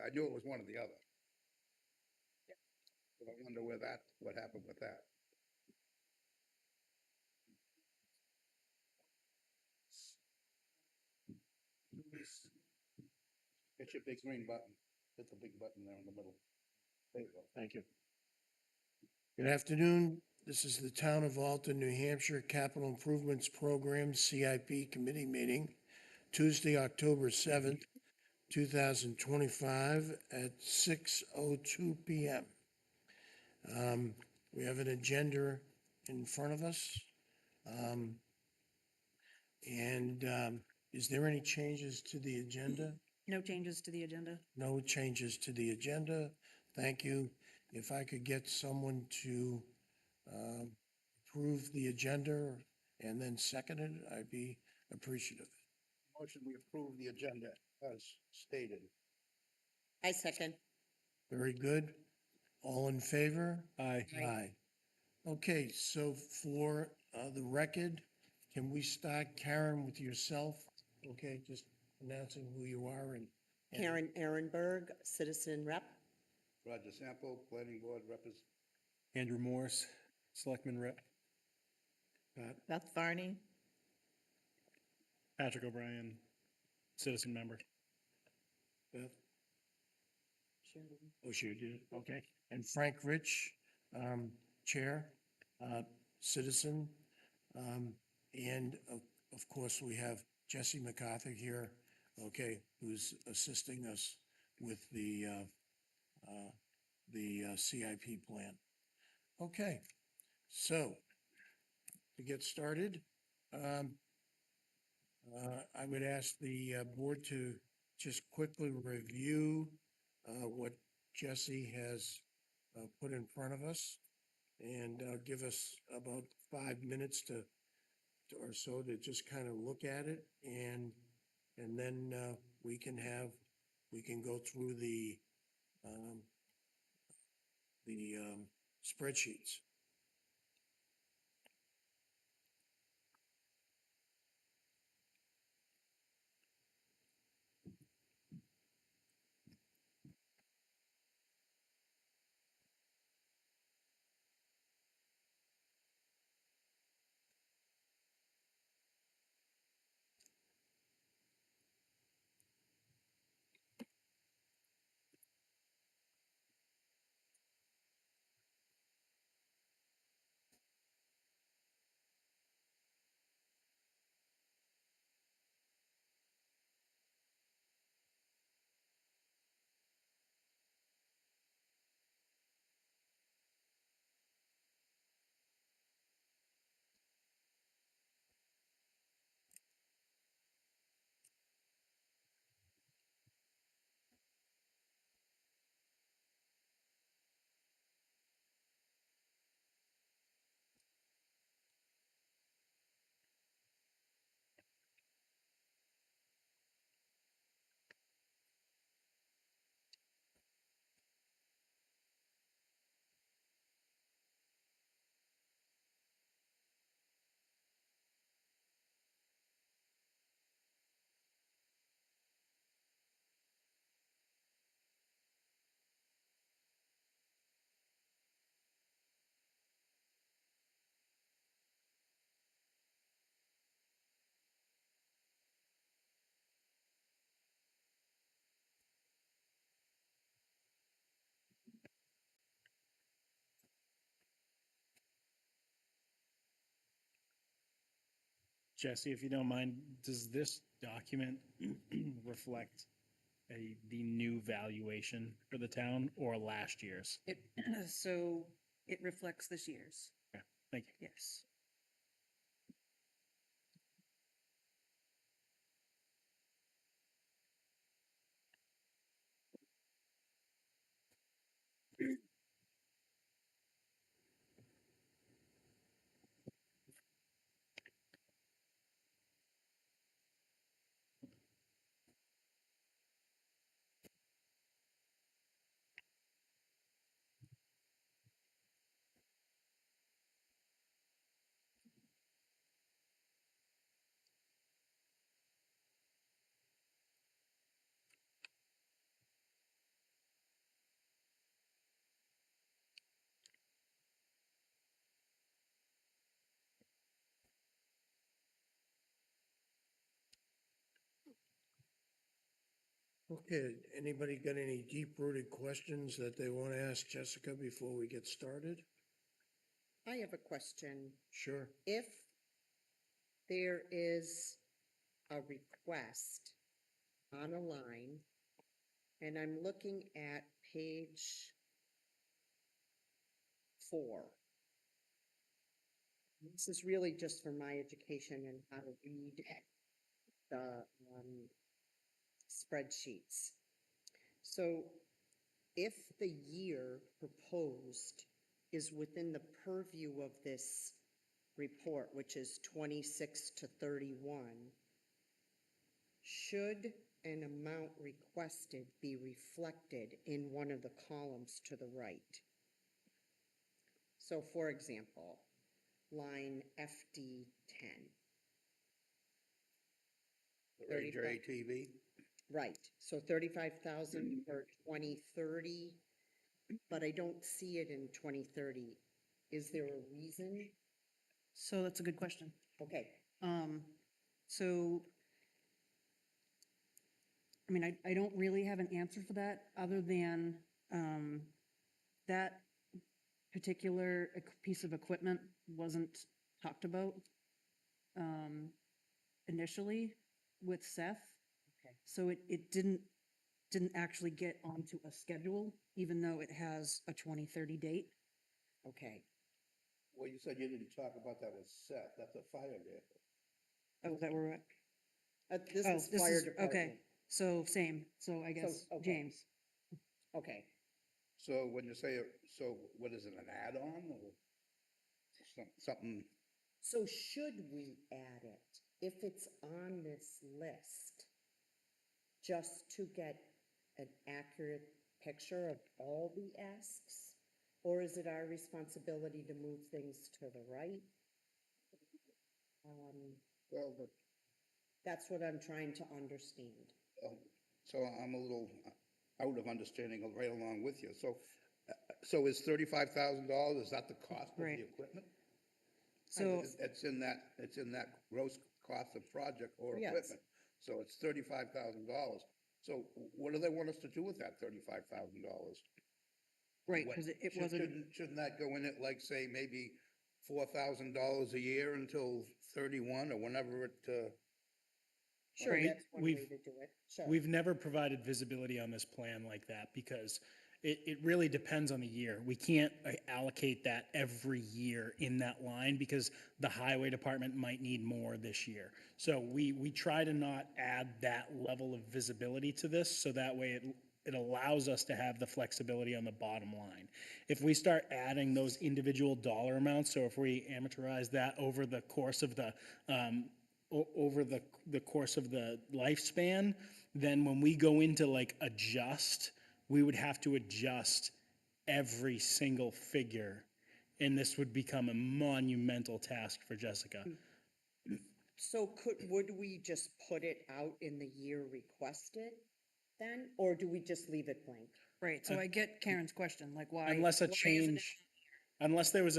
I knew it was one or the other. But I wonder what happened with that. Hit your big green button. Hit the big button there in the middle. There you go. Thank you. Good afternoon. This is the Town of Alton, New Hampshire Capital Improvements Program, CIP Committee meeting, Tuesday, October 7th, 2025 at 6:02 PM. We have an agenda in front of us. Is there any changes to the agenda? No changes to the agenda. No changes to the agenda. Thank you. If I could get someone to approve the agenda and then second it, I'd be appreciative. Motion, we approve the agenda as stated. I second. Very good. All in favor? Aye. Aye. Okay, so for the record, can we start, Karen, with yourself? Okay, just announcing who you are and. Karen Ehrenberg, citizen rep. Roger Sample, planning board representative. Andrew Morse, Selectman Rep. Beth Varney. Patrick O'Brien, citizen member. Beth? Oh, she did, okay. And Frank Rich, Chair, citizen. And of course, we have Jesse MacArthur here, okay, who's assisting us with the CIP plan. Okay, so to get started, I would ask the board to just quickly review what Jesse has put in front of us and give us about 5 minutes or so to just kind of look at it, and then we can go through the spreadsheets. Jesse, if you don't mind, does this document reflect the new valuation for the town or last year's? So it reflects this year's. Okay, thank you. Yes. Okay, anybody got any deep-rooted questions that they want to ask Jessica before we get started? I have a question. Sure. If there is a request on a line, and I'm looking at page 4. This is really just for my education and how to read the spreadsheets. So if the year proposed is within the purview of this report, which is 26 to 31, should an amount requested be reflected in one of the columns to the right? So for example, line FD 10. Ranger ATV. Right, so 35,000 for 2030, but I don't see it in 2030. Is there a reason? So that's a good question. Okay, So, I mean, I don't really have an answer for that, other than, that particular piece of equipment wasn't talked about, initially with Seth. okay, So it didn't actually get onto a schedule, even though it has a 2030 date. okay. Well, you said you didn't talk about that with Seth. That's a fire vehicle. Oh, is that where we're at? This Oh, is fire okay. department. So same, so I guess okay. James. Okay, So when you say, so what is it, an add-on or something? so should we add it if it's on this list, just to get an accurate picture of all the asks? Or is it our responsibility to move things to the right? Well, but, That's what I'm trying to understand. so I'm a little out of understanding right along with you. So is $35,000, is that the cost of the Right. equipment? So, It's in that gross cost of project or Yes. equipment. So it's $35,000. So what do they want us to do with that $35,000? right, because it wasn't, Shouldn't that go in at, like, say, maybe $4,000 a year until 31 or whenever it, Sure, Right. that's one way to do it. Sure. We've never provided visibility on this plan like that because it really depends on the year. We can't allocate that every year in that line because the highway department might need more this year. So we try to not add that level of visibility to this, so that way it allows us to have the flexibility on the bottom line. If we start adding those individual dollar amounts, so if we amortize that over the course of the over the course of the lifespan, then when we go into like adjust, we would have to adjust every single figure. And this would become a monumental task for Jessica. So would we just put it out in the year requested then, or do we just leave it blank? right, so I get Karen's question, like why? Unless a why isn't it- change, unless there was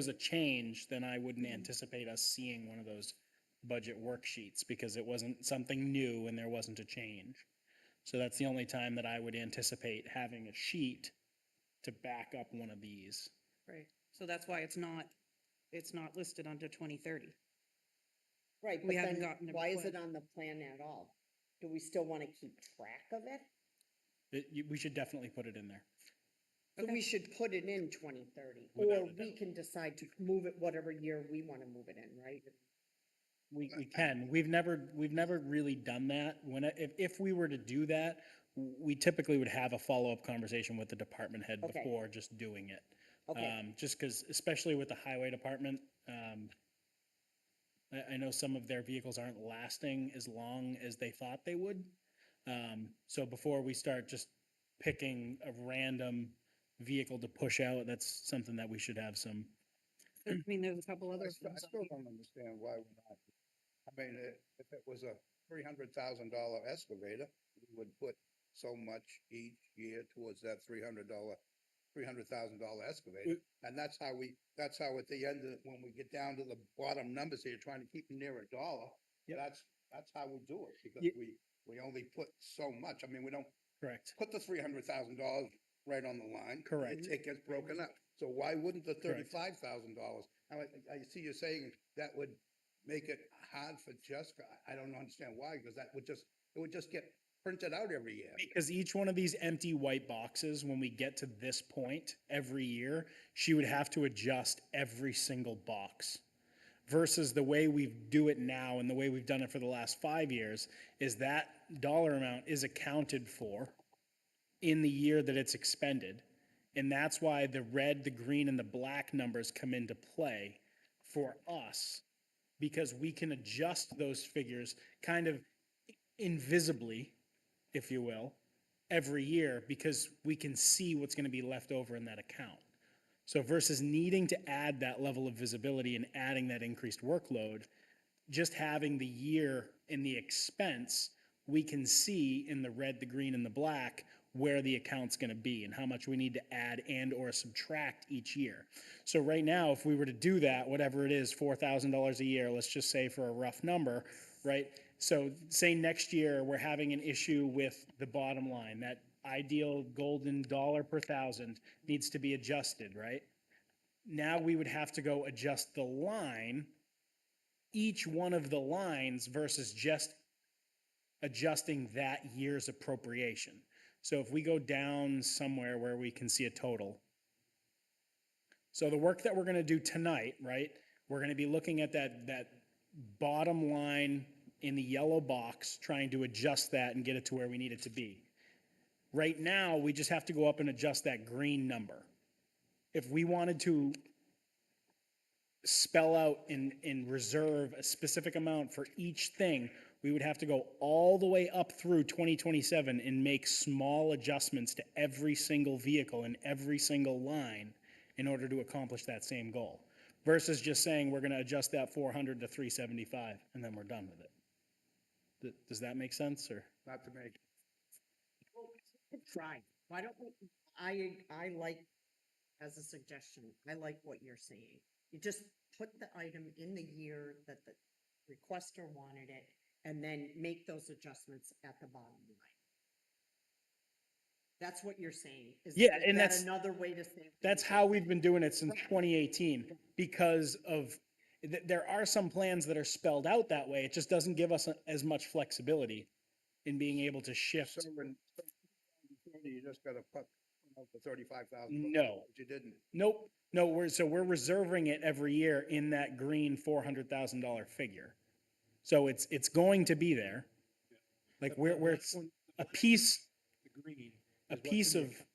a change, then I wouldn't anticipate us seeing one of those budget worksheets because it wasn't something new and there wasn't a change. So that's the only time that I would anticipate having a sheet to back up one of these. Right, so that's why it's not listed under 2030. Right, We but haven't then gotten a why is it request. on the plan at all? Do we still want to keep track of it? We should definitely put it in there. So Okay. we should put it in 2030, Without or a we doubt. can decide to move it whatever year we want to move it in, right? We can. We've never really done that. If we were to do that, we typically would have a follow-up conversation with the department head Okay. before just doing it. Okay. Just because, especially with the highway department, I know some of their vehicles aren't lasting as long as they thought they would. So before we start just picking a random vehicle to push out, that's something that we should have some. I mean, there's a couple other I things. still don't understand why we're not. I mean, if it was a $300,000 excavator, we would put so much each year towards that $300,000 excavator. And that's how at the end, when we get down to the bottom numbers here, trying to keep them near $1, Yep. that's how we do it, because Ye- we only put so much. I mean, we don't Correct. put the $300,000 right on the line. Correct. It gets broken up. So why wouldn't the Correct. $35,000? I see you saying that would make it hard for Jessica. I don't understand why, because it would just get printed out every year. Because each one of these empty white boxes, when we get to this point every year, she would have to adjust every single box. Versus the way we do it now and the way we've done it for the last 5 years is that dollar amount is accounted for in the year that it's expended. And that's why the red, the green, and the black numbers come into play for us, because we can adjust those figures kind of invisibly, if you will, every year, because we can see what's going to be left over in that account. So versus needing to add that level of visibility and adding that increased workload, just having the year in the expense, we can see in the red, the green, and the black where the account's going to be and how much we need to add and or subtract each year. So right now, if we were to do that, whatever it is, $4,000 a year, let's just say for a rough number, right? So say next year we're having an issue with the bottom line, that ideal golden dollar per thousand needs to be adjusted, right? Now we would have to go adjust the line, each one of the lines versus just adjusting that year's appropriation. So if we go down somewhere where we can see a total. So the work that we're going to do tonight, right? We're going to be looking at that bottom line in the yellow box, trying to adjust that and get it to where we need it to be. Right now, we just have to go up and adjust that green number. If we wanted to spell out and reserve a specific amount for each thing, we would have to go all the way up through 2027 and make small adjustments to every single vehicle and every single line in order to accomplish that same goal. Versus just saying we're going to adjust that 400 to 375 and then we're done with it. Does that make sense, or? Not to make, Try. Why don't we, I like, as a suggestion, I like what you're saying. You just put the item in the year that the requester wanted it, and then make those adjustments at the bottom line. That's what you're saying. Yeah, Is and that that's- another way to say? That's how we've been doing it since 2018, because of, there are some plans that are spelled out that way. It just doesn't give us as much flexibility in being able to shift. so when you just gotta put the $35,000. No. You didn't. Nope. No, we're reserving it every year in that green $400,000 figure. So it's going to be there. Like we're a piece, The green. a is what's piece in the of, account.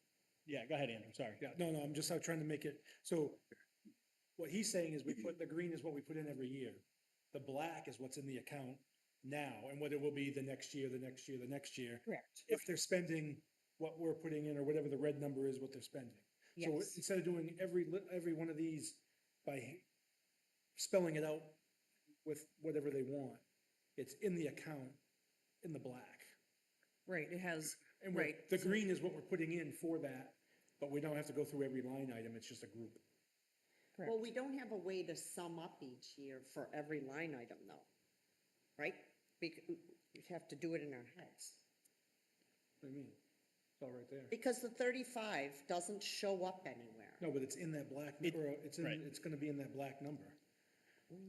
yeah, go ahead, Andrew, sorry. Yeah, no, I'm just trying to make it, so what he's saying is the green is what we put in every year. The black is what's in the account now, and what it will be the next year, the next year, the next year. Correct. If they're spending what we're putting in, or whatever the red number is, what they're spending. So Yes. instead of doing every one of these by spelling it out with whatever they want, it's in the account in the black. Right, it has, And right. the so- green is what we're putting in for that, but we don't have to go through every line item, it's just a group. Well, we don't have a way to sum up each year for every line item though, right? We have to do it in our heads. What do you mean? It's all right there. Because the 35 doesn't show up anywhere. No, but it's in that black, or it's in, right. it's gonna be in that black number.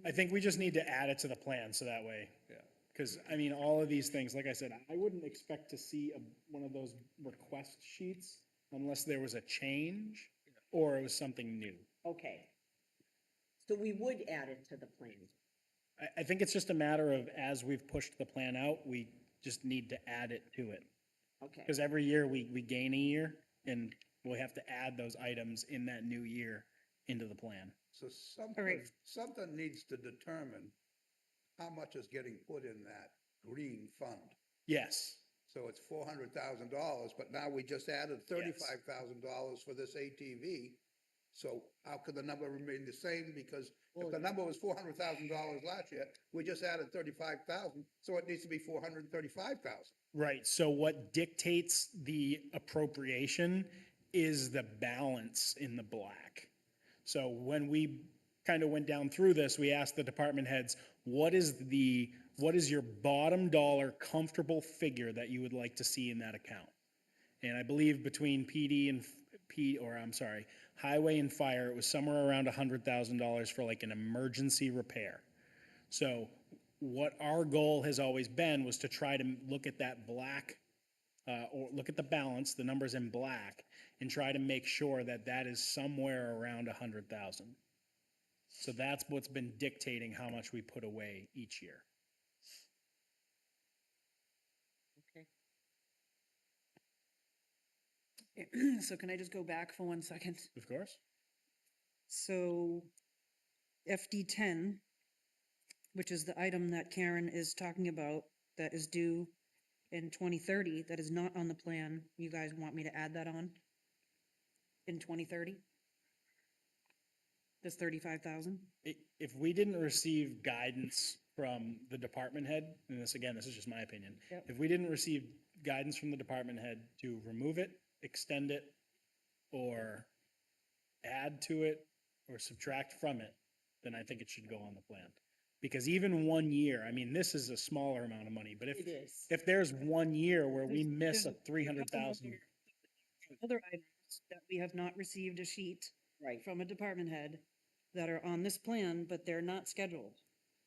I think we just need to add it to the plan so that way. Yeah. Because, I mean, all of these things, like I said, I wouldn't expect to see one of those request sheets unless there was a change or it was something new. Okay. So we would add it to the plan. I think it's just a matter of, as we've pushed the plan out, we just need to add it to it. Okay. Because every year we gain a year and we'll have to add those items in that new year into the plan. So something needs to determine how much is getting put in that green fund. Yes, So it's $400,000, but now we just added $35,000 for this ATV. So how could the number remain the same? Because if the number was $400,000 last year, we just added 35,000, so it needs to be 435,000. right. So what dictates the appropriation is the balance in the black. So when we kind of went down through this, we asked the department heads, what is your bottom dollar comfortable figure that you would like to see in that account? And I believe between PD and highway and fire, it was somewhere around $100,000 for like an emergency repair. So what our goal has always been was to try to look at that black, or look at the balance, the numbers in black, and try to make sure that that is somewhere around 100,000. So that's what's been dictating how much we put away each year. So can I just go back for 1 second? Of course. So FD 10, which is the item that Karen is talking about, that is due in 2030, that is not on the plan. You guys want me to add that on in 2030? This 35,000? If we didn't receive guidance from the department head, and this is just my opinion. Yep. If we didn't receive guidance from the department head to remove it, extend it, or add to it, or subtract from it, then I think it should go on the plan. Because even 1 year, I mean, this is a smaller amount of money, but It is. if there's 1 year where we miss There's a 300,000, Other items that we have not received a sheet Right. from a department head that are on this plan, but they're not scheduled,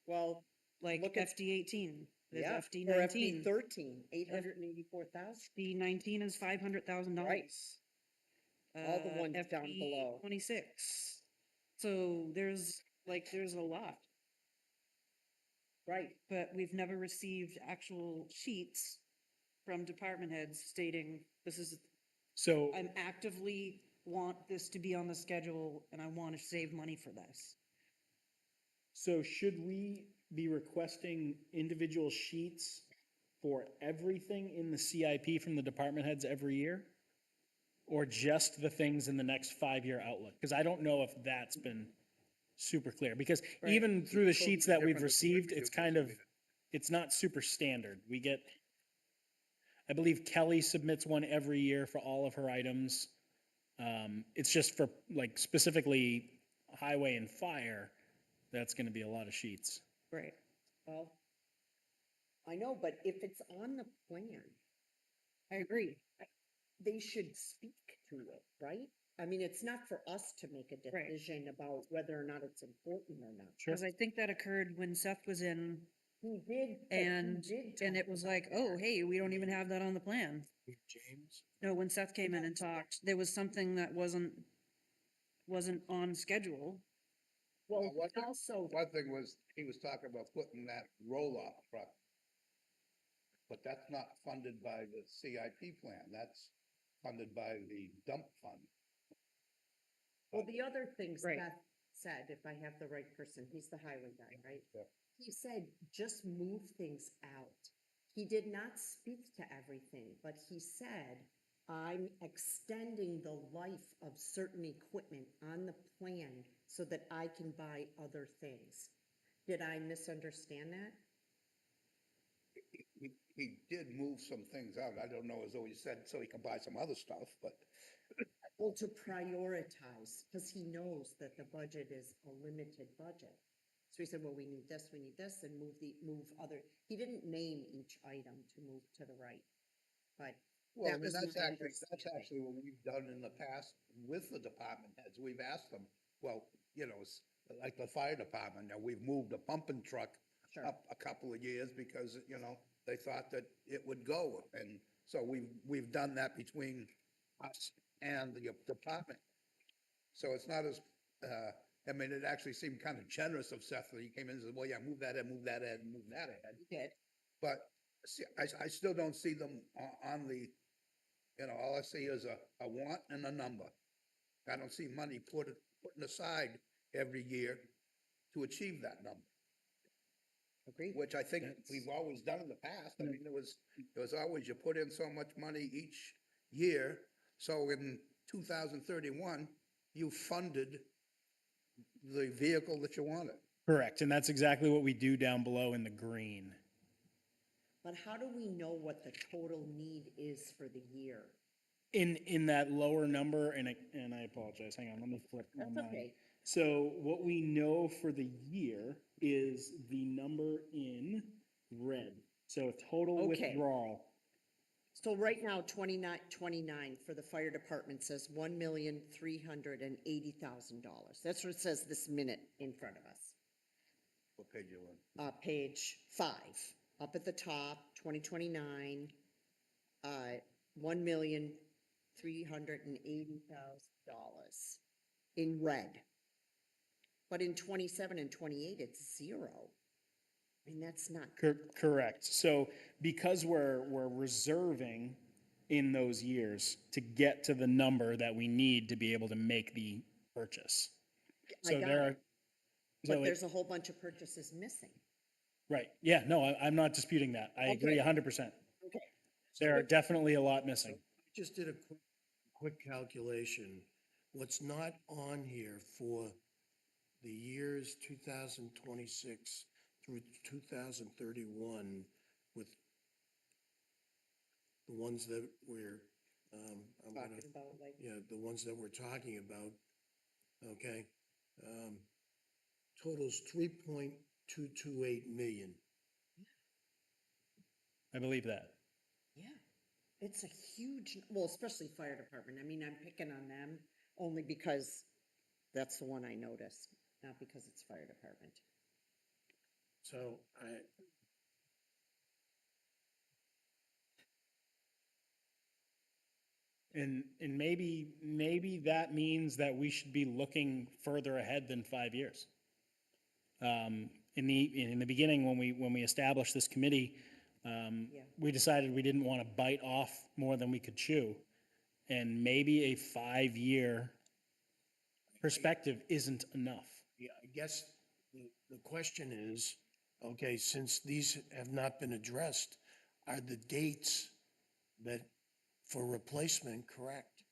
Well, like Look at- FD 18. There's yeah, FD or FD 19. 13, 884,000. FD 19 is $500,000. Right. All the ones down FD below. 26. So there's a lot, Right. but we've never received actual sheets from department heads stating so I'm actively want this to be on the schedule and I want to save money for this. So should we be requesting individual sheets for everything in the CIP from the department heads every year? Or just the things in the next 5-year outlook? Because I don't know if that's been super clear. Because Right. even through the Totally sheets that we've different than the way received, we it's do kind this. of, it's not super standard. We get, I believe Kelly submits one every year for all of her items. It's just for like specifically highway and fire, that's gonna be a lot of sheets. Right. Well, I know, but if it's on the plan, I agree. they should speak to it, right? I mean, it's not for us to make a Right. decision about whether or not it's important or not. Sure. Because I think that occurred when Seth was in He did. but he and did it talk was about like, oh, that. hey, we don't even have that on the plan. James? No, when Seth came in and talked, there was something that wasn't on schedule. Well, One thing- also, One thing was, he was talking about putting that roll-off truck. But that's not funded by the CIP plan, that's funded by the dump fund. well, the other thing Right. Seth said, if I have the right person, he's the highway guy, right? Yeah. He said, just move things out. He did not speak to everything, but he said, I'm extending the life of certain equipment on the plan so that I can buy other things. Did I misunderstand that? He did move some things out, I don't know as though he said so he can buy some other stuff, but Well, to prioritize, because he knows that the budget is a limited budget. So he said, well, we need this, and move other, he didn't name each item to move to the right. But well, I that mean, was that's my actually what we've done in the past with the department heads. We've asked them, well, like the fire department, now we've moved a pumping truck Sure. up a couple of years because, they thought that it would go. And so we've done that between us and the department. So it's not as, I mean, it actually seemed kind of generous of Seth that he came in and said, well, yeah, move that ahead, move that ahead, move that ahead. He did. But see, I still don't see them on the, all I see is a want and a number. I don't see money putting aside every year to achieve that number, Agreed. which I think we've always done in the past. I mean, there was always, you put in so much money each year. So in 2031, you funded the vehicle that you wanted. Correct, and that's exactly what we do down below in the green. But how do we know what the total need is for the year? In that lower number, and I apologize, hang on, let me flip. That's my- okay. So what we know for the year, is the number in red. So total Okay. withdrawal. So right now, 29 for the fire department says $1,380,000. That's what it says this minute in front of us. What page you on? Page 5, up at the top, 2029, $1,380,000 in red. But in 27 and 28, it's zero. I mean, that's not, Correct. So because we're reserving in those years to get to the number that we need to be able to make the purchase. I So got there are, it. so But it- there's a whole bunch of purchases missing. right, yeah, no, I'm not disputing that. I agree Okay. 100%. Okay. There are definitely a lot missing. Just did a quick calculation. What's not on here for the years 2026 through 2031 with the ones that we're, I'm gonna, Talking about like, yeah, the ones that we're talking about, okay? Totals 3.228 million. I believe that. yeah, it's a huge, well, especially fire department. I mean, I'm picking on them only because that's the one I noticed, not because it's fire department. So And maybe that means that we should be looking further ahead than 5 years. In the beginning, when we established this committee, Yeah. we decided we didn't want to bite off more than we could chew. And maybe a 5-year perspective isn't enough. yeah, I guess the question is, okay, since these have not been addressed, are the dates that for replacement correct?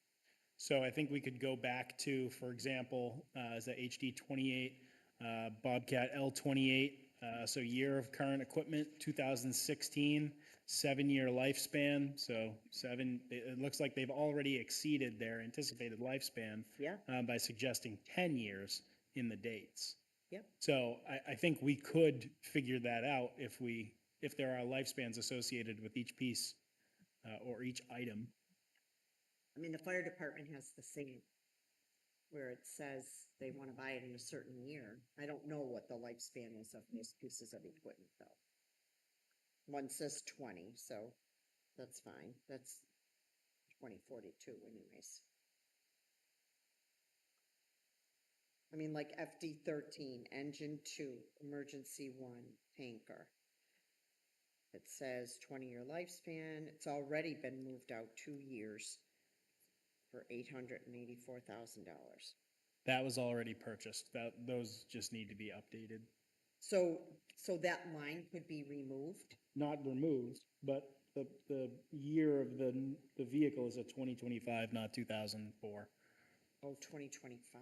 So I think we could go back to, for example, is that HD 28, Bobcat L 28. So year of current equipment, 2016, 7-year lifespan. So it looks like they've already exceeded their anticipated lifespan Yeah, by suggesting 10 years in the dates. yep. So I think we could figure that out if there are lifespans associated with each piece or each item. I mean, the fire department has the same, where it says they want to buy it in a certain year. I don't know what the lifespan is of these pieces of equipment, though. One says 20, so that's fine. That's 2042 anyways. I mean, like FD 13, engine 2, emergency 1, tanker. It says 20-year lifespan. It's already been moved out 2 years for $884,000. That was already purchased. Those just need to be updated. So that line could be removed? Not removed, but the year of the vehicle is a 2025, not 2004. Oh, 2025.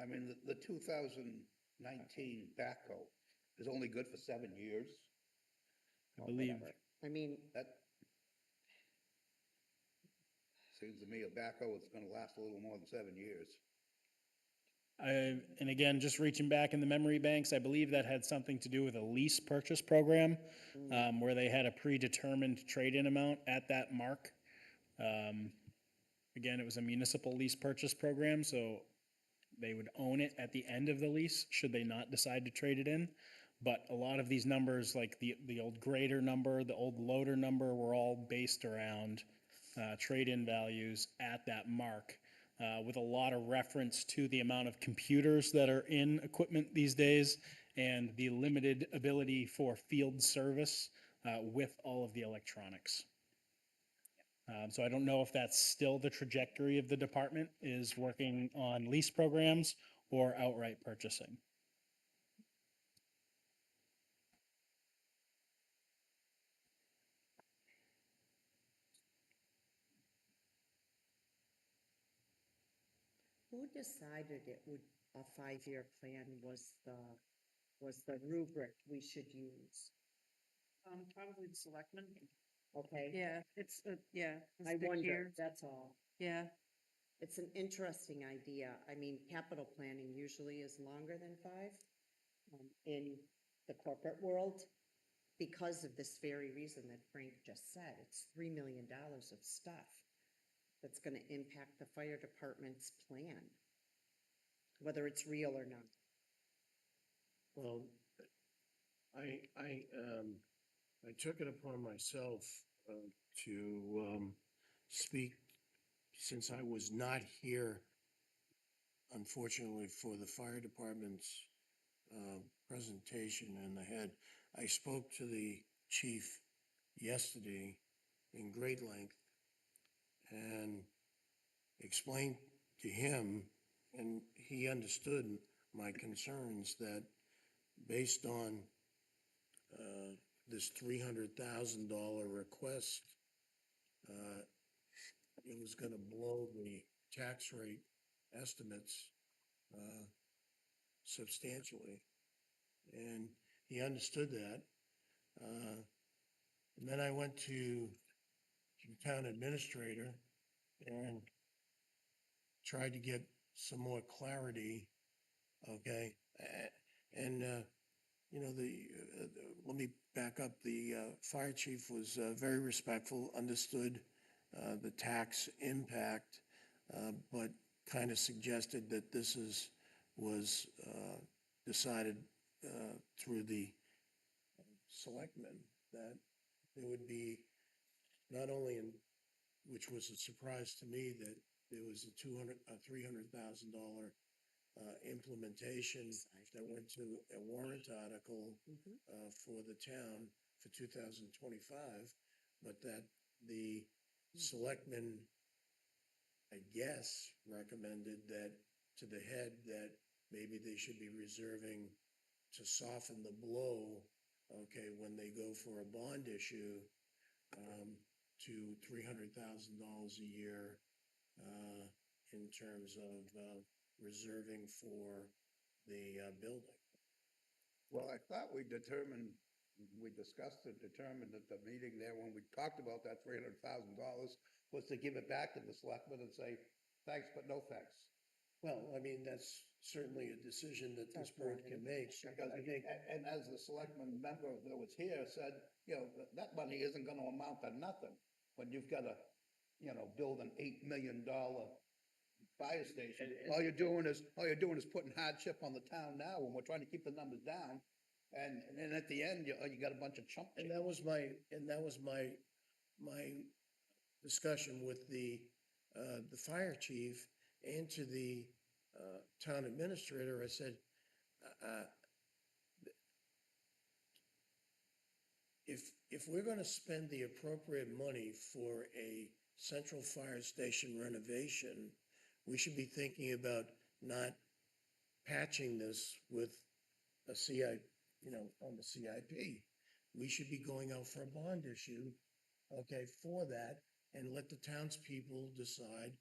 I mean, the 2019 backhoe is only good for 7 years. I believe, Whatever. I mean, That seems to me a backhoe is gonna last a little more than 7 years. and again, just reaching back in the memory banks, I believe that had something to do with a lease purchase program, where they had a predetermined trade-in amount at that mark. Again, it was a municipal lease purchase program, so they would own it at the end of the lease, should they not decide to trade it in. But a lot of these numbers, like the old grader number, the old loader number, were all based around trade-in values at that mark, with a lot of reference to the amount of computers that are in equipment these days and the limited ability for field service with all of the electronics. So I don't know if that's still the trajectory of the department, is working on lease programs or outright purchasing. who decided it would, a 5-year plan was the rubric we should use? Probably the selectmen. Okay? Yeah, it's, yeah. it's I the wonder, year. that's all. Yeah, It's an interesting idea. I mean, capital planning usually is longer than 5. In the corporate world, because of this very reason that Frank just said. It's $3 million of stuff that's gonna impact the fire department's plan, whether it's real or not. Well, I took it upon myself to speak, since I was not here, unfortunately, for the fire department's presentation and the head. I spoke to the chief yesterday in great length and explained to him, and he understood my concerns, that based on this $300,000 request, it was going to blow the tax rate estimates substantially. And he understood that. And then I went to the town administrator and tried to get some more clarity, okay? And, you know, let me back up. The fire chief was very respectful, understood the tax impact, but kind of suggested that this was decided through the selectmen, that there would be not only in, which was a surprise to me, that there was a $300,000 implementation that went to a warrant article for the town for 2025, but that the selectmen, I guess, recommended that to the head that maybe they should be reserving to soften the blow, okay, when they go for a bond issue, to $300,000 a year in terms of reserving for the building. Well, I thought we discussed and determined at the meeting there when we talked about that $300,000 was to give it back to the selectmen and say, thanks, but no thanks. Well, I mean, that's certainly a decision that this board can make. Because I think, And as the selectman member that was here said, you know, that money isn't gonna amount to nothing when you've gotta, you know, build an $8 million fire station. All you're doing is putting hardship on the town now when we're trying to keep the numbers down. And at the end, you got a bunch of chump and change. that was my discussion with the fire chief and to the town administrator. I said, if we're going to spend the appropriate money for a central fire station renovation, we should be thinking about not patching this with a CIP, you know, on the CIP. We should be going out for a bond issue, okay, for that, and let the townspeople decide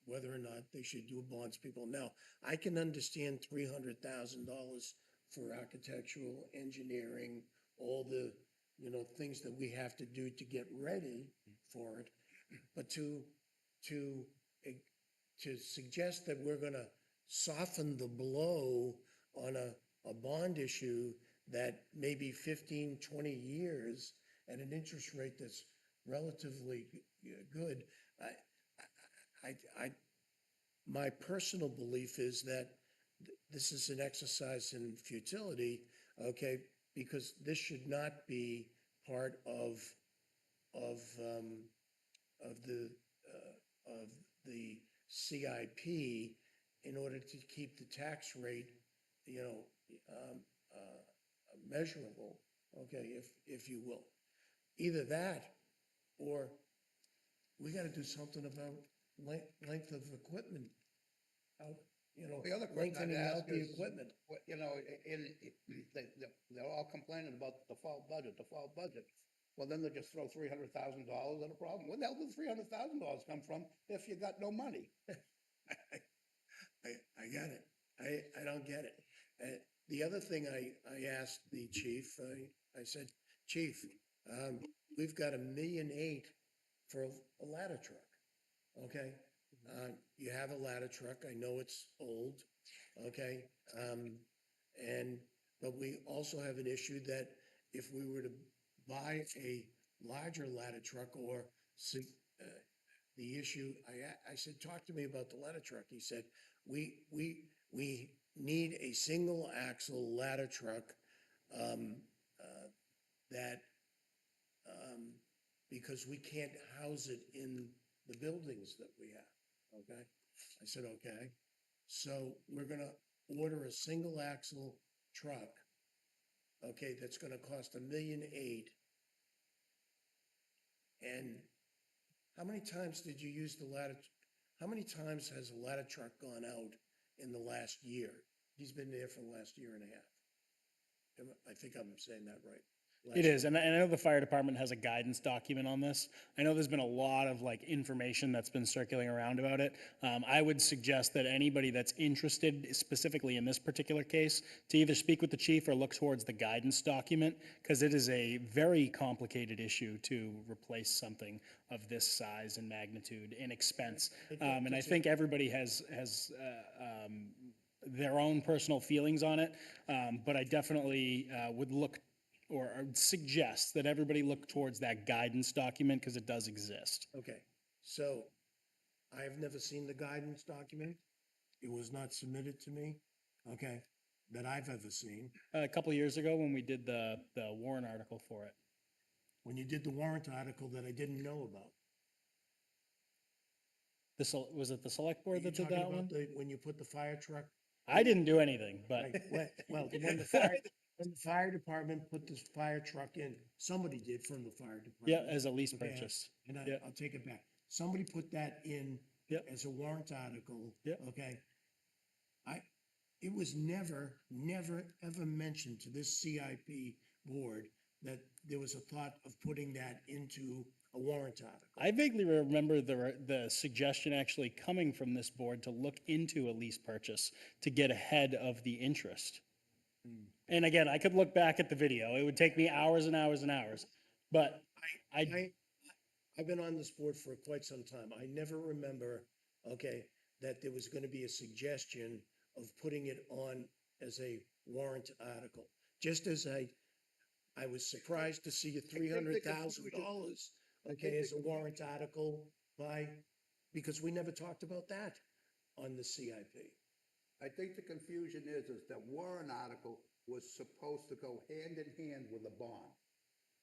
whether or not they should do bonds. People, now, I can understand $300,000 for architectural, engineering, all the, you know, things that we have to do to get ready for it. But to suggest that we're gonna soften the blow on a bond issue that may be 15, 20 years at an interest rate that's relatively good, my personal belief is that this is an exercise in futility, okay, because this should not be part of the CIP in order to keep the tax rate, you know, measurable, okay, if you will. Either that, or we got to do something about length of equipment out, you know, The other question I'd lengthening ask out the is, equipment. you know, they're all complaining about the default budget. Well, then they just throw $300,000 at a problem. Where the hell did $300,000 come from if you got no money? I got it. I don't get it. The other thing I asked the chief, I said, Chief, we've got $1.8 million for a ladder truck, okay? You have a ladder truck. I know it's old, okay? And but we also have an issue that if we were to buy a larger ladder truck or the issue, I said, talk to me about the ladder truck. He said, we need a single axle ladder truck, that, because we can't house it in the buildings that we have, okay? I said, okay. So we're gonna order a single axle truck, okay, that's gonna cost $1.8 million. And how many times did you use the ladder? How many times has a ladder truck gone out in the last year? He's been there for the last year and a half. I think I'm saying that right. It is, and I know the fire department has a guidance document on this. I know there's been a lot of like information that's been circulating around about it. I would suggest that anybody that's interested specifically in this particular case to either speak with the chief or look towards the guidance document, because it is a very complicated issue to replace something of this size and magnitude and expense. And I think everybody has their own personal feelings on it, but I definitely would look or suggest that everybody look towards that guidance document because it does exist. Okay, so I have never seen the guidance document. It was not submitted to me, okay, that I've ever seen. A couple of years ago when we did the warrant article for it. When you did the warrant article that I didn't know about. Was it the select board You're that did talking that about one? when you put the fire truck. I didn't do anything, but Right, well, when the fire department put this fire truck in, somebody did from the fire department. yeah, as a lease Okay, purchase. And Yeah. I'll take it back. Somebody put that in Yep. as a warrant article. Yep. Okay. It was never, ever mentioned to this CIP board that there was a thought of putting that into a warrant article. I vaguely remember the suggestion actually coming from this board to look into a lease purchase to get ahead of the interest. And again, I could look back at the video. It would take me hours and hours and hours, but I've been on this board for quite some time. I never remember, okay, that there was going to be a suggestion of putting it on as a warrant article. Just as I was surprised to see a $300,000, okay, as a warrant article because we never talked about that on the CIP. I think the confusion is that warrant article was supposed to go hand in hand with a bond.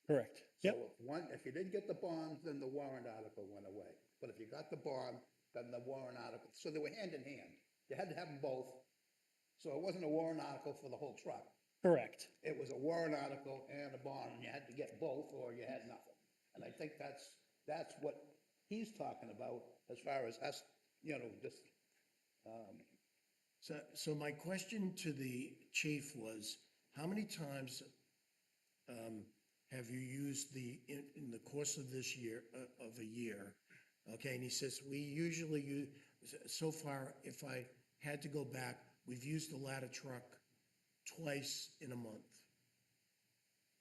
correct. So Yep. if you didn't get the bond, then the warrant article went away. But if you got the bond, then the warrant article, so they were hand in hand. You had to have them both. So it wasn't a warrant article for the whole truck. Correct. It was a warrant article and a bond, and you had to get both or you had nothing. And I think that's what he's talking about as far as us, just, So my question to the chief was, how many times have you used in the course of this year, of a year? Okay, and he says, we usually use, so far, if I had to go back, we've used the ladder truck twice in a month.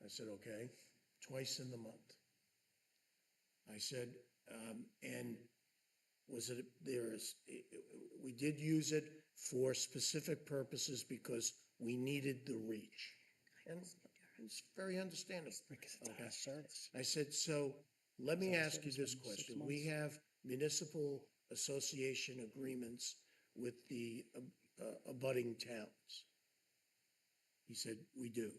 I said, okay, twice in the month. I said, and we did use it for specific purposes because we needed the reach. And it's very understandable. Okay. I said, so let me ask you this question. We have municipal association agreements with the abutting towns. He said, we do.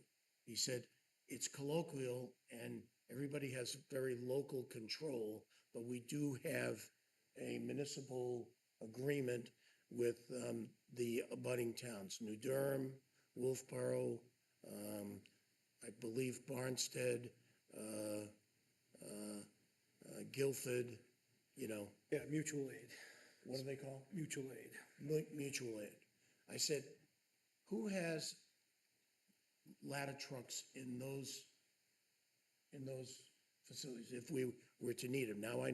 He said, it's colloquial and everybody has very local control, but we do have a municipal agreement with the abutting towns, New Durham, Wolfboro, I believe Barnstead, Guilford, Yeah, mutual aid, what do they call? mutual aid. Mutual aid. I said, who has ladder trucks in those facilities if we were to need them? Now,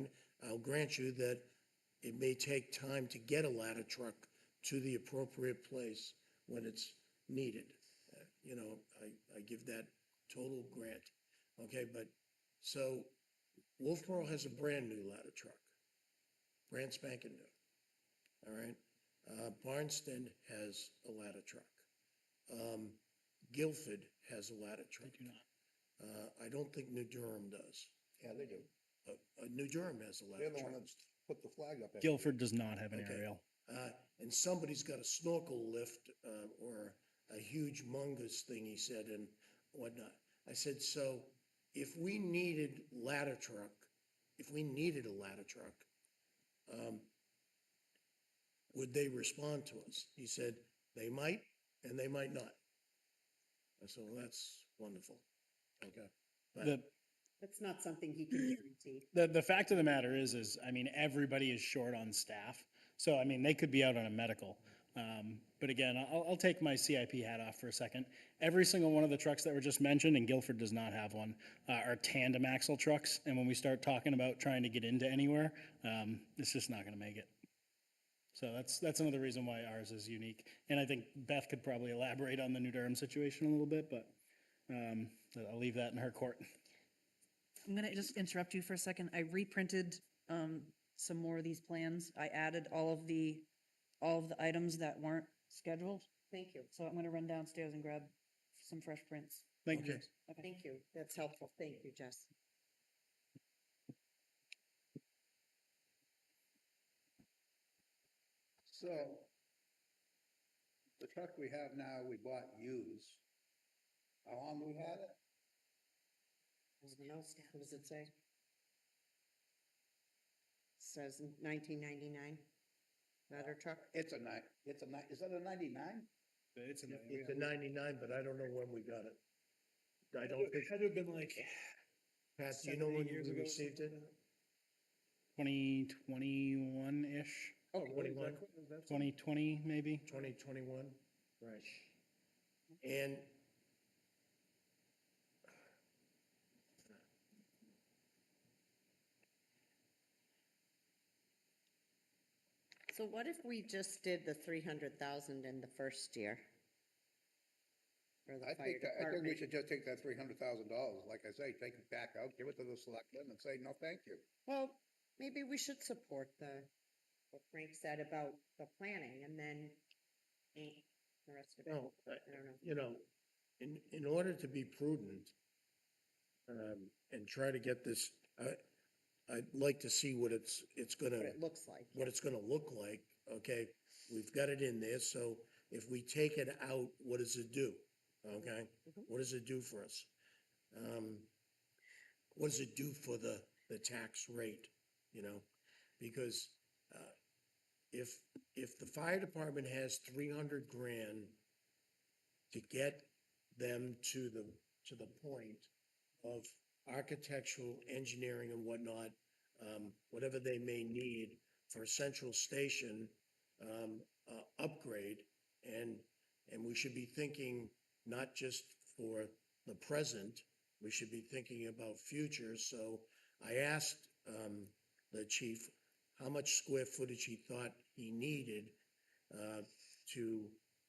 I'll grant you that it may take time to get a ladder truck to the appropriate place when it's needed. I give that total grant. Okay, but so Wolfboro has a brand new ladder truck, brand spanking new. All right. Barnstead has a ladder truck. Guilford has a ladder They truck. do not. I don't think New Durham does. Yeah, they do. New Durham has a They're ladder the one truck. that's put the flag up there. Guilford does not have an Okay. aerial. And somebody's got a snorkel lift, or a huge mongoose thing, he said, and whatnot. I said, so if we needed a ladder truck, would they respond to us? He said, they might, and they might not. I said, well, that's wonderful. Okay. But The, That's not something he can guarantee. the fact of the matter is, I mean, everybody is short on staff. So, I mean, they could be out on a medical. But again, I'll take my CIP hat off for a second. Every single one of the trucks that were just mentioned, and Guilford does not have one, are tandem axle trucks. And when we start talking about trying to get into anywhere, it's just not gonna make it. So that's another reason why ours is unique. And I think Beth could probably elaborate on the New Durham situation a little bit, but I'll leave that in her court. I'm gonna just interrupt you for a second. I reprinted some more of these plans. I added all of the items that weren't scheduled. Thank you. So I'm gonna run downstairs and grab some fresh prints. Thank you. Okay. Jess. Thank you. That's helpful. Thank you, Jess. So, the truck we have now, we bought used. How long we had it? What does it say? Says 1999. Ladder truck. Is it a 99? It's in it's a 99, but I don't know when we got it. I don't think, Had to have been like Pat, do you know 7, 8 when years you ago. received it? 2021-ish, Oh, 21, 2020 maybe. 2021, right. And So what if we just did the 300,000 in the first year? For the I fire think we department? should just take that $300,000, like I say, take it back out, give it to the selectmen and say, no, thank you. Well, maybe we should support what Frank said about the planning and then the rest of it. no, I don't know. you know, in order to be prudent, and try to get this, I'd like to see what it's gonna, What it looks like. what it's gonna look like, okay? We've got it in there, so if we take it out, what does it do? Okay? Mhm. What does it do for us? What does it do for the tax rate, you know? Because, if the fire department has 300 grand to get them to the point of architectural, engineering and whatnot, whatever they may need for a central station, upgrade, and we should be thinking not just for the present, we should be thinking about future. So I asked, the chief how much square footage he thought he needed, to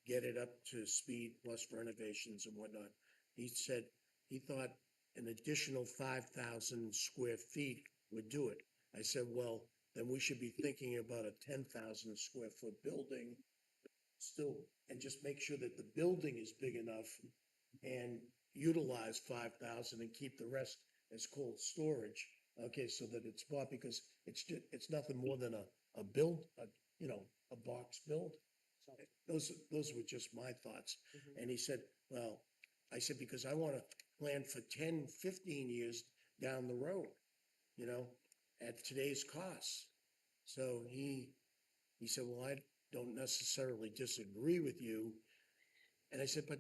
get it up to speed plus renovations and whatnot. He said he thought an additional 5,000 square feet would do it. I said, well, then we should be thinking about a 10,000 square foot building still, and just make sure that the building is big enough and utilize 5,000 and keep the rest as cold storage. Okay, so that it's bought, because it's nothing more than a build, a box build. Those were just my thoughts. Mhm. And he said, well, I said, because I want to plan for 10, 15 years down the road, at today's costs. So he said, well, I don't necessarily disagree with you. And I said, but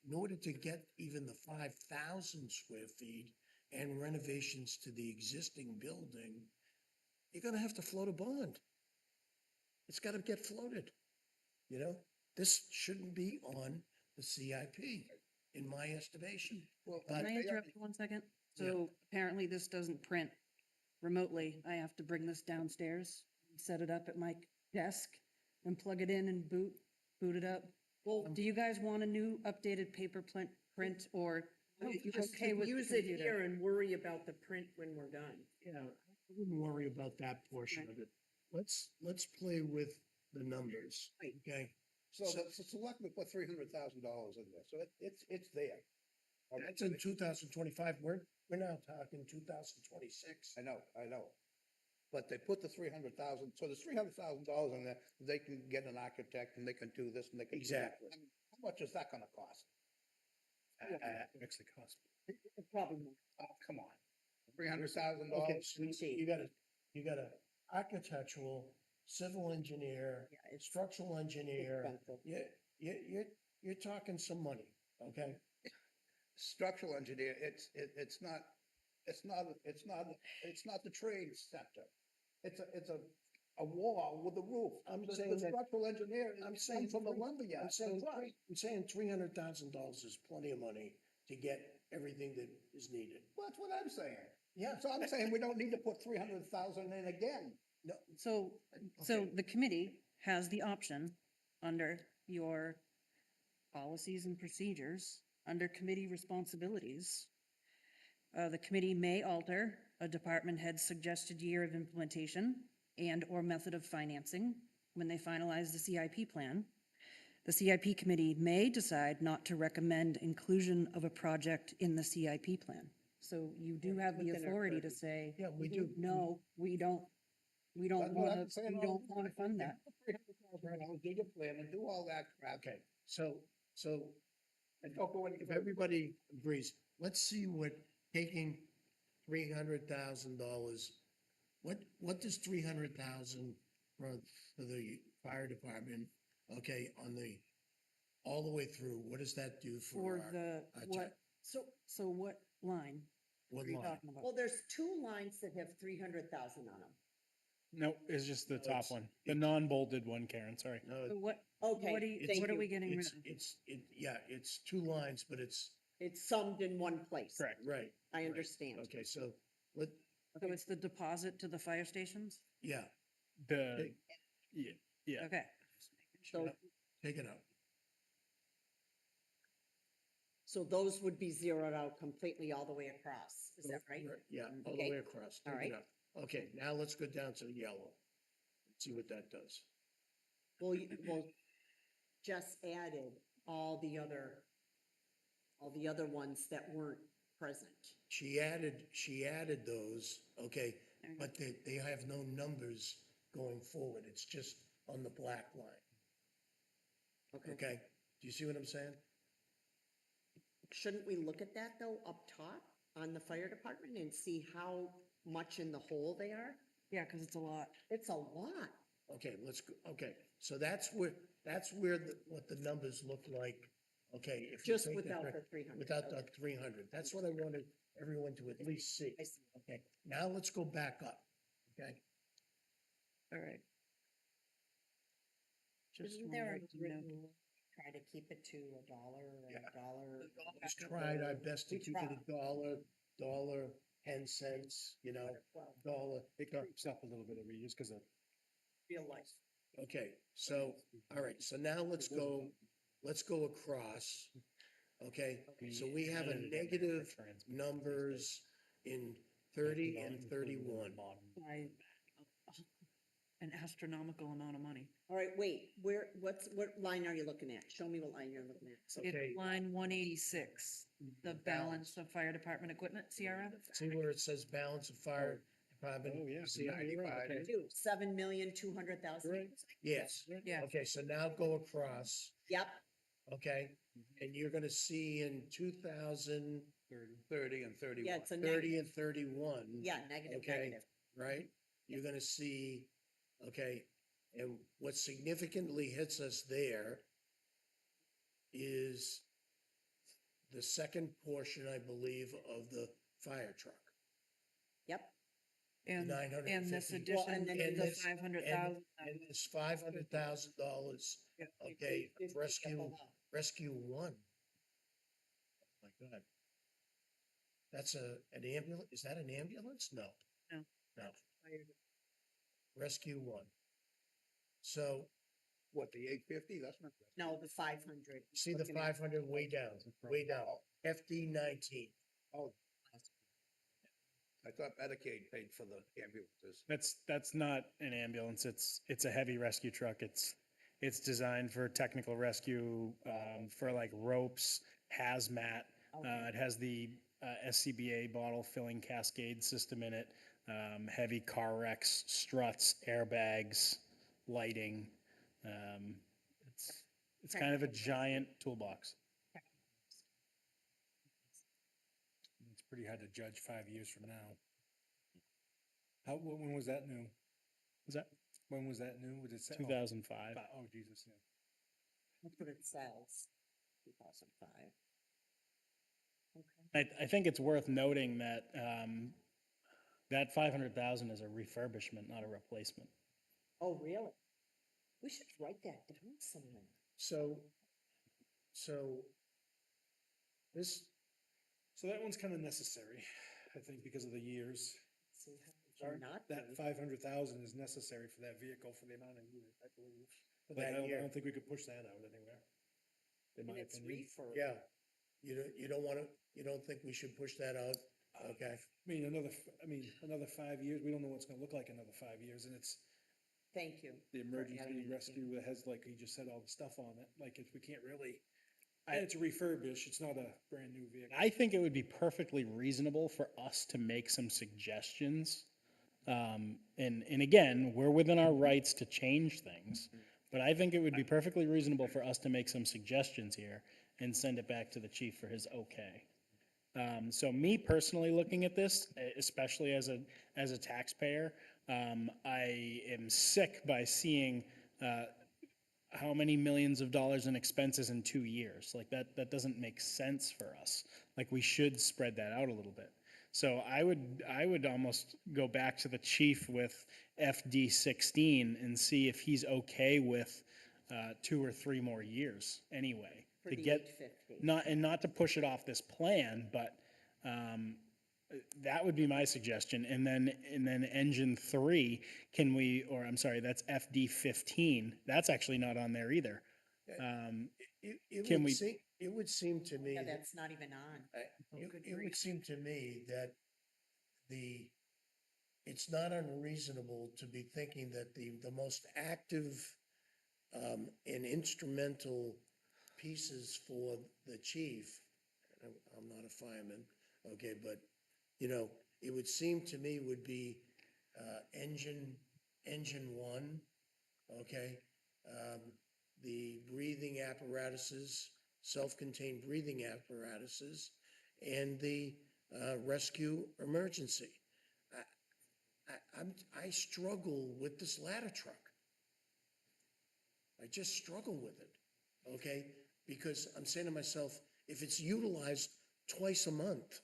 in order to get even the 5,000 square feet and renovations to the existing building, you're going to have to float a bond. It's got to get floated. This shouldn't be on the CIP, in my estimation. Well, Can I interrupt for 1 second? Yeah. So apparently this doesn't print remotely. I have to bring this downstairs, set it up at my desk and plug it in and boot it up. Well, do you guys want a new updated paper print or No, are you just okay with the use it computer? here and worry about the print when we're done. Yeah, I wouldn't worry about that portion of it. Let's play with the numbers, Right. okay? So the selectmen put $300,000 in there, so it's there. That's in 2025. We're now talking 2026. I know. But they put the 300,000, so there's $300,000 in there, they can get an architect and they can do this and they can. do that. Exactly. I mean, how much is that gonna cost? Actually cost. Probably more. Oh, come on. $300,000? Okay, so you got a architectural, civil engineer, Yeah, it's structural engineer. expensive. You're talking some money, okay? Structural engineer, it's not the trade center. It's a wall with a roof. I'm The saying that- structural engineer I'm is saying from the three- lumberyard. I'm saying, That's right. $300,000 is plenty of money to get everything that is needed. Well, that's what I'm saying. Yeah. So I'm saying we don't need to put 300,000 in again. No, So the committee has the option under your policies and procedures, under committee responsibilities. The committee may alter a department head's suggested year of implementation and/or method of financing when they finalize the CIP plan. The CIP committee may decide not to recommend inclusion of a project in the CIP plan. So you do have the Within our authority to purview. say, yeah, we do. no, we don't That's what I'm want to, saying we all don't the want to time. fund that. Put $300,000, do your plan and do all that crap. Okay, so And don't go any if further. everybody agrees, let's see what taking $300,000, what does 300,000 for the fire department, okay, all the way through, what does that do For for the, our what, so what line what are you line? talking about? Well, there's two lines that have 300,000 on them. No, it's just the No, top it's- one, the non-bolded one, Karen, sorry. No, So what, Okay, what are you, thank what are you. we getting rid of? it's two lines, but it's, It's summed in one place. Correct. right. I right. understand. Okay, so let, So it's the deposit to the fire stations? yeah, The, yeah, yeah. Okay. So, take it out. so those would be zeroed out completely all the way across. Is that right? Yeah, all the Okay. way across. All Take it right. out. Okay, now let's go down to the yellow. See what that does. Well, Jess added all the other ones that weren't present. She added those, okay, but they have no numbers going forward. It's just on the black line, okay? Do you see what I'm saying? Shouldn't we look at that though, up top on the fire department and see how much in the hole they are? Yeah, because it's a lot. It's a lot. Okay, let's go, okay, so that's where what the numbers look like, okay? If you Just take that without right- the 300. Without the 300. That's what I wanted everyone to at least see. I see. Okay, now let's go back up, okay? All right. Just Isn't wanna there a write some note. written, try to keep it to $1 or Yeah. $1? Just tried our best to We keep it tried. $1, 10 cents, you know, Well, dollar. It creeps up a little bit every year just because of. real life. Okay, so, all right, so now let's go across. Okay, so we have a negative numbers in 30 and 31. By an astronomical amount of money. All right, wait, what line are you looking at? Show me what line you're looking at. So, Okay. It's line 186, the balance of fire department equipment, CRF. See where it says balance of fire department? Oh, yeah. See, okay. 7,200,000. Yes, Yeah. okay, so now go across, Yep, okay? And you're gonna see in 30 and 31. yeah, it's a 30 negative. and 31. Yeah, negative, Okay. negative. Right? You're gonna see, okay, and what significantly hits us there is the second portion, I believe, of the fire truck. Yep, And this 950. Well, addition, and then And the this- 500,000. And it's $500,000, okay, Fifty rescue, above. rescue one. Oh my God. That's an ambulance, is that an ambulance? No. No. No. Rescue one. So, What, the 850? That's not. No, the 500. see the Looking at- 500 way down, FD 19. Oh. I thought Medicaid paid for the ambulances. That's not an ambulance. It's a heavy rescue truck. It's It's designed for technical rescue, for like ropes, hazmat. It has the SCBA bottle filling cascade system in it, heavy car wrecks, struts, airbags, lighting. Um, it's kind of a giant toolbox. It's pretty hard to judge 5 years from now. When was that new? Is that When was that new? Was it? 2005? Oh, Jesus, yeah. That's what it says, 2005. Okay. I think it's worth noting that that 500,000 is a refurbishment, not a replacement. Oh, really? We should write that down somewhere. So this, So that one's kind of necessary, I think, because of the years. See, how could you not That be? 500,000 is necessary for that vehicle for the amount of years, I believe. For Like, that I year. don't think we could push that out anywhere. In And my it's opinion. refurb. yeah, you don't want to, you don't think we should push that out? Okay, Another 5 years, we don't know what's gonna look like another 5 years, and it's Thank you. the adding emergency that, yeah. rescue that has, like you just said, all the stuff on it, like, if we can't really. And it's a refurbish, it's not a brand new vehicle. I think it would be perfectly reasonable for us to make some suggestions. And again, we're within our rights to change things, but I think it would be perfectly reasonable for us to make some suggestions here and send it back to the chief for his okay. So me personally looking at this, especially as a taxpayer, I am sick by seeing, how many millions of dollars in expenses in 2 years. Like that doesn't make sense for us. Like we should spread that out a little bit. So I would almost go back to the chief with FD 16 and see if he's okay with 2 or 3 more years anyway. For To the get 850. not to push it off this plan, but that would be my suggestion. And then engine 3, I'm sorry, that's FD 15. That's actually not on there either. Can we- it would seem to me. Yeah, that- that's not even on. It would seem to me that it's not unreasonable to be thinking that the most active and instrumental pieces for the chief, and I'm not a fireman, okay, but, it would seem to me would be engine 1, okay? The breathing apparatuses, self-contained breathing apparatuses, and the rescue emergency. I struggle with this ladder truck. I just struggle with it, okay? Because I'm saying to myself, if it's utilized twice a month,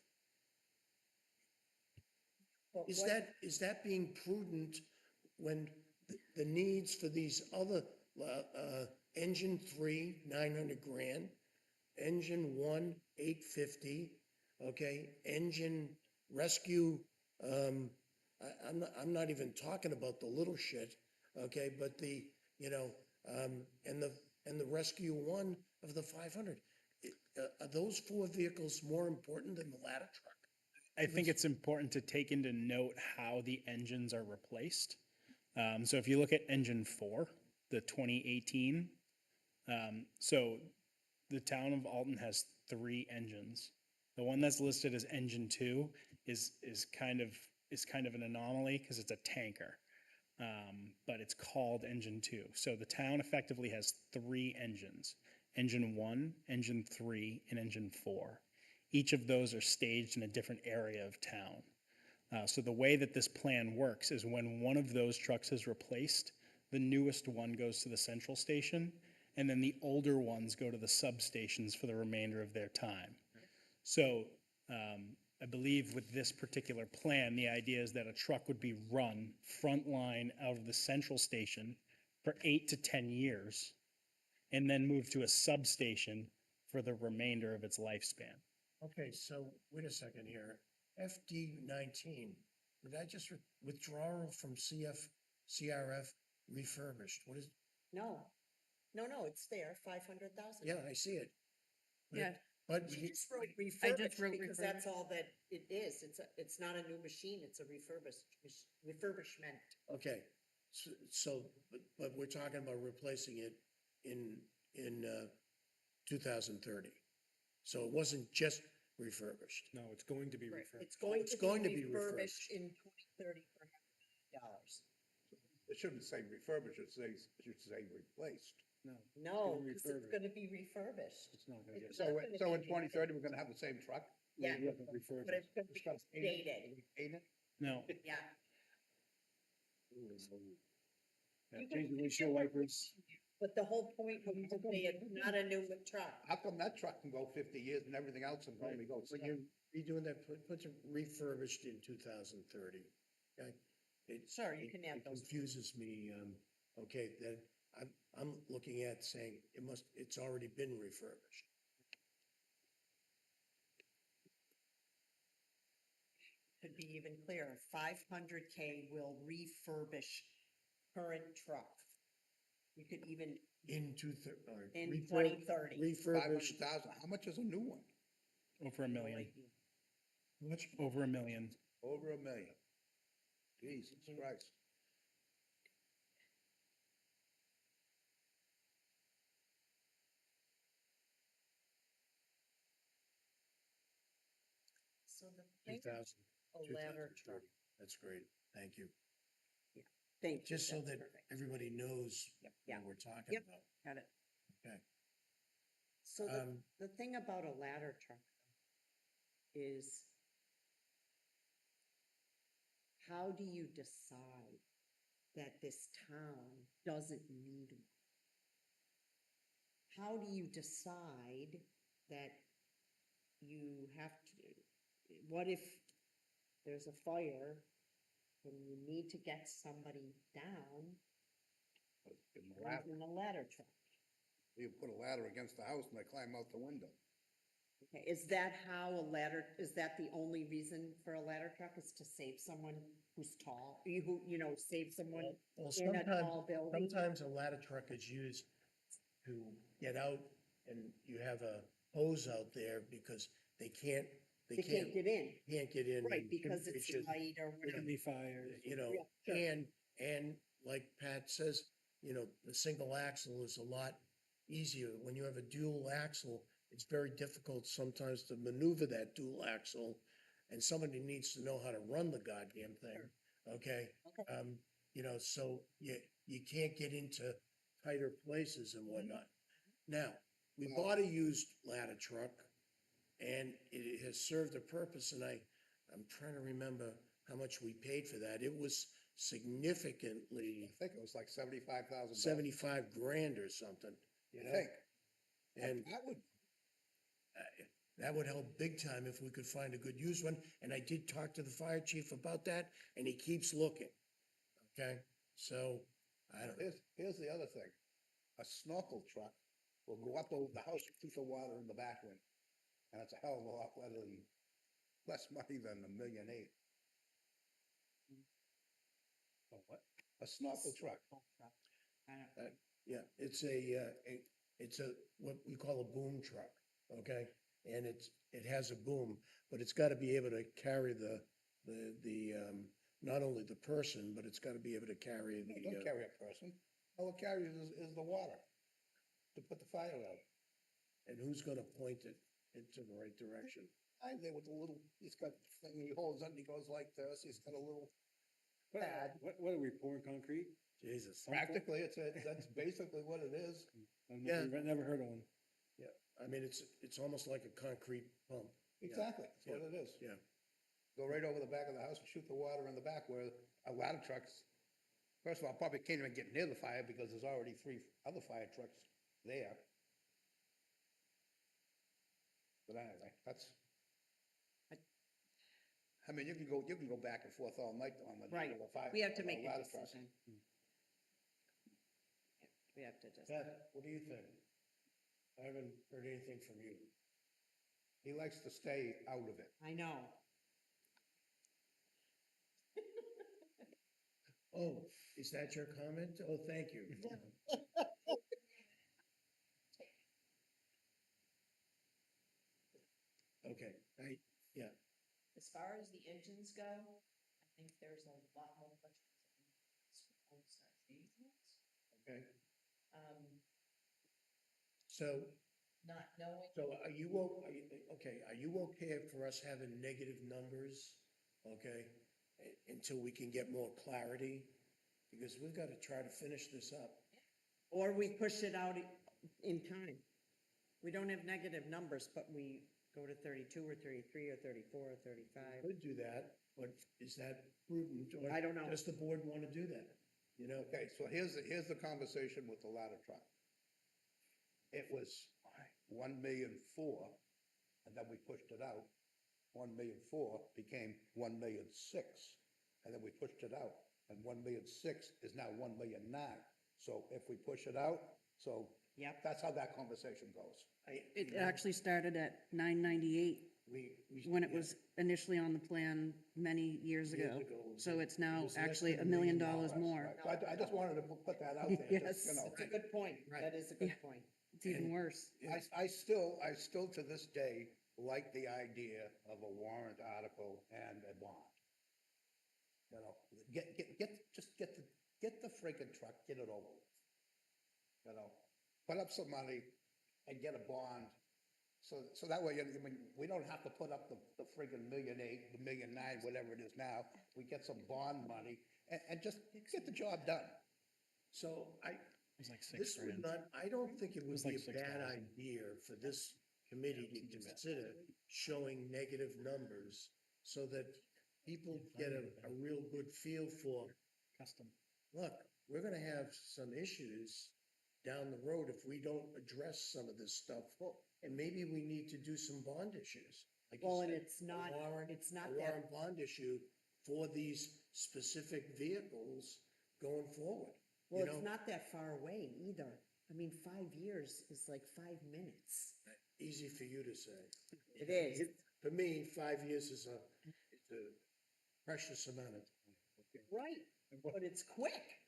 But is what- that being prudent when the needs for these other, engine 3, 900 grand, engine 1, 850, okay, engine rescue, I'm not even talking about the little shit, okay, but and the rescue 1 of the 500. Are those 4 vehicles more important than the ladder truck? I think it's important to take into note how the engines are replaced. So if you look at engine 4, the 2018, so the town of Alton has 3 engines. The one that's listed as engine 2 is kind of an anomaly because it's a tanker. But it's called engine 2. So the town effectively has 3 engines: engine 1, engine 3, and engine 4. Each of those are staged in a different area of town. So the way that this plan works is when one of those trucks is replaced, the newest one goes to the central station, and then the older ones go to the substations for the remainder of their time. So I believe with this particular plan, the idea is that a truck would be run frontline out of the central station for 8 to 10 years, and then move to a substation for the remainder of its lifespan. Okay, so wait a second here. FD 19, did I just withdrawal from CRF refurbished? What is, No, it's there, 500,000. yeah, I see it. But Yeah. But She you- just wrote I just refurbished wrote because that's refurbished. all that it is. It's not a new machine, it's a refurbishment. okay, So, but we're talking about replacing it in 2030. So it wasn't just refurbished. No, it's going to be Right, refurbished. it's going It's going to to be be refurbished refurbished. in 2030 for $100. It shouldn't say refurbished, it should say replaced. No. No, gonna because it's refurbish. gonna be refurbished. It's not gonna get. It's So, not gonna so be in 2030, we're gonna have the same truck? Yeah, We haven't but refurbished. it's gonna It's be gonna paint it? dated, Paint it? No, yeah. Yeah, You change the can- windshield wipers. But the whole point was to say it's not a new truck. How come that truck can go 50 years and everything else can only go When 7? you're redoing that, put refurbished in 2030. Okay? Sure, you can add It those. confuses me. Okay, then I'm looking at saying it's already been refurbished. Could be even clearer, 500K will refurbish current truck. You could even, In In 2030. Refurbished. 500,000, how much is a new one? over a million, How much? over a million. Over $1 million. Jesus Christ. so the thing, 2000, a ladder truck. 2030. That's great. Thank you. Thank you. Just so that's that perfect. everybody knows Yeah. what we're talking Yep. about. Got it. Okay. So the thing about a ladder truck is how do you decide that this town doesn't need one? How do you decide that you have to, what if there's a fire and you need to get somebody down In the ladder. in a ladder truck? You put a ladder against the house and they climb out the window. Okay, is that how a ladder, is that the only reason for a ladder truck is to save someone who's tall? Save someone Well, in a tall building? sometimes a ladder truck is used to get out and you have a hose out there because they can't They can't get in, can't get in. right, and because it's just, light or There can whatever. be fires. Sure. and like Pat says, the single axle is a lot easier. When you have a dual axle, it's very difficult sometimes to maneuver that dual axle, and somebody needs to know how to run the goddamn thing, okay? Okay. So you can't get into tighter places and whatnot. Now, we Well- bought a used ladder truck, and it has served a purpose, and I'm trying to remember how much we paid for that. It was significantly I think it was like $75,000. 75 grand or something, I think. And That would, that would help big time if we could find a good used one. And I did talk to the fire chief about that, and he keeps looking. Okay, so I don't know. here's the other thing. A snorkel truck will go up over the house and keep the water in the back end. And it's a hell of a lot less money than $1.8 million. Oh, what? A snorkel truck. Yeah, it's what we call a boom truck, okay? And it has a boom, but it's got to be able to carry not only the person, but it's got to be able to carry No, don't carry a person. All it carries is the water to put the fire out. and who's going to point it into the right direction? I there with a little, he's got thing he holds on, he goes like this, he's got a little pad. What are we pouring concrete? Jesus. Practically, that's basically what it is. Yeah. I've never heard of one. Yeah, I mean, it's almost like a concrete pump. Yeah. Exactly, that's what it is. Yeah, Go right over the back of the house and shoot the water in the back where a lot of trucks, first of all, probably can't even get near the fire because there's already 3 other fire trucks there. But anyway, I mean, you can go back and forth all night on the. Right, the fire- we have to on a make a ladder truck. decision. We have to just, Pat, what do you think? I haven't heard anything from you. He likes to stay out of it. I know. Oh, is that your comment? Oh, thank you. Okay, yeah, As far as the engines go, I think there's a lot more questions. Okay, um, so, not knowing. so are you okay for us having negative numbers? Okay, until we can get more clarity? Because we've got to try to finish this up. Or we push it out in time. We don't have negative numbers, but we go to 32 or 33 or 34 or 35. Could do that, but is that prudent? Or I don't know. does the board want to do that? You know, Okay, so here's the conversation with the ladder truck. It was 1,000,004, and then we pushed it out. 1,000,004 became 1,000,006, and then we pushed it out, and 1,000,006 is now 1,000,009. So if we push it out, so Yep. that's how that conversation goes. It actually started at 998 when it was initially on the plan many years ago. So it's now was less actually than $1 million $1 million. more. So I just wanted to put that out there. Yes. You know. That's a good point. That is a good point. It's even worse. I still to this day like the idea of a warrant article and a bond. You know, get the friggin' truck, get it over with. You know, put up some money and get a bond. So that way, I mean, we don't have to put up the friggin' 1,000,008, the 1,000,009, whatever it is now. We get some bond money and just get the job done. so It was like this would 6 grand. not, I don't think it would was be like a bad 6,000. idea for this committee to consider showing negative numbers so that people get a real good feel for, Custom. look, we're gonna have some issues down the road if we don't address some of this stuff. And maybe we need to do some bond issues. Like you Well, and said, it's not, a warrant- it's not a that, warrant bond issue for these specific vehicles going forward. well, You it's know, not that far away either. I mean, 5 years is like 5 minutes. easy for you to say. It is. For me, 5 years is a precious amount of time. Okay? Right, but it's quick.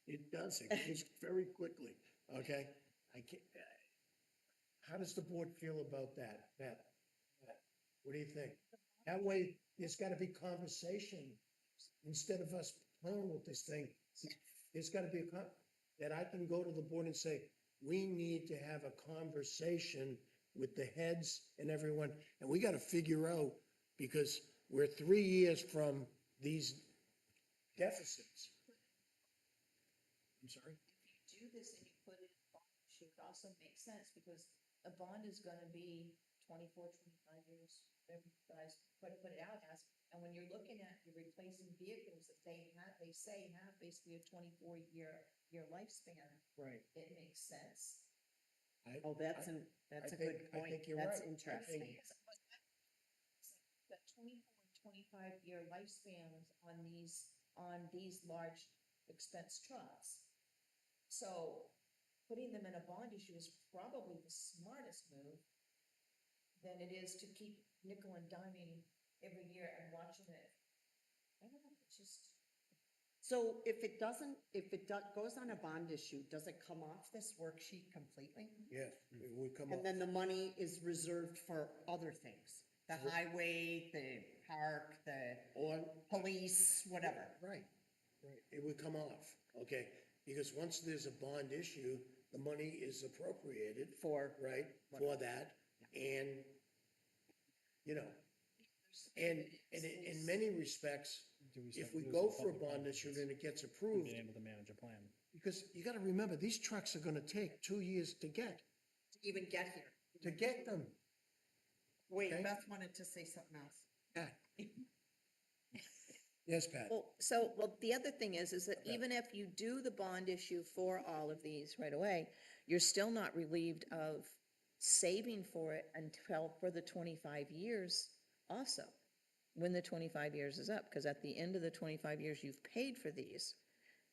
It does, it goes very quickly, okay? I can't, how does the board feel about that, Pat? What do you think? That way, there's gotta be conversation, instead of us playing with this thing. There's gotta be that I can go to the board and say, we need to have a conversation with the heads and everyone, and we gotta figure out, because we're 3 years from these deficits. I'm sorry? If you do this and you put it in a bond, it should also make sense because a bond is gonna be 24, 25 years, whatever you guys put it out as. And when you're looking at, you're replacing vehicles that they say have basically a 24-year lifespan, Right. it makes sense. Oh, that's a good I point. think you're That's right. I interesting. think- That 24 and 25-year lifespans on these large expense trucks. So putting them in a bond issue is probably the smartest move than it is to keep nickel and diming every year and watching it. I don't know, it's just, So if it goes on a bond issue, does it come off this worksheet completely? Yes, it would come up. And then the money is reserved for other things? The highway, the park, the Or, police, whatever? right, it would come off, okay? Because once there's a bond issue, the money is appropriated, For, right, for that, and, you know, and in many respects, Do we if start we losing go for a public bond confidence issue and it gets in approved, being able to manage a plan? because you gotta remember, these trucks are gonna take 2 years to get even get here. them. Wait, Okay. Beth wanted to say something else. Yeah. Yes, Pat? well, the other thing is that even if you do the bond issue for all of these right away, you're still not relieved of saving for it until for the 25 years also, when the 25 years is up, because at the end of the 25 years you've paid for these,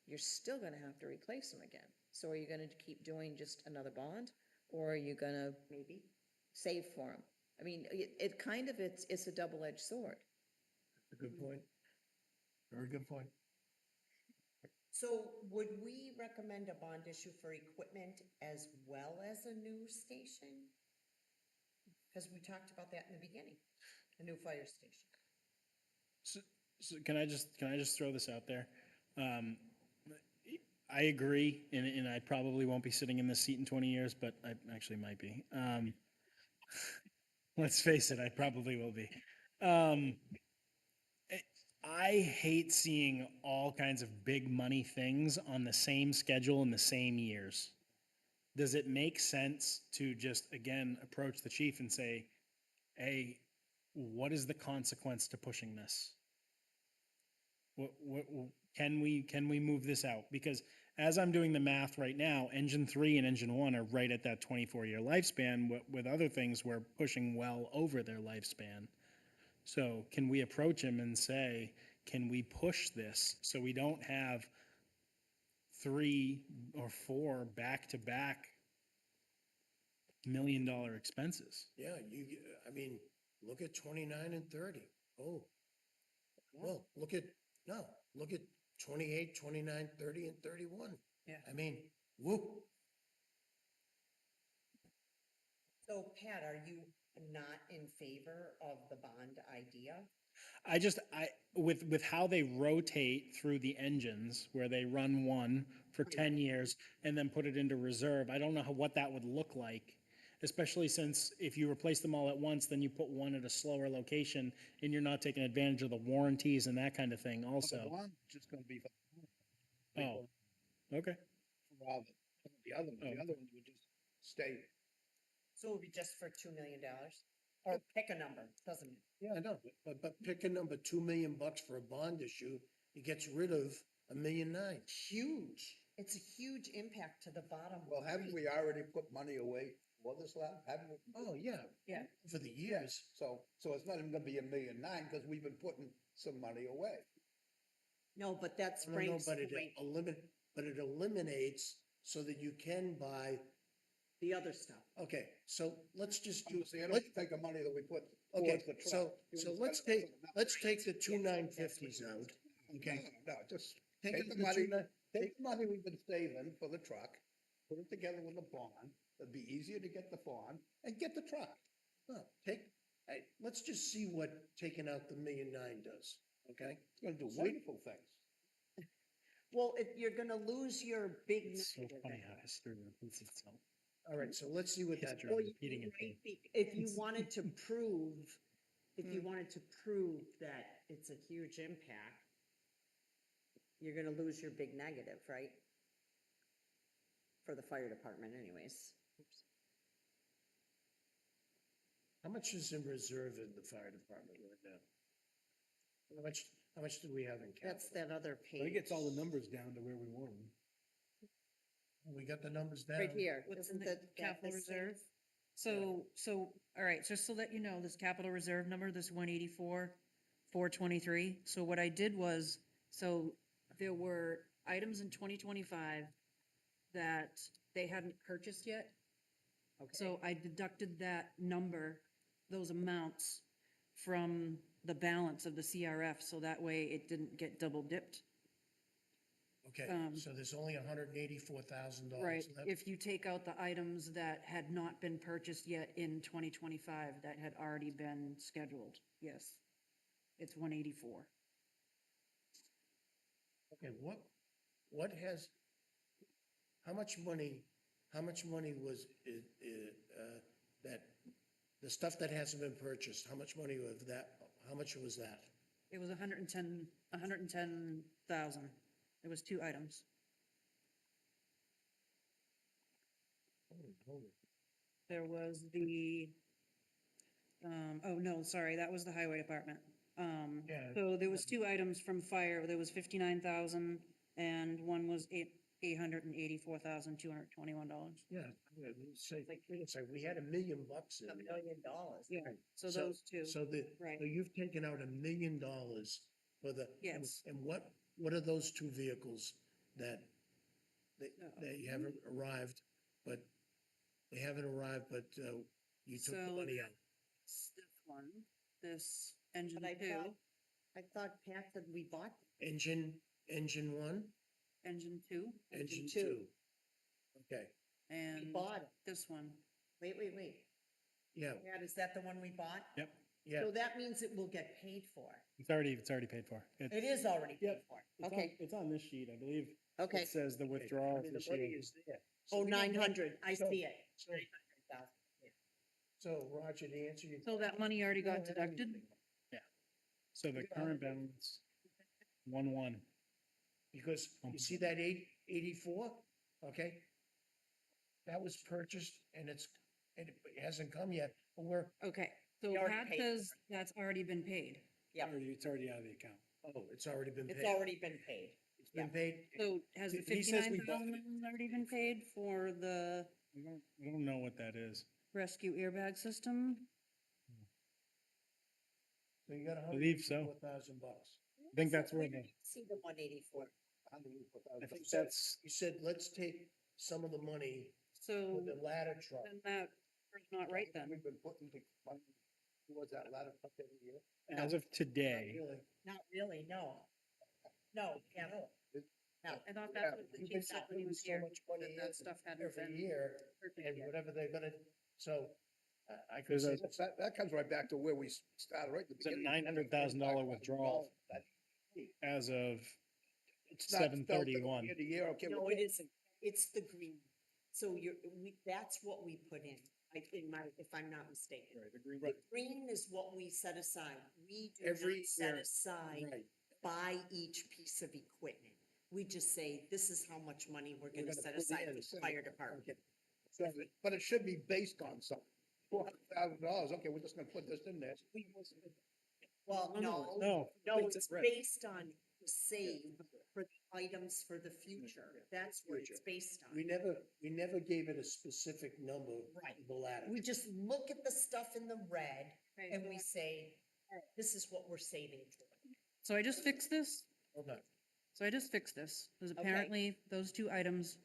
you're still gonna have to replace them again. So are you gonna keep doing just another bond, or are you gonna Maybe. save for them? I mean, it kind of, it's a double-edged sword. A good point. Very good point. So would we recommend a bond issue for equipment as well as a new station? Because we talked about that in the beginning, a new fire station. So can I just throw this out there? I agree, and I probably won't be sitting in this seat in 20 years, but I actually might be. Let's face it, I probably will be. Um, I hate seeing all kinds of big money things on the same schedule in the same years. Does it make sense to just, again, approach the chief and say, hey, what is the consequence to pushing this? Can we move this out? Because as I'm doing the math right now, engine 3 and engine 1 are right at that 24-year lifespan. With other things, we're pushing well over their lifespan. So can we approach him and say, can we push this so we don't have 3 or 4 back-to-back $1 million expenses? Yeah, I mean, look at 29 and 30. Oh, well, look at 28, 29, 30, and 31. Yeah. I mean, whoop. So Pat, are you not in favor of the bond idea? With how they rotate through the engines, where they run one for 10 years and then put it into reserve, I don't know what that would look like. Especially since if you replace them all at once, then you put one at a slower location and you're not taking advantage of the warranties and that kind of thing The also. bond is just gonna be for Oh, okay. all the other ones. The other ones would just stay. So it would be just for $2 million? Or pick a number, doesn't it? Yeah, I know, but pick a number, $2 million for a bond issue, it gets rid of $1.9 million. Huge. It's a huge impact to the bottom Well, haven't line. we already put money away for this lab? Haven't we? Oh, yeah. Yeah. For the years. So it's not even gonna be $1.9 million because we've been putting some money away. No, but that's No, no, Frank's but point, it eliminates so that you can buy, the other stuff. okay, so let's just do, So you don't take the money that we put okay, towards the truck. so, You so just let's gotta- take the two 950s out, okay? No, just Take take the the money, two nine- take the money we've been saving for the truck, put it together with the bond. It'd be easier to get the bond and get the truck. No, let's just see what taking out the $1.9 million does, okay? It's gonna do wonderful things. Well, if you're gonna lose your big It's so negative. funny how history repeats itself. All right, so let's see what that History. does. Well, repeating you it. might be- If you wanted to prove, if you wanted to prove that it's a huge impact, you're gonna lose your big negative, right? For the fire department anyways. How much is in reserve in the fire department right now? How much do we have in That's capital? that other But it page. gets all the numbers down to where we want them. We got the numbers down. Right here. What's Isn't in the that capital the same? reserve? So, all right, just so that you know, this capital reserve number, this 184,423. So what I did was, so there were items in 2025 that they hadn't purchased yet. So I deducted that number, those amounts from the balance of the CRF, so that way it didn't get double dipped. Okay, so there's only $184,000 Right, left. if you take out the items that had not been purchased yet in 2025, that had already been scheduled, yes. It's 184. Okay, what has, how much money was, that, the stuff that hasn't been purchased, how much money of that, how much was that? It was 110,000. It was 2 items. There was the, oh, no, sorry, that was the highway department. Yeah. So there was 2 items from fire. There was 59,000 and one was $884,221. Yeah, say, we had $1 million in $1 million. Yeah, so those 2. So Right. so you've taken out $1 million for the. Yes. And what are those 2 vehicles that they haven't arrived, but you took the So- money out? This one, this engine But 2, I thought Pat said we bought Engine 1, engine 2, engine two. 2. Okay, We and bought it. this one. Wait. yeah, Pat, is that the one we bought? Yep. Yeah. So that means it will get paid for. It's already paid for. It is already paid Yep. for. It's on- Okay, It's on this sheet, I believe. okay. It says the I withdrawal mean, the this money year. is there. So Oh, we don't have- 900, I so- see it. So, 900,000. so Roger, to answer your. So that money already we don't got have deducted? anything. So the current balance, 1-1. Because you see that 84, okay? That was purchased and it hasn't come yet, but we're, Okay, so We already Pat paid for says that's already been paid. Yep. It's already out of the account. oh, it's already been paid. It's already been paid. It's been paid. So has the He says we bought 59,000 already been paid for the I don't know what that is. rescue airbag system? So you got Believe so. $184,000. I think that's where the, See the 184. I think So that's, You said, let's take some of the money So for the ladder truck. then that is not right then. We've been putting the money towards that ladder truck every year. as of today, Really? Not really, no. No, yeah, no. I thought Yeah, that's what the You've chief been said when he putting was so here, much money that that in stuff hadn't every been. year purchased and yet. whatever they're gonna, so I could There's say, That comes right back to where we started, right? at the It's a beginning. $900,000 withdrawal. as of It's not spelled to the 7/31. Year to year, okay. No, well, it isn't. It's the green. So that's what we put in, if I'm not mistaken. Right, the green- The green is what we set aside. We do Every not set year. aside right, by each piece of equipment. We just say, this is how much money we're gonna gonna set put aside in, for the fire department. Okay. So, but it should be based on something. $400,000, okay, we're just gonna put this in there. Well, no, No. no, it's based on the save for the items for the future. That's what it's based we on. never gave it a specific number. Right. The ladder. We just look at the stuff in the red Okay, and so we say, this is what we're saving for. So I just fixed this? Hold on. So I just fixed this, because Okay. apparently those two items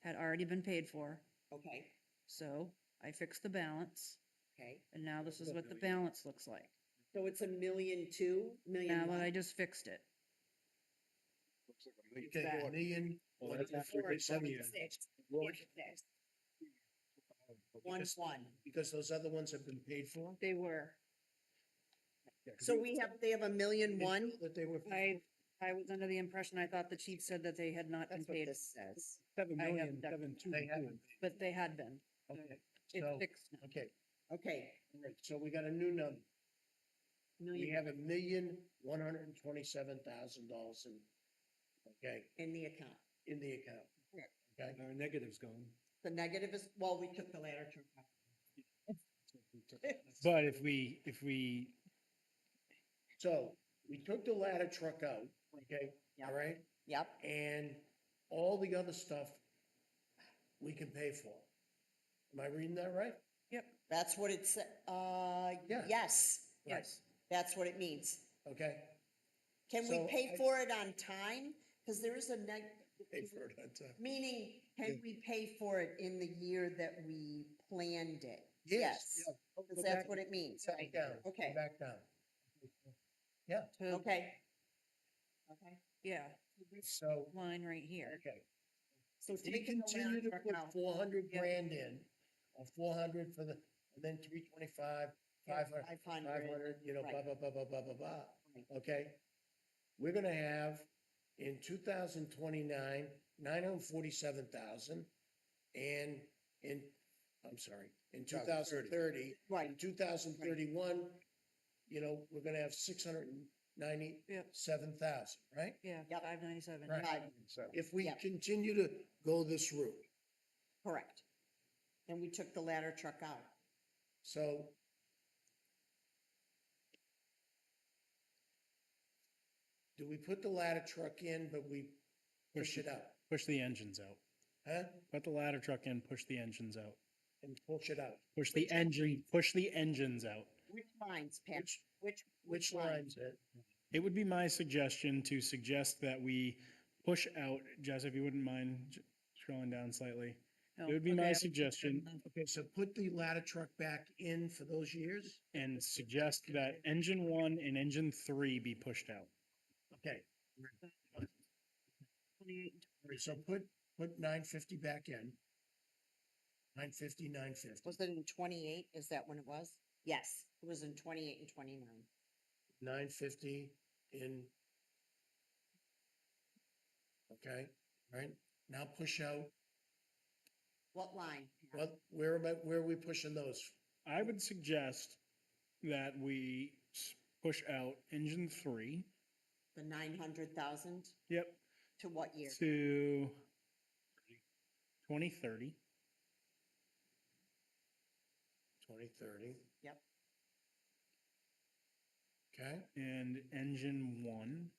had already been paid for. Okay, So I fixed the balance, okay. and now this is what the balance looks like. So it's 1,200,000, million Now that one. I just fixed it. Okay, back. a million. Well, that's after Four, his seven, year. six, Well, four, six. 1,1. Because those other ones have been paid for. They were. So they have 1,000,001? That they were. I was under the impression, I thought the chief said that they had not been That's what paid, this says. 7,722,2. They haven't. but they had been. Okay, It's so, fixed now. okay, Okay, all right, so we got a new number. We Million, have $1,127,000 okay, in the account. in the account. Correct. Okay, Our negative's gone. The negative is, well, we took the ladder truck out. But if we, so we took the ladder truck out, okay, all right? Yep, And all the other stuff we can pay for. Am I reading that right? yep, that's what it said, Yeah. yes, yes. that's what it means. Okay? Can we So pay I- for it on time? Because there is a Pay for it on time. meaning, can we pay for it in the year that we planned it? Yes. Yes, Go because back- that's what it means, Back right? down. go Okay. Back down. Yeah, To, Okay. Okay. yeah, so, line right here. okay. So If we taking the continue ladder to truck put out, 400 Yeah. grand in, or 400 for the, and then 325, 500, 500, you know, blah, right. blah, blah, blah, blah, blah, blah. Right. Okay? We're gonna have in 2029, 947,000, and I'm sorry, in 2030, Right. in 2031, you know, we're gonna have 697,000, right? Yeah, Yep. 597. Right. Right, So, If we Yep. continue to go this route. correct. And we took the ladder truck out. So do we put the ladder truck in, but we push it out? push the engines out. Huh? Put the ladder truck in, push the engines out. And push it out? Push the engines out. Which lines, Pat? Which lines? It would be my suggestion to suggest that we push out, Jess, if you wouldn't mind scrolling down slightly. Oh, It would be okay, I my was suggestion Okay, so put the ladder truck back in for those years? and suggest that engine 1 and engine 3 be pushed out. Okay, 28. all right, so put 950 back in. 950, 950. Was it in 28? Is that when it was? Yes, it was in 28 and 29. 950 in. Okay, right? Now push out, What line? where are we pushing those? I would suggest that we push out engine 3, The 900,000 yep, to what year? to 2030. 2030, Yep, okay? And engine 1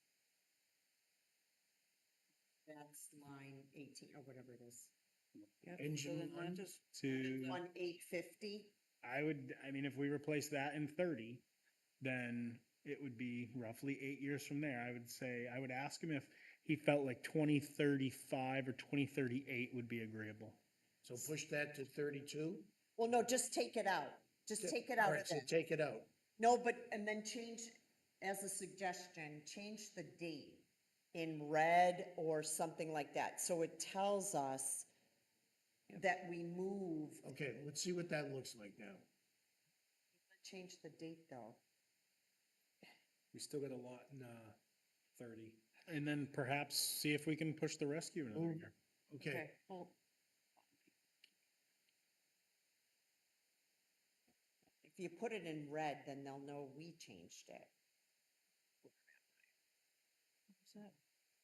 that's line 18 or whatever it is. Yep, so Engine then that one. just, to, 1850. I mean, if we replace that in 30, then it would be roughly 8 years from there. I would say, I would ask him if he felt like 2035 or 2038 would be agreeable. So push that to 32? Well, no, just take it out. Just take it out All of right, so that. take it out. No, but, and then change, as a suggestion, change the date in red or something like that. So it tells us that we moved. Okay, let's see what that looks like now. Change the date though. We still got a lot in, 30. And then perhaps see if we can push the rescue another Move. year. Okay, well, If you put it in red, then they'll know we changed it. what's that?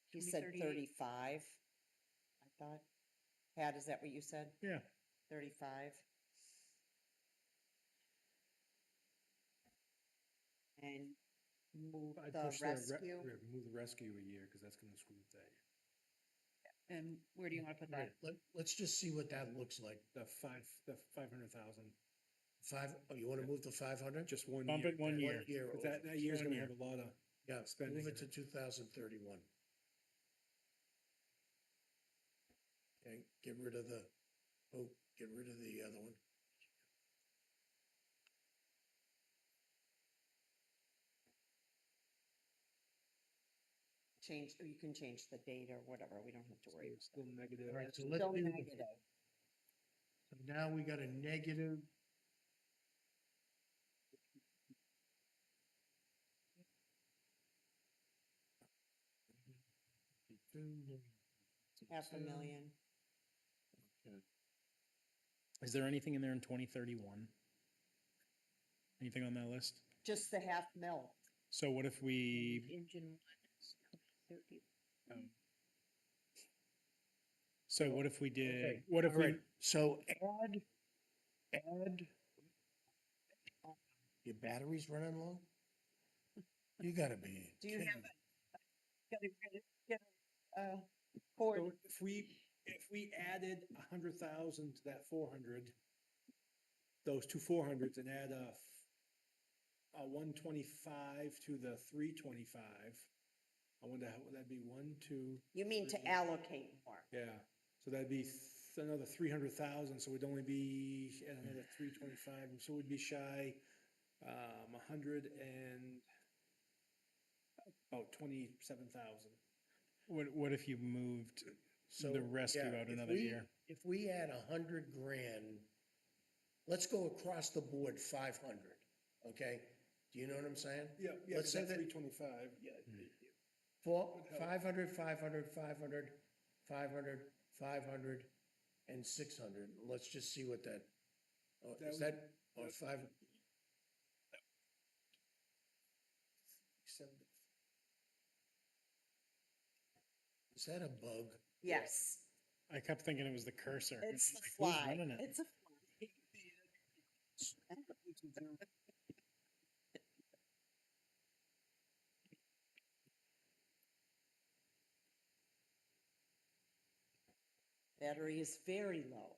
He said 2038. 35, I thought. Pat, is that what you said? Yeah. 35? And move I'd the push the rescue. move the rescue a year, because that's gonna screw with that. And where do you want to put all right, that? let's just see what that looks like. The 500,000, You want to move to 500? just 1 year. Bump it 1 One year. year. But over. that year's 1 gonna year. have a lot of, Yeah, spending move it in to 2031. Okay, get rid of the other one. Change, or you can change the date or whatever. We don't have to worry. it's still negative. All right, so let's Still do, negative. so now we got a negative. $500,000. Okay. Is there anything in there in 2031? Anything on that list? Just the half mil. So what if we, Engine 1 is 2030. so what if we did, Okay, what if all we, right, so add. Your battery's running low? You gotta be Do you kidding. have get a cord? So if we added 100,000 to that 400, those two 400s, and add a 125 to the 325, I wonder how would that be, 1, 2, You mean to allocate more? yeah, so that'd be another 300,000, so we'd only be at another 325, so we'd be shy, 100 and about 27,000. what if you moved So, the rescue yeah, out if another year? If we add 100 grand, let's go across the board 500, okay? Do you know what I'm saying? Yeah, Let's say that 325. for 500, 500, 500, 500, 500, and 600. Let's just see what that, That is would- that, or 5? Is that a bug? Yes, I kept thinking it was the cursor. it's the Like, who's fly. running it? It's a fly. Battery is very low.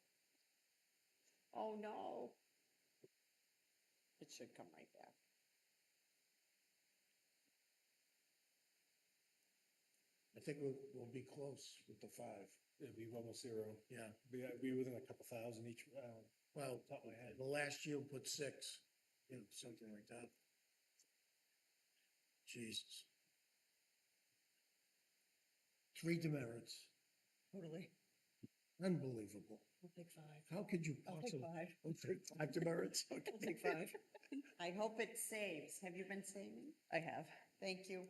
Oh, no. It should come right back. I think we'll be close with the 5. It'd be almost zero. Yeah, Be within a couple thousand each, well, top of my head. the last year put 6, something like that. Jesus. 3 demerits. Totally. Unbelievable. I'll take 5. How could you I'll take possibly? 5. I'll take 5 demerits. I'll Okay. take 5. I hope it saves. Have you been saving? I have. Thank you.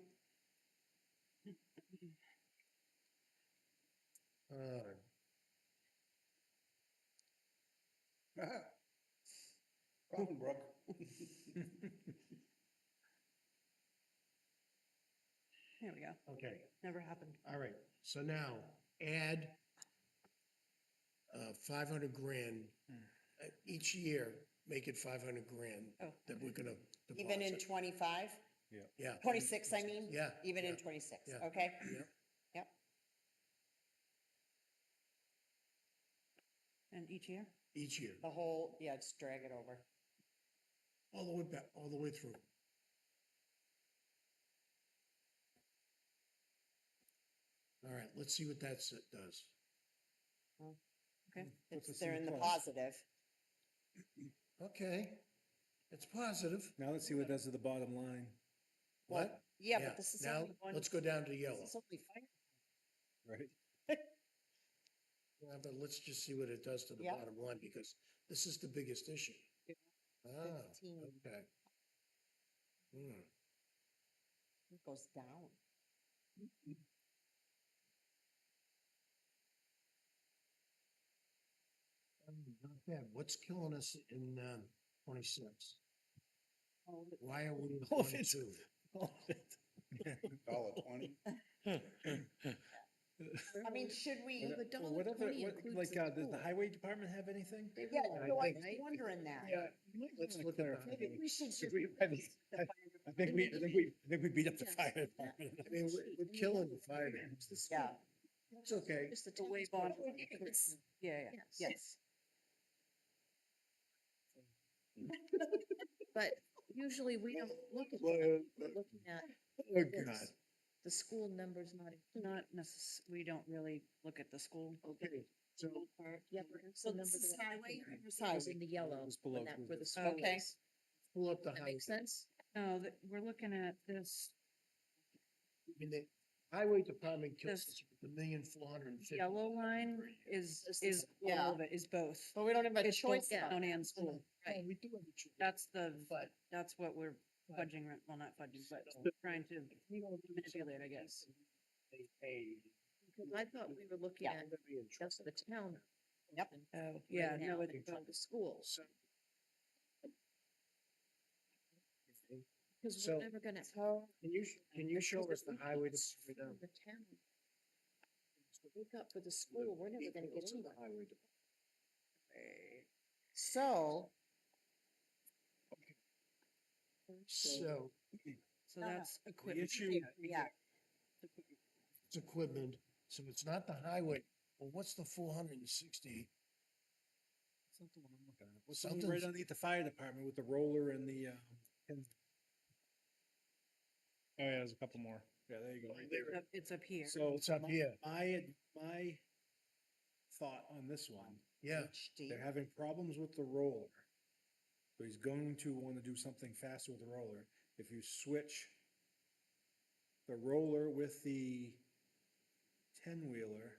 Uh, Problem, Brooke. There we go. okay, Never happened. all right. So now add 500 grand each year, make it 500 grand Oh, that we're gonna Even in deposit. 25? Yeah. 26, I mean? Yeah. Even in yeah, 26, yeah. okay? Yeah. Yep. and each year? Each year, The whole, yeah, just drag it over. all the way back, all the way through. All right, let's see what that does. Okay. What's It's, the they're C in the plus? positive. Okay, it's positive. Now let's see what it does to the bottom line. What? Yeah, but this is Now, only one. let's go down to yellow. This is only fire. Right. Yeah, but let's just see what it does to the Yep. bottom line, because this is the biggest issue. Ah, 15. okay. Hmm. It goes down. Not bad. What's killing us in 26? Why are we in All of it. 22? $1.20. I mean, should we? Well, the dollar Whatever, 20 includes like, the does the school. highway department have anything? They Yeah, will, so I right? was wondering that. Yeah, let's wanna look at clarify. that. Maybe we should just. I think we beat up the Yes. fire department. I mean, we're killing the fire. department. Yeah. It's okay. Just the The way tax bond, bill. yeah, yeah, Yes. yes. But usually we don't look at Well, that. We're looking at Oh, God. this. The school number's not included. Not necess, we don't really look at the school. Okay, so Yeah, but that's So the this number is that I highway, think here's was highway. in the yellow, It's below when that, cruise. where the school Okay. is. pull up the That highway. makes sense? No, we're looking at this I mean, the highway department kills This- us with $1,450,000. yellow line is Yeah. all of it, is both. But we don't have a It's choice. both about town it. and school. Well, we do have a choice. That's the, But that's what we're But- fudging, well, not fudging, but So- trying to we don't do manipulate, I something guess. They pay. Because I thought we were looking Yeah. at I'm gonna be in just trouble. the town. Yep. Oh, yeah, right no, now it, and not the schools. So- Because So- we're never gonna. Can you show us the highway It's department? from the town. Look up for the school, we're never gonna get Details of the anywhere. highway department. So, So so that's equipment. issue- yeah, it's equipment, so it's not the highway. Well, what's the 460? That's not the one I'm looking at. What's the one right Something's- underneath the fire department with the roller and the, Oh, yeah, there's a couple more. yeah, there you go. It's up here. So It's up here. my thought on this one, Yeah, HD. they're having problems with the roller. So he's going to want to do something faster with the roller. If you switch the roller with the 10-wheeler,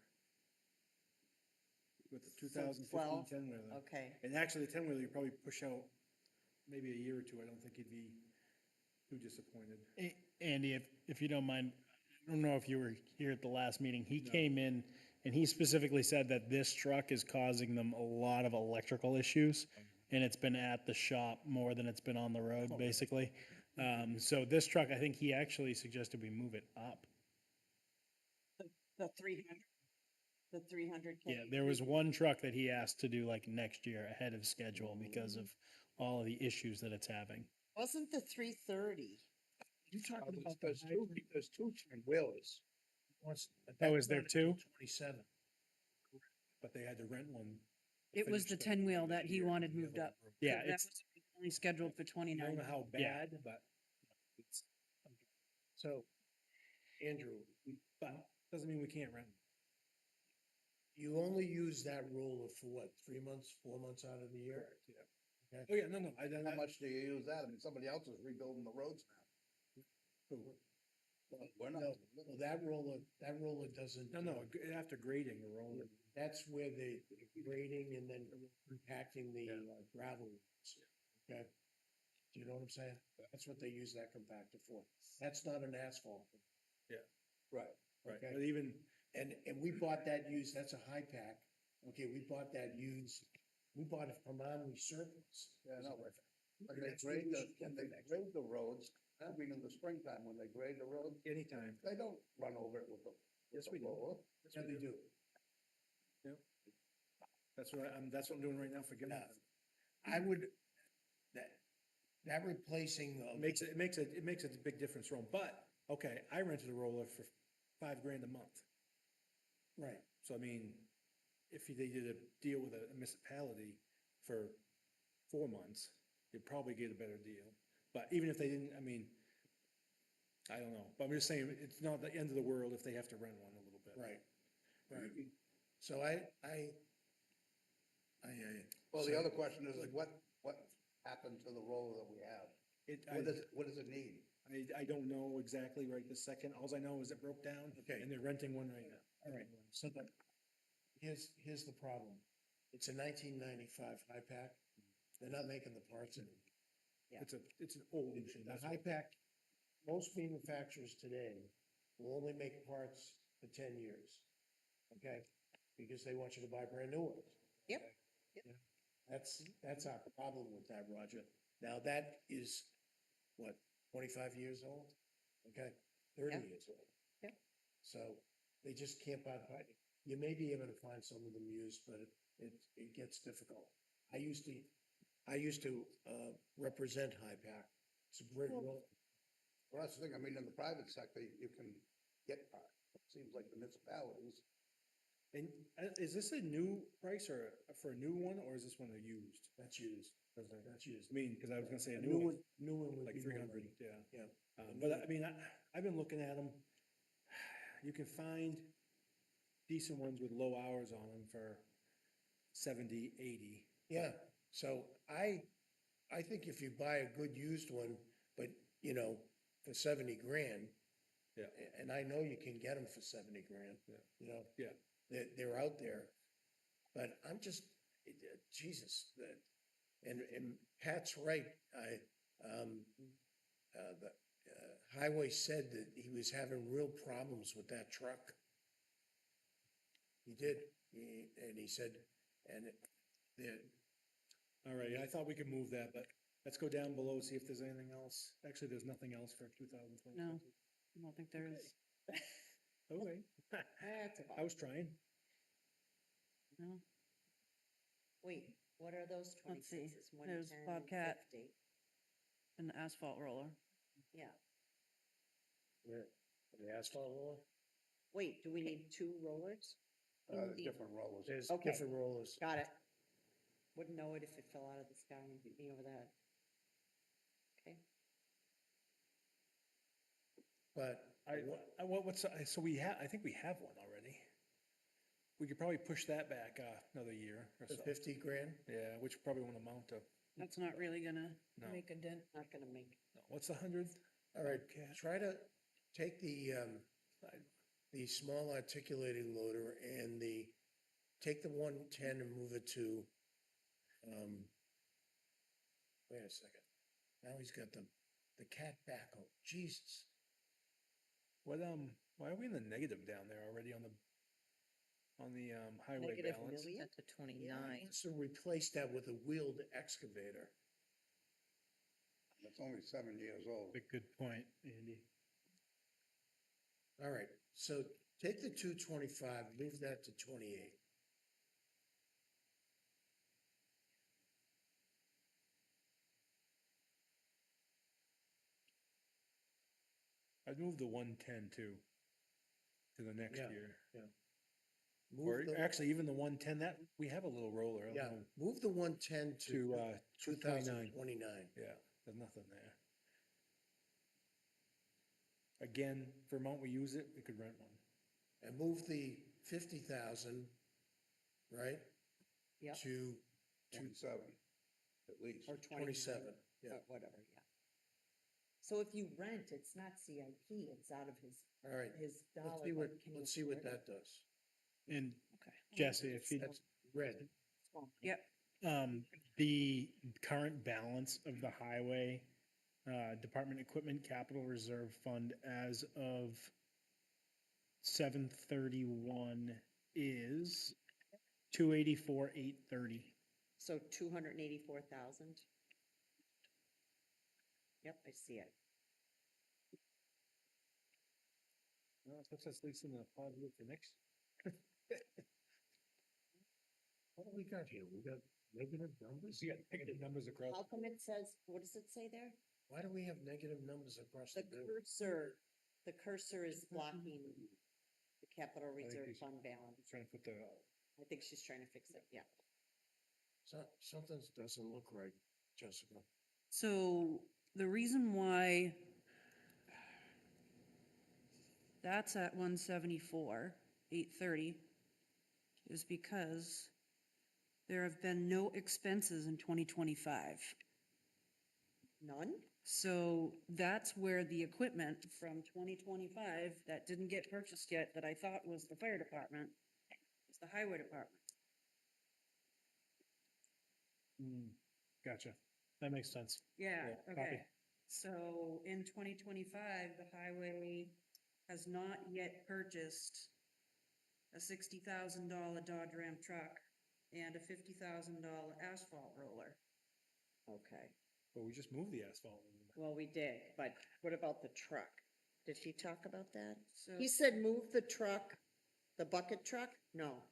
with the 2015 12, 10-wheeler, Okay, and actually the 10-wheeler, you probably push out maybe a year or two. I don't think he'd be too disappointed. Andy, if you don't mind, I don't know if you were here at the last meeting. He came in and he specifically said that this truck is causing them a lot of electrical issues. And it's been at the shop more than it's been on the road, basically. So this truck, I think he actually suggested we move it up. the 300K. Yeah, there was one truck that he asked to do like next year ahead of schedule because of all of the issues that it's having. Wasn't the 330? you talking about There's two 10-wheelers. Oh, is there two? 27. But they had to rent one. It was the finished 10-wheel that this he year, wanted the moved other up. one. Yeah, That it's, was only scheduled for I don't 29. know how Yeah. bad, but it's, So, Andrew, but doesn't mean we can't rent. you only use that roller for what, 3 months, 4 months out of the year? Oh, yeah, no, How much do you use that? I mean, somebody else is rebuilding the roads now. Well, we're not. No, well, that roller doesn't. No, after grading a roller. That's where the grading and then compacting the gravel. is, Okay, Do you know what I'm saying? That's what they use that compactor for. That's not an asphalt. Right. Right, Okay. but even, And we bought that used, that's a high pack. Okay, we bought that used, we bought it from Omni Surplus. Yeah, no, but they grade the roads, I mean, in the springtime, when they grade the road, anytime, they don't run over it with Yes, the we do. roller. Yeah, they do. that's what I'm doing right now for Yeah. Gilmore. I would, that replacing of. It makes a big difference, Ron, but, okay, I rented a roller for $5,000 a month. Right, So I mean, if they did a deal with a municipality for 4 months, you'd probably get a better deal. But even if they didn't, I mean, I don't know, but I'm just saying, it's not the end of the world if they have to rent one a little bit. right, right. Mm-hmm. So Well, the so- other question is, what happened to the roller that we have? What does it need? I don't know exactly right this second. Alls I know is it broke down. Okay. And they're renting one right now. All right, so here's the problem. It's a 1995 high pack. They're not making the parts anymore. It's an old machine. The That's high pack, most manufacturers today will only make parts for 10 years. Okay? Because they want you to buy brand new ones. Yep. Yeah. That's our problem with that, Roger. Now, that is, what, 25 years old? Okay, 30 Yeah. years old. Yep. So they just can't buy, you may be able to find some of them used, but it gets difficult. I used to represent high pack. It's a great role. Well, that's the thing, I mean, in the private sector, you can get parts. It seems like the municipalities, And is this a new price or for a new one, or is this one used? That's used. That's That's used. I mean, because I was gonna say a A new one, new one would like be 300, more money. yeah. Yeah. But I mean, I've been looking at them. You can find decent ones with low hours on them for 70, 80. Yeah, so I think if you buy a good used one, but, for 70 grand. Yeah. And I know you can get them for 70 grand. Yeah. Yeah. They're out there. But I'm just, Jesus, and Pat's right. The highway said that he was having real problems with that truck. He did, and he said, and All right, I thought we could move that, but let's go down below, see if there's anything else. Actually, there's nothing else for 2020. No, I don't think there is. Okay. That's I about, was trying. No. wait, what are those Let's see. 26s? There's 110 and Bobcat. 50? An asphalt roller. Yeah. the asphalt roller, Wait, do we need 2 rollers? different rollers. there's Okay. different rollers. Got it. Wouldn't know it if it fell out of the sky and beat me over the head. Okay. But So I think we have one already. We could probably push that back another year or the so. 50 grand, Yeah, which probably won't amount to, That's not really gonna No. make a dent. Not gonna make, no, what's 100? all right, Okay. try to take the small articulating loader and take the 110 and move it to, wait a second. Now he's got the cat backhoe, Jesus. Why are we in the negative down there already on the highway Negative balance? million? Set to 29. So replace that with a wheeled excavator. It's only 7 years old. A good point, Andy. All right, so take the 225, move that to 28. I'd move the 110 too, to the next Yeah. year. Or Move the, actually even the 110, that, we have a little roller. I don't yeah, know, move the 110 To, to 2029. 2029. Yeah, there's nothing there. Again, Vermont, we use it, we could rent one. And move the 50,000, right? Yep. To 27, at least. or 27, 29, yeah. or whatever, yeah. So if you rent, it's not CIP, it's out of All right, his let's dollar. see but can you let's see what afford it? that does. And Okay. Jesse, if you, That's red. Small. Yep, The current balance of the highway, department equipment capital reserve fund as of 7/31 is 284,830. So 284,000. Yep, I see it. Well, it puts us at least in the positive for next. What do we got here? We got negative numbers? You got negative numbers across. How come it says, what does it say there? Why do we have negative numbers across the The board? cursor is blocking the capital think reserve he's- fund balance. Trying to put the, I think she's trying to fix it, yeah. Something doesn't look right, Jessica. So the reason why that's at 174,830 is because there have been no expenses in 2025. None? So that's where the equipment from 2025 that didn't get purchased yet, that I thought was the fire department, is the highway department. Gotcha. That makes sense. Yeah, Yeah, copy. okay. So in 2025, the highway has not yet purchased a $60,000 Dodge Ram truck and a $50,000 asphalt roller. Okay. well, we just moved the asphalt. Well, we did, but what about the truck? Did he talk about that? So He said move the truck, the bucket truck? No.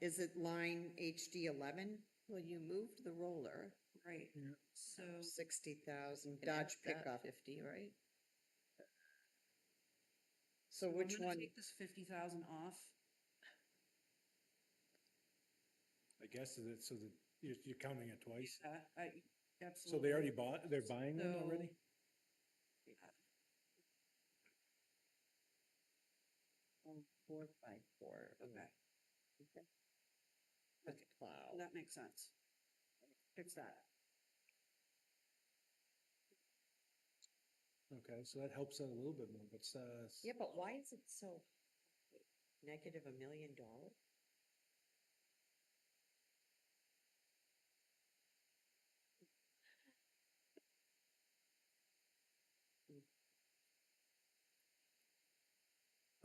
Is it line HD 11? Well, you moved the roller. right, Yeah. so 60,000 and Dodge that's that pickup. 50, right? So I'm which gonna one? take this 50,000 off. I guess is it, so that you're counting it twice. I So absolutely. they already bought, they're buying one So- already? Oh, 4x4. Okay, Bucket plow. that makes sense. Fix that. Okay, so that helps out a little bit more, but, Yeah, but why is it so negative $1 million?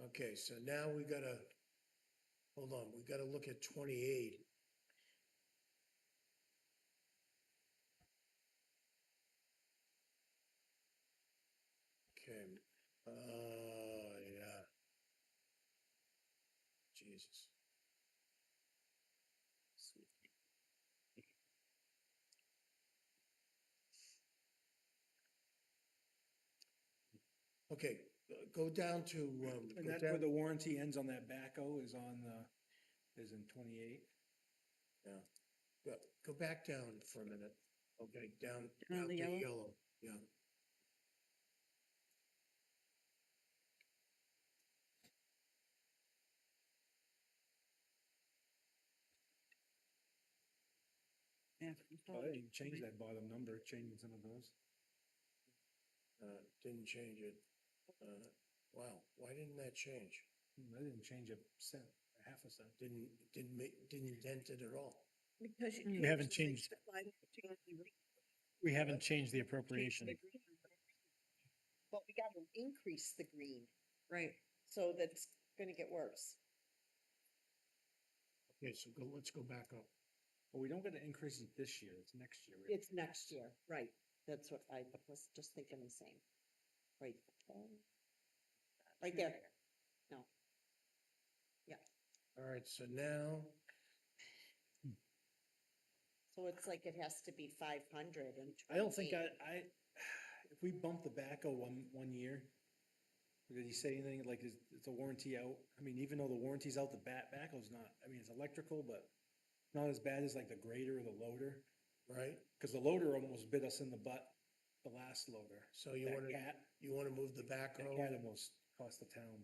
Okay, so now we gotta, hold on, we gotta look at 28. Okay, yeah. Jesus. Okay, go down to, and go that's where down, the warranty ends on that backhoe is on the, is in 28. yeah. Go back down for a minute. Okay, down Down to the yellow? yellow, yeah. Yeah. Oh, they didn't change that bottom number, changing some of those. Didn't change it. Wow, why didn't that change? That didn't change a cent, a half a cent. Didn't dent it at all. Because We haven't changed- We haven't changed the appropriation. But we gotta increase the green, Right, so that's gonna get worse. Okay, so let's go back up. But we don't get to increase it this year, it's next year. It's next year, right, that's what I was just thinking the same. Right. Right there, no, All right, so now, so it's like it has to be 500 and. I don't think if we bump the backhoe one year, did he say anything like it's a warranty out? I mean, even though the warranty's out, the backhoe's not, I mean, it's electrical, but not as bad as like the grader or the loader. right, Cause the loader almost bit us in the butt, the last loader. so you That wanna, cat, you wanna move the that backhoe? cat almost cost the town.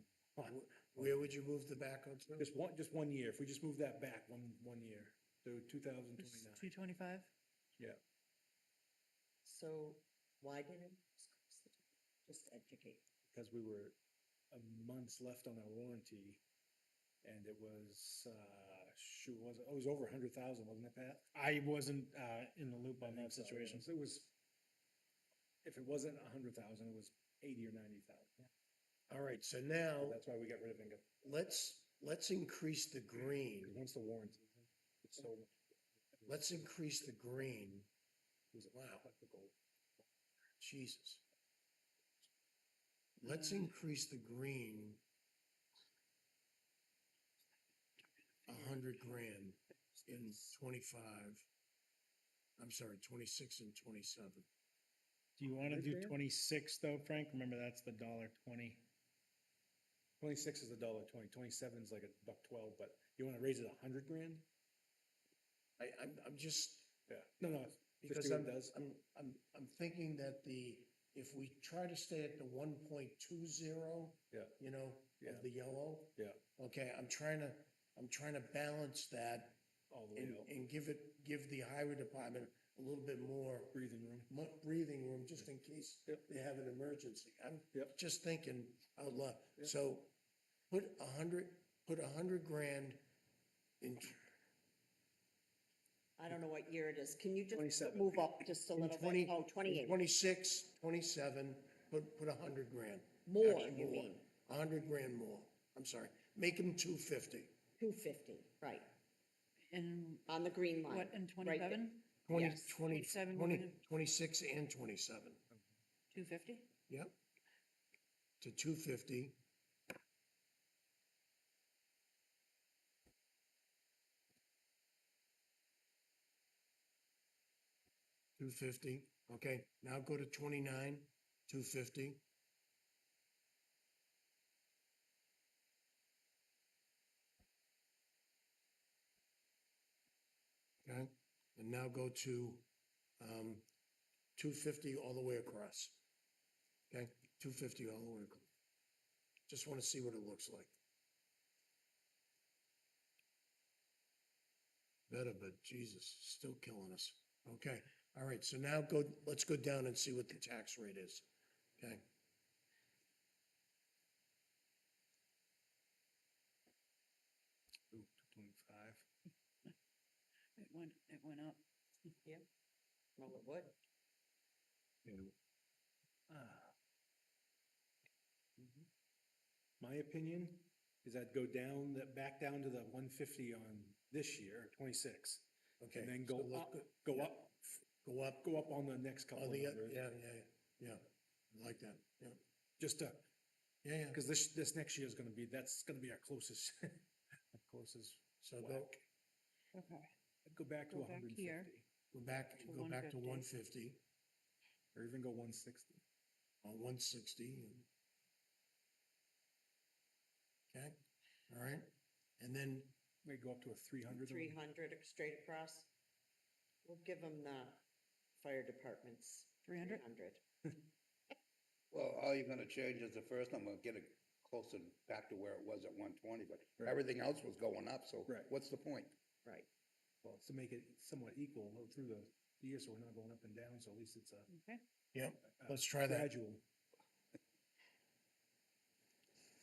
Where would you move the backhoe to? Just one year, if we just move that back one year, to 2029. 225? Yeah, So why didn't, just educate. because we were a months left on our warranty, and it was, shoot, it was over 100,000, wasn't it, Pat? I wasn't, in the loop on that situation. So it was, if it wasn't 100,000, it was 80 or 90,000. All right, so now, That's why we got rid of Inga. let's increase the green. Once the warrant, it's so. Let's increase the green. Wow, Jesus. Let's increase the green 100,000 in 25. I'm sorry, 26 and 27. Do you want to do $100,000? 26 though, Frank? Remember, that's the $1.20. 26 is $1.20, 27 is like $1.12, but you wanna raise it 100,000? I'm just, Yeah, no, because just do what it does. I'm thinking that if we try to stay at the 1.20, Yeah. you know, Yeah. of the yellow, Yeah, okay, I'm trying to balance that all the way and, out, and give the highway department a little bit more breathing room. breathing room, just in case Yep. they have an emergency. I'm Yep. just thinking out loud. Yep. So put 100,000 in, I don't know what year it is. Can you just 27. move up just a in little 20, bit? Oh, 28. 26, 27, put 100,000. More, Actually, you mean? 100,000 more. I'm sorry. Make them 250. 250, right, And on the green line. what, in right there. 27? 20, Yes. 20, 27, 20, we're gonna- 26 and 27. 250? Yep. To 250. $250. Okay, now go to 29, $250. Okay, and now go to 250 all the way across. Okay, 250 all the way across. Just want to see what it looks like. Better, but Jesus, still killing us. Okay, all right, so now let's go down and see what the tax rate is. Okay. Ooh, 225. It went up. Yeah. Well, it would. My opinion is I'd go down, back down to the 150 on this year, 26. Okay. And then so go look up, good. go Yeah. up, Go up. go up on the next couple Oh, of the, numbers. yeah. I like that. Yeah, Just to, yeah. because this next year is gonna be, that's gonna be our closest, our closest So whack. Okay. I'd go back to Go back 150, here. go back to 150. 150 or even go 160. or 160. Okay, all right. And then, Maybe go up to a 300. 300 straight across. We'll give them the fire department's 300? 300. Well, all you're gonna change is the first number, get it closer back to where it was at 120, but Right. everything else was going up, so Right. what's the point? Right. Well, it's to make it somewhat equal through the year, so we're not going up and down, so at least it's a Okay. yeah, let's try that. gradual.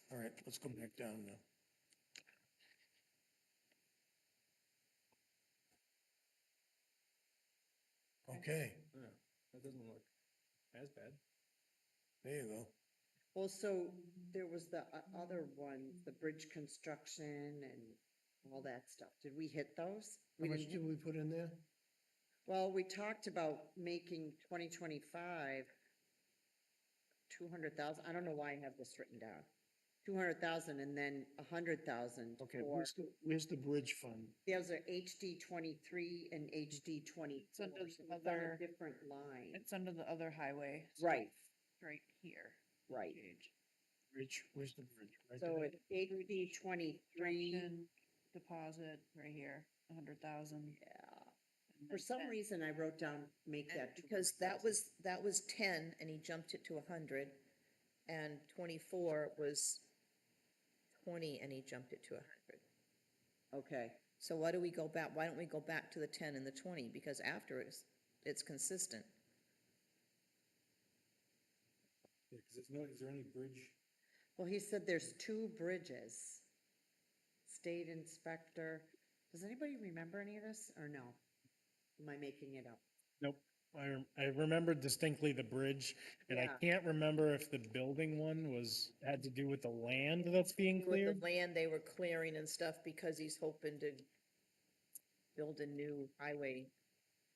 All right, let's go back down now. Okay, Yeah, that doesn't look as bad. there you go. Well, so there was the other one, the bridge construction and all that stuff. Did we hit those? How We much didn't did hit- we put in there? Well, we talked about making 2025 200,000. I don't know why I have this written down. 200,000 and then 100,000 Okay, for, where's the bridge fund? those are HD 23 and HD 24. under the So it's on other- a different line. It's under the other highway. Right, Right here. right. Page. Bridge, where's the bridge? Right So there? it's HD 23, Construction Deposit right here, 100,000. yeah. and For then some 10. reason, I wrote down, make that. Because that 200,000. was 10 and he jumped it to 100. And 24 was 20 and he jumped it to 100. Okay, So why do we go back? Why don't we go back to the 10 and the 20? Because after it's consistent. Yeah, because it's no, is there any bridge? well, he said there's two bridges. State inspector, Does anybody remember any of this or no? Am I making it up? Nope. I remember distinctly the bridge, and I Yeah. can't remember if the building one had to do with the land that's being With cleared. the land they were clearing and stuff because he's hoping to build a new highway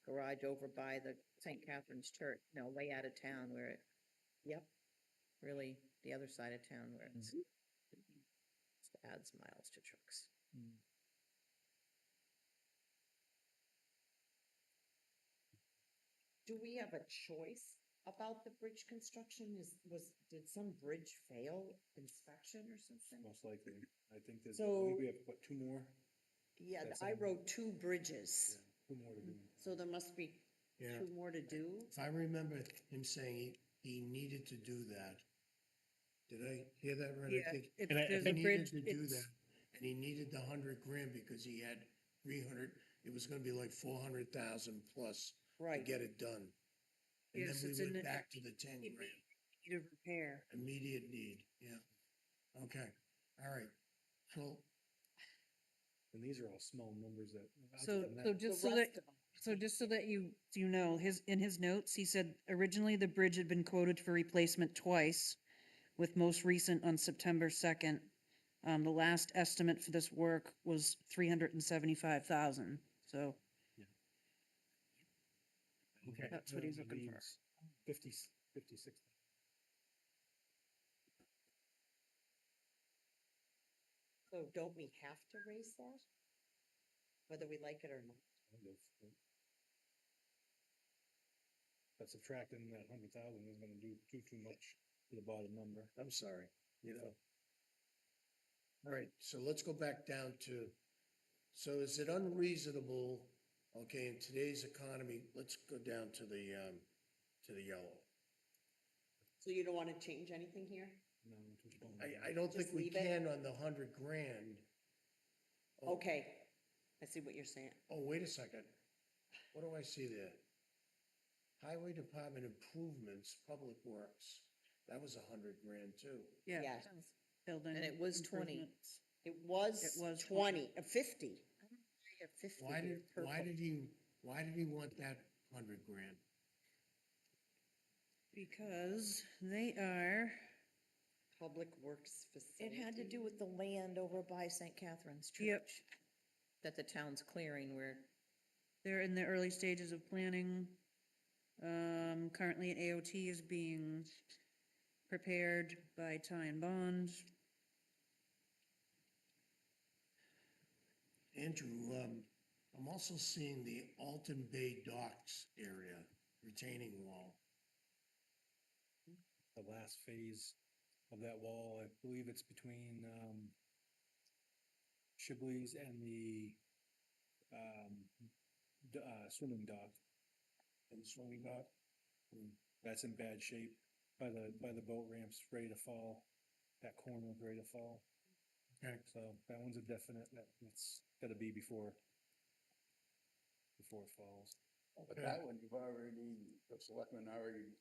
garage over by the St. Catherine's Church, no, way out of town where it, Yep. really, the other side of town where it's adds miles to trucks. Do we have a choice about the bridge construction? Did some bridge fail inspection or something? Most likely. I think there's, I So- think we have, what, two more? Yeah, That's I on- wrote 2 bridges, Two more to do. so there must be Yeah. 2 more to do. If I remember him saying he needed to do that. Did I hear that right? Yeah, I think it's, And I there's he a needed bridge, to do it's, that, and he needed the 100 grand because he had 300, it was gonna be like 400,000 plus to Right. get it done. And Yes, then it's we in went the- back to the 10 grand, need of repair. immediate need, yeah. Okay, all right, so, And these are all small numbers that. So, other than so that- just The so that, rest of 'em. so just so that you know, in his notes, he said originally the bridge had been quoted for replacement twice, with most recent on September 2nd. The last estimate for this work was 375,000, so okay. that's what he's That looking for. means 50, 56. So don't we have to raise that? Whether we like it or not? But subtracting that 100,000 is gonna do too much to the bottom number. I'm sorry, All right, so let's go back down to, so is it unreasonable, okay, in today's economy, let's go down to the yellow. So you don't want to change anything here? No, just don't- I don't think Just we leave it? can on the 100 grand. Oh, Okay, I see what you're saying. Oh, wait a second. What do I see there? Highway Department improvements, Public Works. That was 100 grand too. Yeah. Yes. Building. And it was 20. improvements. It was It was 20, 50. I have 50 Why here, did, why purple. did he want that 100 grand? Because they are, Public Works It Facility. had to do with the land over by St. Catherine's Yep. Church that the town's clearing where, they're in the early stages of planning. Currently an AOT is being prepared by Ty and Bond. Andrew, I'm also seeing the Alton Bay Docks area, retaining wall. The last phase of that wall, I believe it's between, Shibley's and the, swimming dock. And swimming dock. That's in bad shape by the boat ramps, ready to fall. That corner is ready to fall. Okay. So that one's a definite, that's gotta be before it falls. But that one, you've already, the selectmen already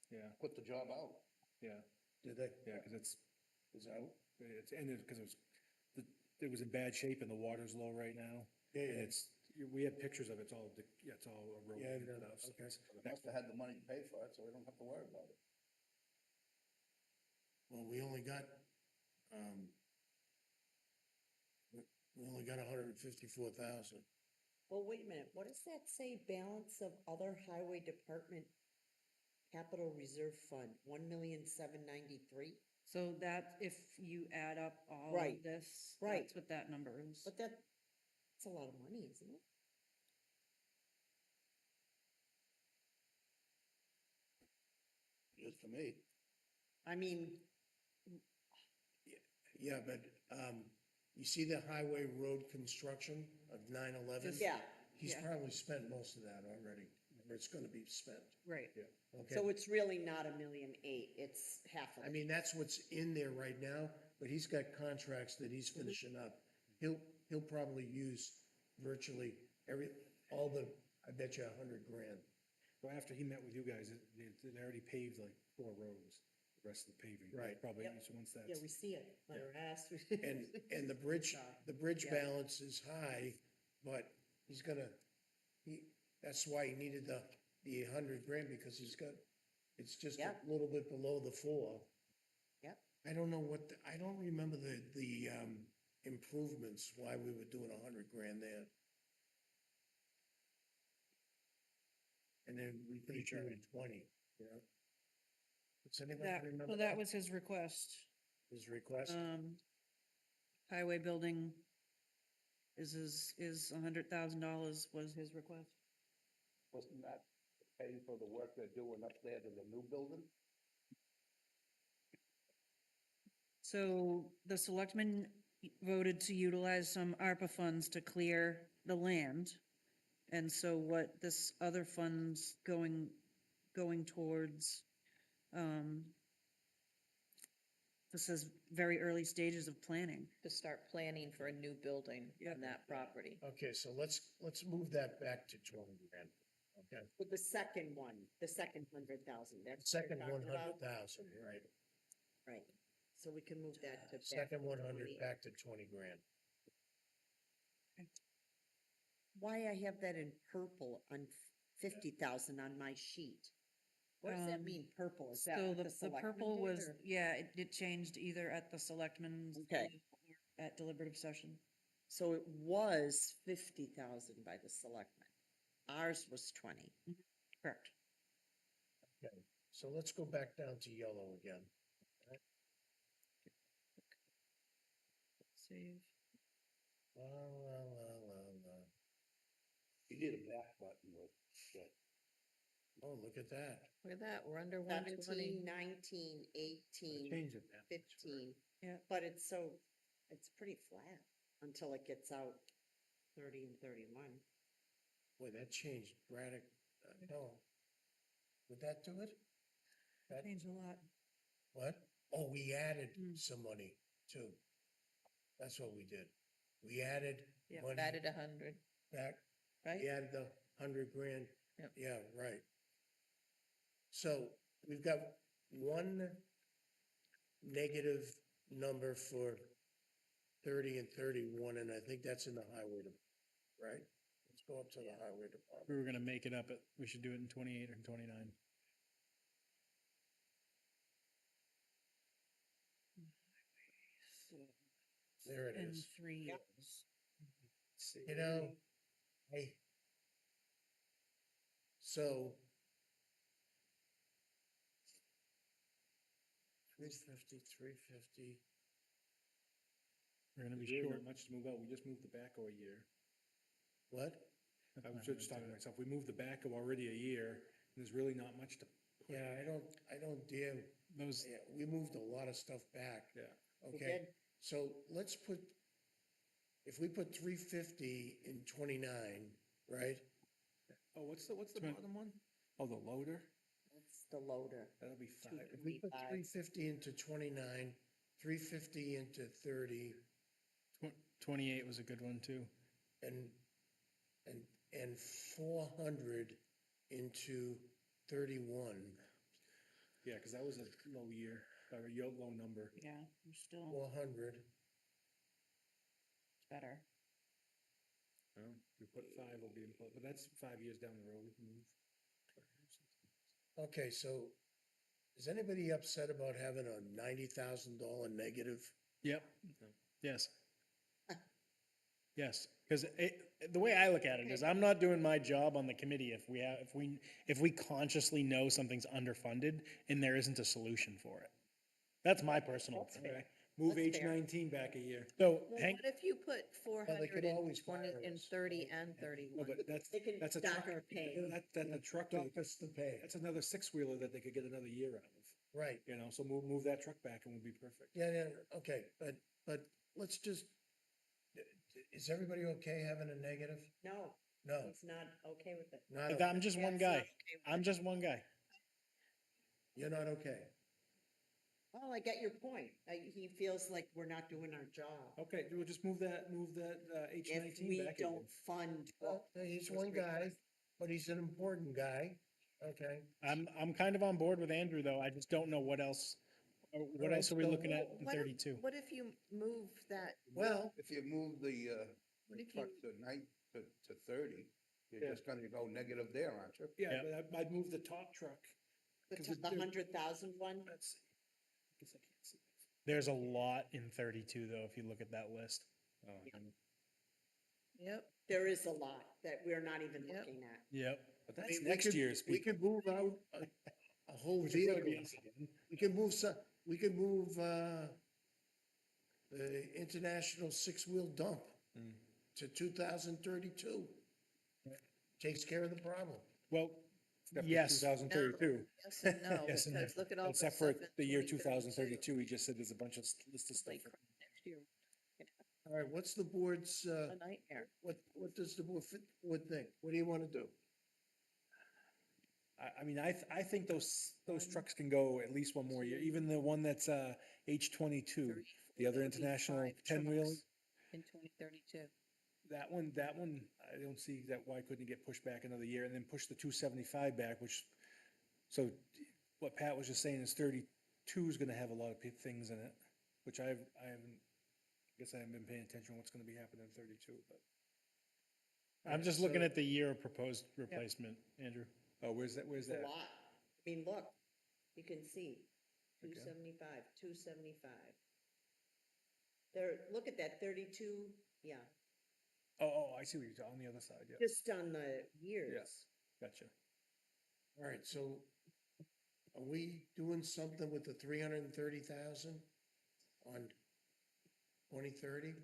Yeah, put the job out. yeah, Did they? yeah, cause it's, Is that? it's ended, cause it was in bad shape and the water's low right now. Yeah, And yeah. we have pictures of it, it's all, it's all Yeah, eroded and no, stuff. So okay. it's- They must have had the money to pay for it, so we don't have to worry about it. Well, we only got 154,000. Well, wait a minute, what does that say, balance of other highway department capital reserve fund, 1,793,000? So that, if you add up all Right, of this, right. that's what that number is. But that's a lot of money, isn't it? Just for me. I mean, Yeah, but you see the highway road construction of 9/11? yeah, He's yeah. probably spent most of that already, or it's gonna be spent. Right. Okay. so it's really not 1,000,008, it's half of I it. mean, that's what's in there right now, but he's got contracts that he's finishing up. He'll probably use virtually I bet you 100 grand. So after he met with you guys, they already paved like 4 roads, the rest of the paving. Right. Probably, Yep. so once Yeah, that's, we see it, let her ask. And the bridge Yeah. balance is high but he's gonna, that's why he needed the 100 grand, because it's just a Yep. little bit below the 4. Yep. I don't know I don't remember the improvements, why we were doing 100 grand there. And then we Pretty put sure. it in 20, you know? Does anybody That, remember well, that was his request. his request? Highway building is $100,000 was his request. Wasn't that paying for the work they're doing up there to the new building? So the selectmen voted to utilize some ARPA funds to clear the land. And so what this other fund's going towards, this is very early stages of planning. To start planning for a new building Yep. on that property. Okay, so let's move that back to 20 grand. Okay, With the second one, the second 100,000, that's. what second you're talking about? 100,000, right? Right, so we can move that to. back Second to 100 20. back to 20 grand. Why I have that in purple on 50,000 on my sheet? What does that Um, mean, purple? Is that So what the the selectmen purple did, was, or- yeah, it changed either at the selectmen's. Okay. or At deliberative session. So it was 50,000 by the selectmen. Ours was 20. Correct. Okay, so let's go back down to yellow again. Save. La. You need a back button with that. Oh, look at that. Look at that, we're under 120. 17, 19, 18, Change it that. 15. Yeah. But it's pretty flat until it gets out 30 and 31. Boy, that changed Braddock, no. Would that do it? That, Changed a lot. what? Oh, we added Mm. some money too. That's what we did. We added Yeah, money Added 100, back. right? We added the 100 grand. Yep. Yeah, right. So we've got one negative number for 30 and 31, and I think that's in the highway, right? Let's go up to the highway department. We were gonna make it up, we should do it in 28 or 29. There it In is. 3 years. You know, so 350, 350. We're gonna be There's really short. not much to move out. We just moved the backhoe a year. What? I was just talking to myself. We moved the backhoe already a year, and there's really not much to. Yeah, I don't dare, Those, yeah, we moved a lot of stuff back. Yeah. We Okay, did. so let's put, if we put 350 in 29, right? Oh, what's the Twen- bottom one? Oh, the loader? That's the loader. That'll be five. If we put 25. 350 into 29, 350 into 30, 28 was a good one too. and 400 into 31. Yeah, because that was a low year, or a low number. Yeah, we're still 400, better. Well, we put five will be in, but that's 5 years down the road. We can move. okay, so is anybody upset about having a $90,000 negative? Yep, yes. Yes, because the way I look at it is I'm not doing my job on the committee if we consciously know something's underfunded and there isn't a solution for it. That's my personal That's opinion. fair. Move That's H fair. 19 back a year. So Well, Hank, what if you put Well, they 400 could and always 20 fire and us, 30 right? and No, 31? but They can that's a dock truck. our pay. That's a truck, Dock us to pay, that's another six-wheeler that they could get another year out of, right. you know, so move that truck back and we'll be perfect. Yeah, okay, but let's just, is everybody okay having a negative? No, No, he's not okay with it. not, I'm just one That's not guy. okay with I'm it. just one guy. you're not okay. Well, I get your point. He feels like we're not doing our job. Okay, we'll just move that H If 19 we back again. don't fund Well, what he's was one guy, requested. but he's an important guy, okay? I'm kind of on board with Andrew though. I just don't know what else. What else are we looking at in What if- 32? What if you move that, Well, If you move the what if you, truck to to 30, you're Yeah. just gonna go negative there, aren't you? Yeah, Yeah. but I'd move the top truck. The 'Cause t- it- the there- 100,000 one? Let's see. I guess I can't see. There's a lot in 32 though, if you look at that list. Yep, There is a lot that we're not even Yep. looking at. Yep. But I that's mean, we next could- year's We people. could move out a whole Which is gonna be vehicle. us again. We could move some, we could move, the international six-wheel dump to 2032. Takes care of the problem. Well, Yes. 2032. yes and no, Yes and because no. look at all the Except stuff for in the year 2032. 2032, he just said there's a bunch of list of stuff. Like, next year, All right, what's the board's, a nightmare. what does the board think? What do you want to do? I mean, I think those trucks can go at least one more year, even the one that's, H22, the other international 10-wheeler. In 2032. That one, I don't see that, why couldn't it get pushed back another year and then push the 275 back, which, so what Pat was just saying is 32 is gonna have a lot of things in it, which I haven't, I guess I haven't been paying attention to what's gonna be happening in 32, but. I'm just looking at the year of proposed replacement, Andrew. Oh, where's that, It's a lot. I mean, look, you can see, 275, 275. There, look at that, 32, yeah, Oh, I see what you're talking, on the other side, yeah, just on the years. gotcha. All right, so are we doing something with the 330,000 on 2030?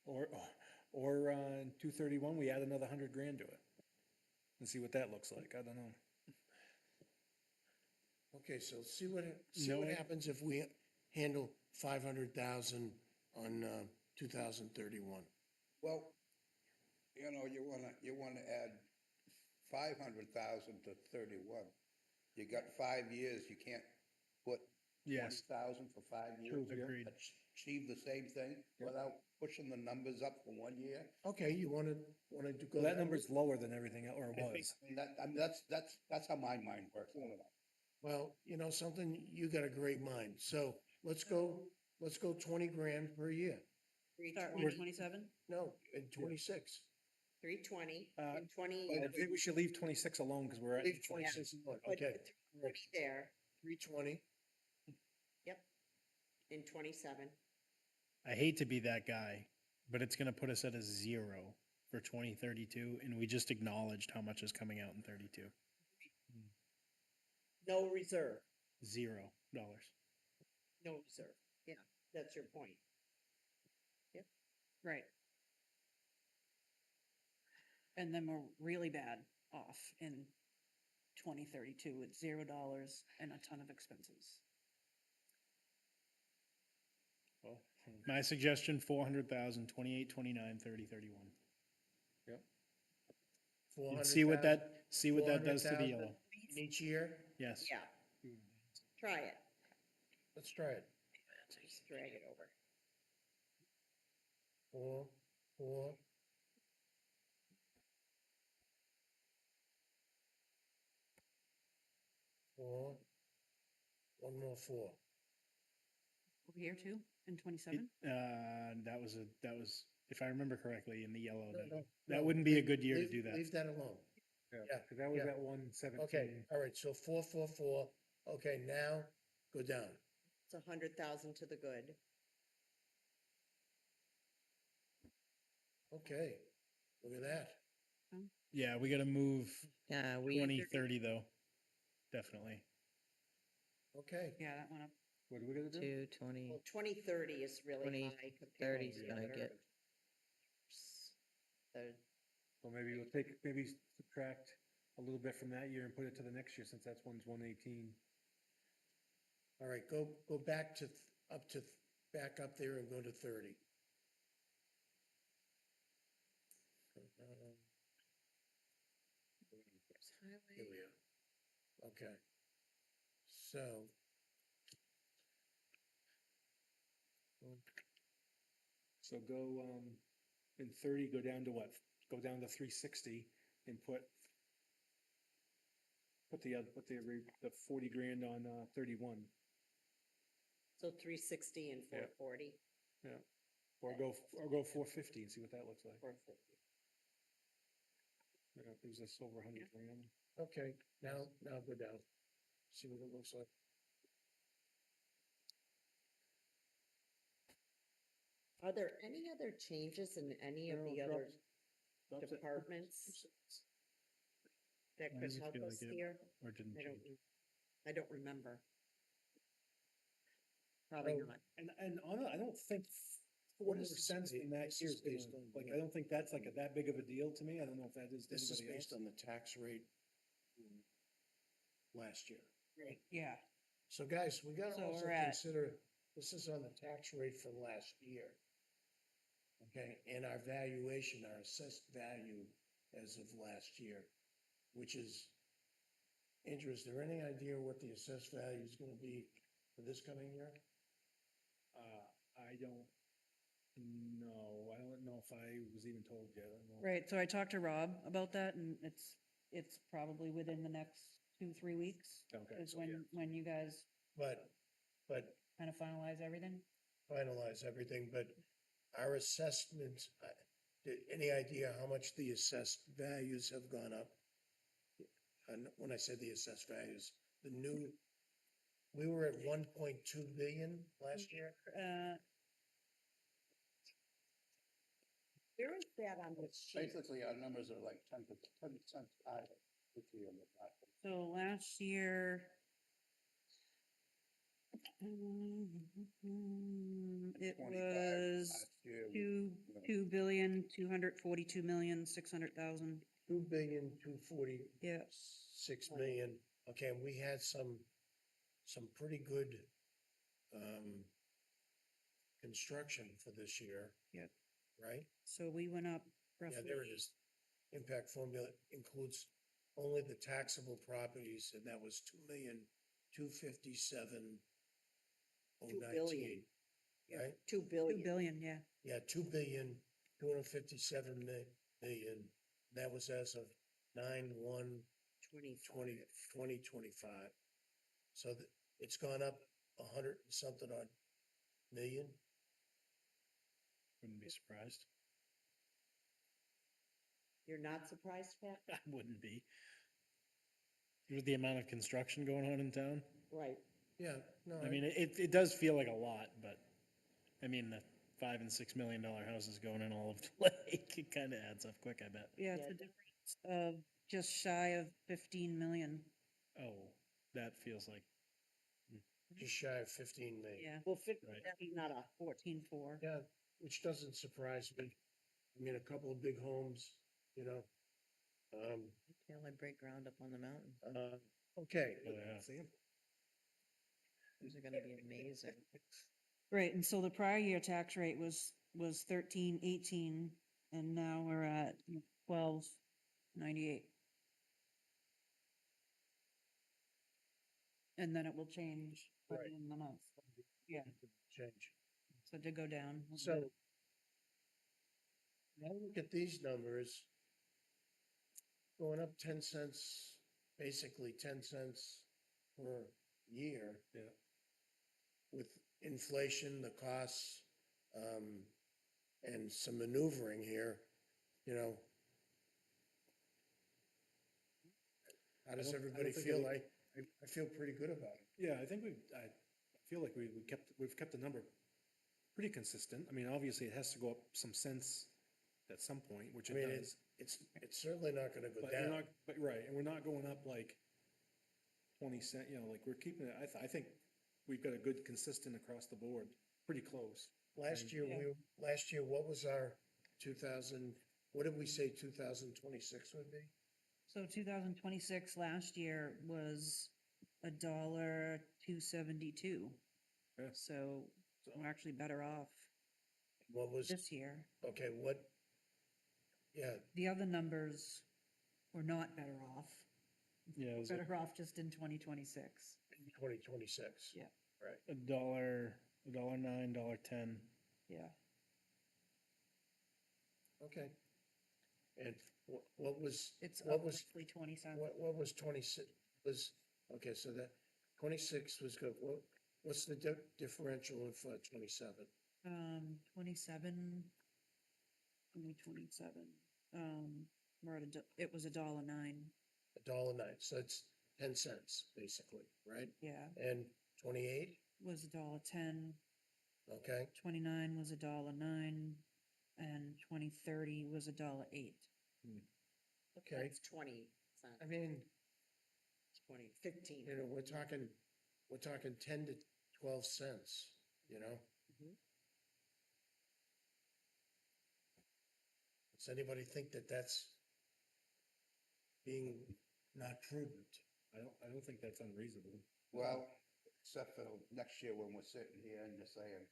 Or on 231, we add another 100 grand to it. And see what that looks like, I don't know. Okay, so see what No, I- happens if we handle 500,000 on 2031. Well, you wanna add 500,000 to 31. You got 5 years, you can't put Yes. 20,000 for 5 years. True, yeah. Agreed. Achieve the same thing without pushing the numbers up for 1 year. Okay, you want to go? Well, that number's lower than everything, or I think- was. I mean, that's how my mind works. Well, you know something, you got a great mind. So let's go 20 grand per year. Start 320, with 27? No, in 26. 320, Uh, and 20, I think we should leave 26 alone, because we're at. Leave 26 alone. put Okay, 320 there, 320. yep, in 27. I hate to be that guy, but it's gonna put us at a 0 for 2032, and we just acknowledged how much is coming out in 32. No reserve, $0. no reserve, yeah, that's your point. Right. And then we're really bad off in 2032 with $0 and a ton of expenses. Well, My suggestion, 400,000, 28, 29, 30, 31. And see what that does to the 400,000 yellow. in each year. Yes. Yeah. Try it, Let's try it. just drag it over. 4, 4. Four. One more 4. Over here too, in 27? That was, if I remember correctly, in the yellow. No, no, That no, wouldn't be a good year to leave- do that. Leave that alone. Yeah, Yeah, because that was yeah. at 117. Okay, all right, so 4, 4, 4. Okay, now go down. It's 100,000 to the good. Okay, look at that. Yeah, we gotta move Yeah, 2030 though. Definitely. Okay, Yeah, that went up. What are we gonna do? 20. Well, 2030 is really 2030 high compared is to the gonna other. get- Well, maybe we'll maybe subtract a little bit from that year and put it to the next year, since that's one's 118. all right, go back to, back up there and go to 30. Here we are. Okay. So. So go, in 30, go down to what? Go down to 360 and put the 40 grand on, 31. So 360 and 440. Yeah. Or go 450 and see what that looks like. 450. Is this over 100 grand? Okay, now go down. See what it looks like. Are there any other changes in any of No, the other Drops it. departments that Why could does it help feel us like it- here? Or didn't I don't change? know. I don't remember. Probably Oh, not. And I don't think What 4% in that this year is is gonna, based on? like, I don't think that's like that big of a deal to me. I don't know if that is to This is anybody based else. on the tax rate last year. Right. Yeah, So guys, we gotta So also we're at- consider, this is on the tax rate for last year. Okay, and our valuation, our assessed value as of last year, which is, Andrew, is there any idea what the assessed value is gonna be for this coming year? I don't know. I don't know if I was even told yet. I don't know. right. So I talked to Rob about that and it's probably within the next 2-3 weeks. Okay, Is so yeah. when you guys But kind of finalize everything. finalize everything, but our assessments, any idea how much the assessed values have gone up? And when I said the assessed values, we were at 1.2 billion last year. Where is that on this sheet? Basically, our numbers are like 10% higher this year than last year. So last year. It 25 was last year, 2,242,600,000. 2,246 Yeah. million. Okay, and we had some pretty good, construction for this year. Yep. Right? So we went up Yeah, roughly. there it is. Impact formula includes only the taxable properties, and that was 2,257,019. 2 billion. Right? 2 2 billion. billion, yeah. Yeah, 2,257,000,000. That was as of 9/1/2025. So it's gone up 100 and something odd million. Wouldn't be surprised. You're not surprised, Pat? I wouldn't be. With the amount of construction going on in town. Right. Yeah, no, I mean, it does feel like a lot, but I mean, the $5 and $6 million houses going in all of the lake, it kind of adds up quick, I bet. Yeah, it's a difference of just shy of 15 million. Oh, that feels like, just shy of 15 million. Yeah, Well, 50, Right. that's not a 14.4. Yeah, which doesn't surprise me. I mean, a couple of big homes, you know. Till I break ground up on the mountain. Okay. oh, yeah. These are gonna be amazing. Right, and so the prior year tax rate was 13.18, and now we're at 12.98. And then it will change by the Right. end of the month. Yeah, Change. so it did go down. a little So bit. now look at these numbers. Going up 10 cents, basically 10 cents per year. Yeah. With inflation, the costs, and some maneuvering here, you know. How does I don't everybody think feel? it- I feel pretty good about it. Yeah, I think I feel like we've kept the number pretty consistent. I mean, obviously it has to go up some cents at some point, which I it mean, does. it's certainly not gonna go But we're down. not, but right, and we're not going up like 20 cent, you know, like we're keeping it, I think we've got a good consistent across the board, pretty close. Last year, what was our 2000, what did we say 2026 would be? So 2026 last year was $1.272. Yeah. So we're actually better off What was, this year. okay, yeah, The other numbers were not better off. Yeah, it was Better off just in 2026. 2026. Yeah. Right. $1.09, $1.10. Yeah. Okay. And what was, It's what up was, roughly 20 cents. what was 26, okay, so that 26 was good. What's the differential of 27? 27, only 27, We're at it was $1.09. $1.09, so it's 10 cents, basically, right? Yeah, And 28, was $1.10. okay? 29 was $1.09, and 2030 was $1.08. Okay, That's 20 cents, I mean, 15. you know, we're talking 10 to 12 cents, you know? Mhm. Does anybody think that that's being not prudent? I don't think that's unreasonable. Well, except for next year when we're sitting here and you're saying,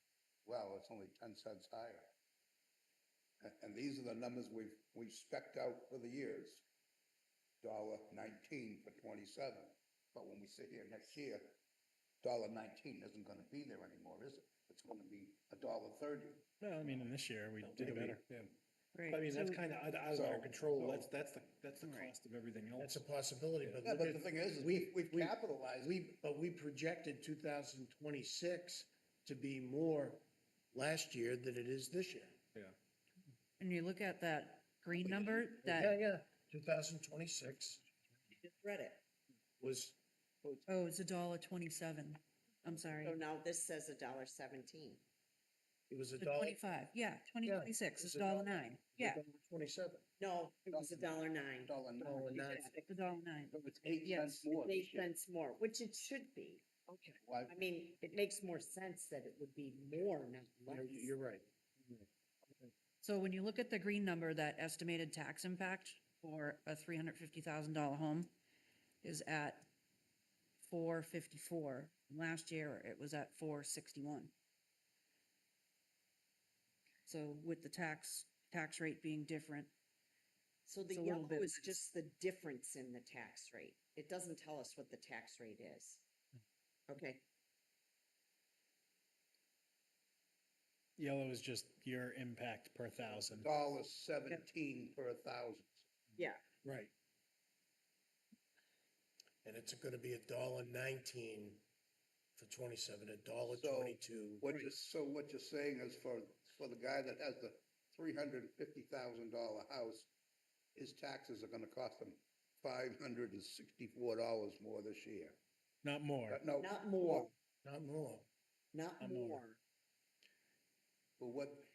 well, it's only 10 cents higher. And these are the numbers we've spec'd out for the years. $1.19 for 27. But when we sit here next year, $1.19 isn't gonna be there anymore, is it? It's gonna be $1.30. Well, I mean, in this year, we did Maybe. better. Yeah. Right. I mean, that's so- kind of out of our So- control. so- That's the Right. cost of everything else. That's a possibility, but Yeah, look but at. the thing is we've capitalized. But we projected 2026 to be more last year than it is this year. Yeah. And you look at that green number, Yeah, that, yeah, 2026 Just read it. was, oh, it's $1.27. I'm sorry. So now this says $1.17. it was a The dollar. 25, yeah, 2026 is it's a dollar. $1.09. Yeah, 27. No, it was $1.09. $1.09. it's $1.09. So it's 8 Yes, cents more It's this 8 year. cents more, which it should be. Okay. Why- I mean, it makes more sense that it would be more, not less. You're right. So when you look at the green number, that estimated tax impact for a $350,000 home is at 454. Last year, it was at 461. So with the tax rate being different, So the It's a little yellow bit- is just the difference in the tax rate. It doesn't tell us what the tax rate is. Okay, Yellow is just your impact per thousand. $1.17 per thousand. yeah, Right. And it's gonna be $1.19 for 27, $1.22. So what you're saying is for the guy that has the $350,000 house, his taxes are gonna cost him $564 more this year. Not more. No. not more, Not more. not Not more. more.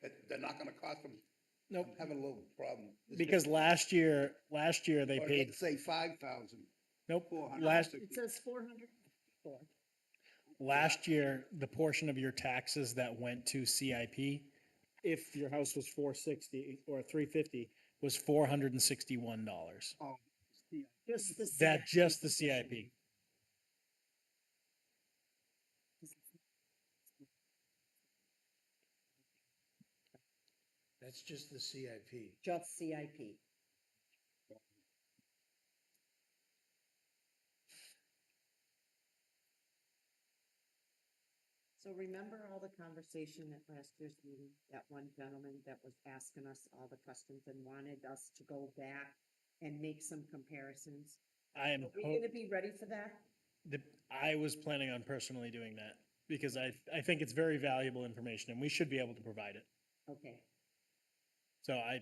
But they're not gonna cost him, Nope. I'm having a little problem. Because last year they Or paid, let's say 5,000. nope, 400. last, It says 404. last year, the portion of your taxes that went to CIP, if your house was 460 or 350, was $461. Oh, Just the. That, CIP just the portion. CIP. That's just the CIP. Just CIP. So remember all the conversation at last year's meeting, that one gentleman that was asking us all the questions and wanted us to go back and make some comparisons? I am, Are we gonna be ready for that? I was planning on personally doing that because I think it's very valuable information and we should be able to provide it. Okay, So I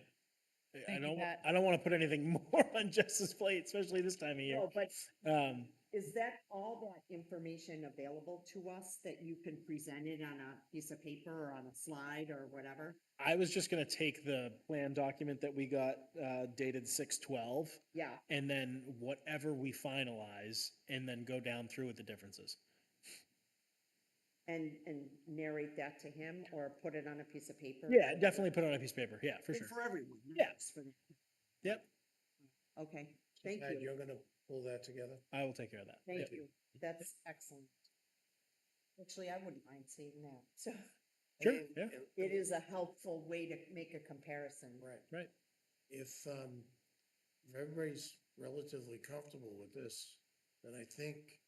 Thank you, Pat. I don't want to put anything more on Jess's plate, especially this time of year. no, but Um, is that all that information available to us that you can present it on a piece of paper or on a slide or whatever? I was just gonna take the plan document that we got dated 6/12 Yeah, and then whatever we finalize and then go down through with the differences. and narrate that to him or put it on a piece of paper? Yeah, definitely put it on a piece of paper. Yeah, for And sure. for everyone, not Yeah. just for the- Yep, Okay, thank Pat, you, you're gonna pull that together? I will take care of that. thank Yep. you, that's excellent. Actually, I wouldn't mind seeing that, so Sure, And- yeah. and- it is a helpful way to make a comparison. Right. Right. If everybody's relatively comfortable with this, then I think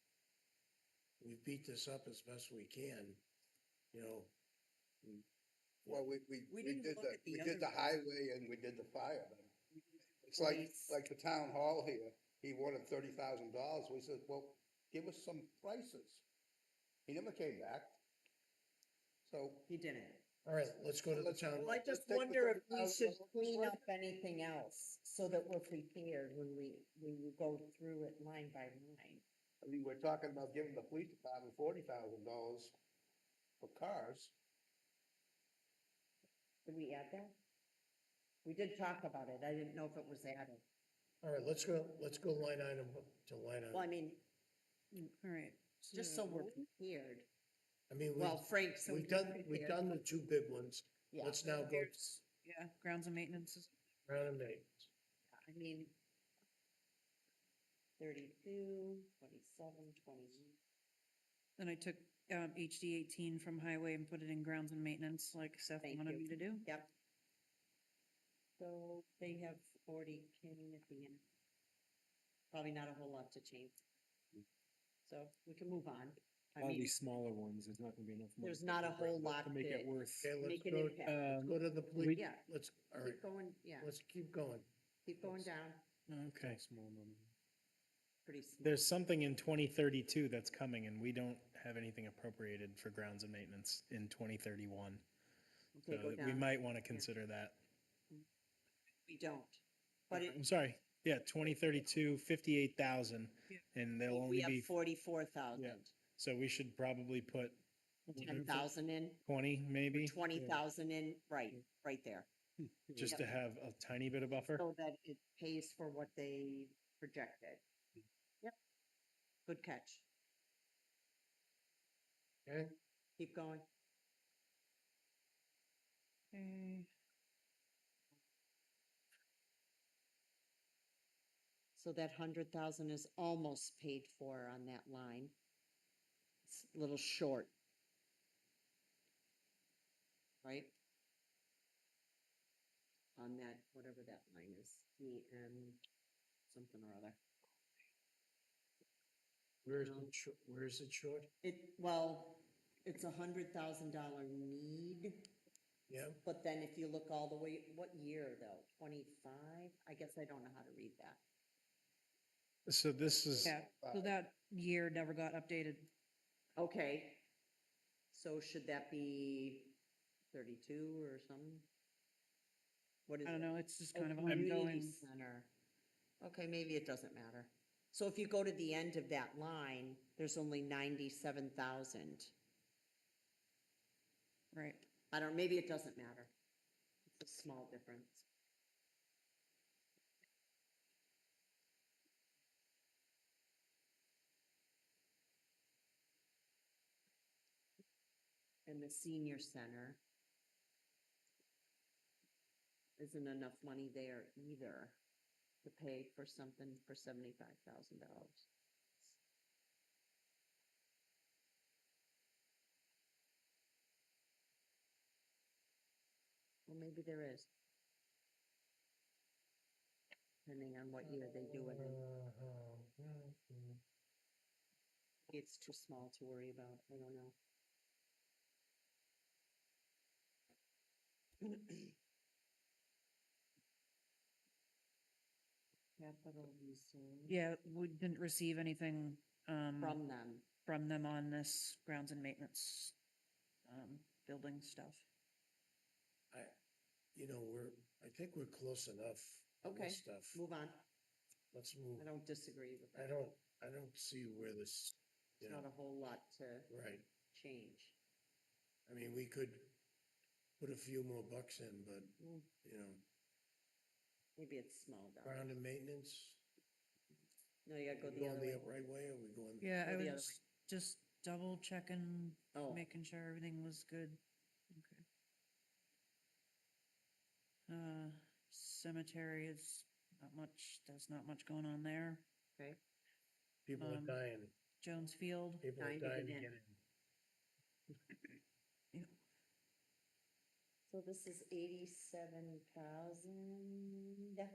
we beat this up as best we can, you know. well, we didn't did look at the we other did the ones. highway and we did the fire. It's like Police. the town hall here, he wanted $30,000. We said, well, give us some prices. He never came back. So He didn't, All right, let's go to the town. Well, I just take the wonder if we $30,000 should clean worth. up anything else so that we're prepared when we go through it line by line. I mean, we're talking about giving the police department $40,000 for cars. Did we add that? We did talk about it. I didn't know if it was added. All right, let's go line item to line Well, I item. mean, All right. just so we're prepared. I mean, Well, Frank, so we've you're we've prepared. done the two big ones. Yeah. Let's now go Yeah, grounds and maintenance is, round and maintenance. I mean, 32, 27, 20. then I took, HD 18 from highway and put it in grounds and maintenance, like Seth Thank wanted you. me to do. Yep. So they have 40 K at the end. Probably not a whole lot to change. So we can move on. I All mean, these smaller ones, there's not gonna be enough money. there's not a whole lot To make it that worth. Okay, let's make an go, impact. let's go to the police. Yeah. Let's, all right, Keep going, yeah, let's keep going. keep going down, Okay. Small number. pretty small. There's something in 2032 that's coming and we don't have anything appropriated for grounds and maintenance in 2031. Okay, So go we down. might want to consider that. We don't, but it, I'm sorry. Yeah, 2032, 58,000 Yeah. and there'll we only have be, 44,000. so we should probably put 10,000 in, 20 maybe, 20,000 in, right there. just to have a tiny bit of buffer. So that it pays for what they projected. Yep. Good catch. Okay, Keep going. Okay. So that 100,000 is almost paid for on that line. It's a little short. Right? On that, whatever that line is, EM something or other. where's it, where's it short? Well, it's $100,000 need, Yeah, but then if you look all the way, what year though? 25? I guess I don't know how to read that. So this is, Yeah, so that year never got updated. Okay. So should that be 32 or something? What is I don't it? know, it's just Oh, kind of community ongoing. center. Okay, maybe it doesn't matter. So if you go to the end of that line, there's only 97,000. Right. I don't, maybe it doesn't matter. It's a small difference. And the senior center isn't enough money there either to pay for something for $75,000. Well, maybe there is. Depending on what year they do it in. It's too small to worry about. I don't know. Capital reserve Yeah, we didn't receive anything, from them. from them on this grounds and maintenance, building stuff. you know, I think we're close enough on Okay, this stuff. move on. Let's move. I don't disagree with I that. don't see where this, you It's know, not a whole lot to right. change. I mean, we could put a few more bucks in, but, Mm, you know, Maybe it's small dollars. ground and maintenance, No, you gotta go we the going other way. the right way or we going? Yeah, Go I the other was just double checking, Oh, making sure everything was good. Okay. Cemetery is not much, there's not much going on there. okay. People are um, dying, Jones Field, people are Dying to dying to get in. get in. So this is 87,000.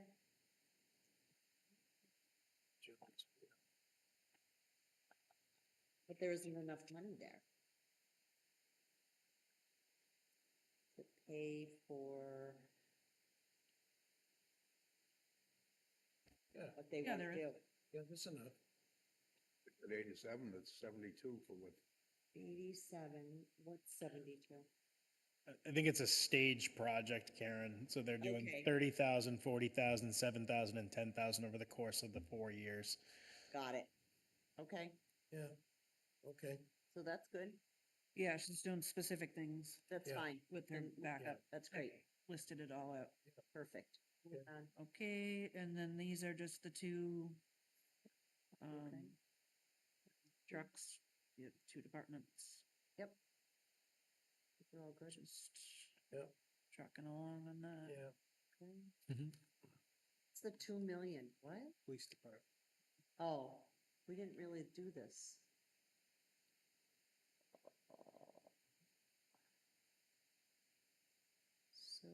But there isn't enough money there to pay for Yeah. what they Yeah, want there to is. do. Yeah, that's enough. At 87, it's 72 for what, 87, what's 72? I think it's a stage project, Karen. So they're doing Okay. 30,000, 40,000, 7,000, and 10,000 over the course of the 4 years. Got it. Okay, Yeah, okay. so that's good. Yeah, she's doing specific things That's Yeah. fine. with her Then backup. That's I great. Listed it all out. Perfect. Move on. Okay, and then these are just the two, Okay. trucks, the two departments, Yep. They're all good. just Yep. trucking along on that. Yeah. Okay. Mhm. It's the 2 million, what? Police department. Oh, we didn't really do this. So.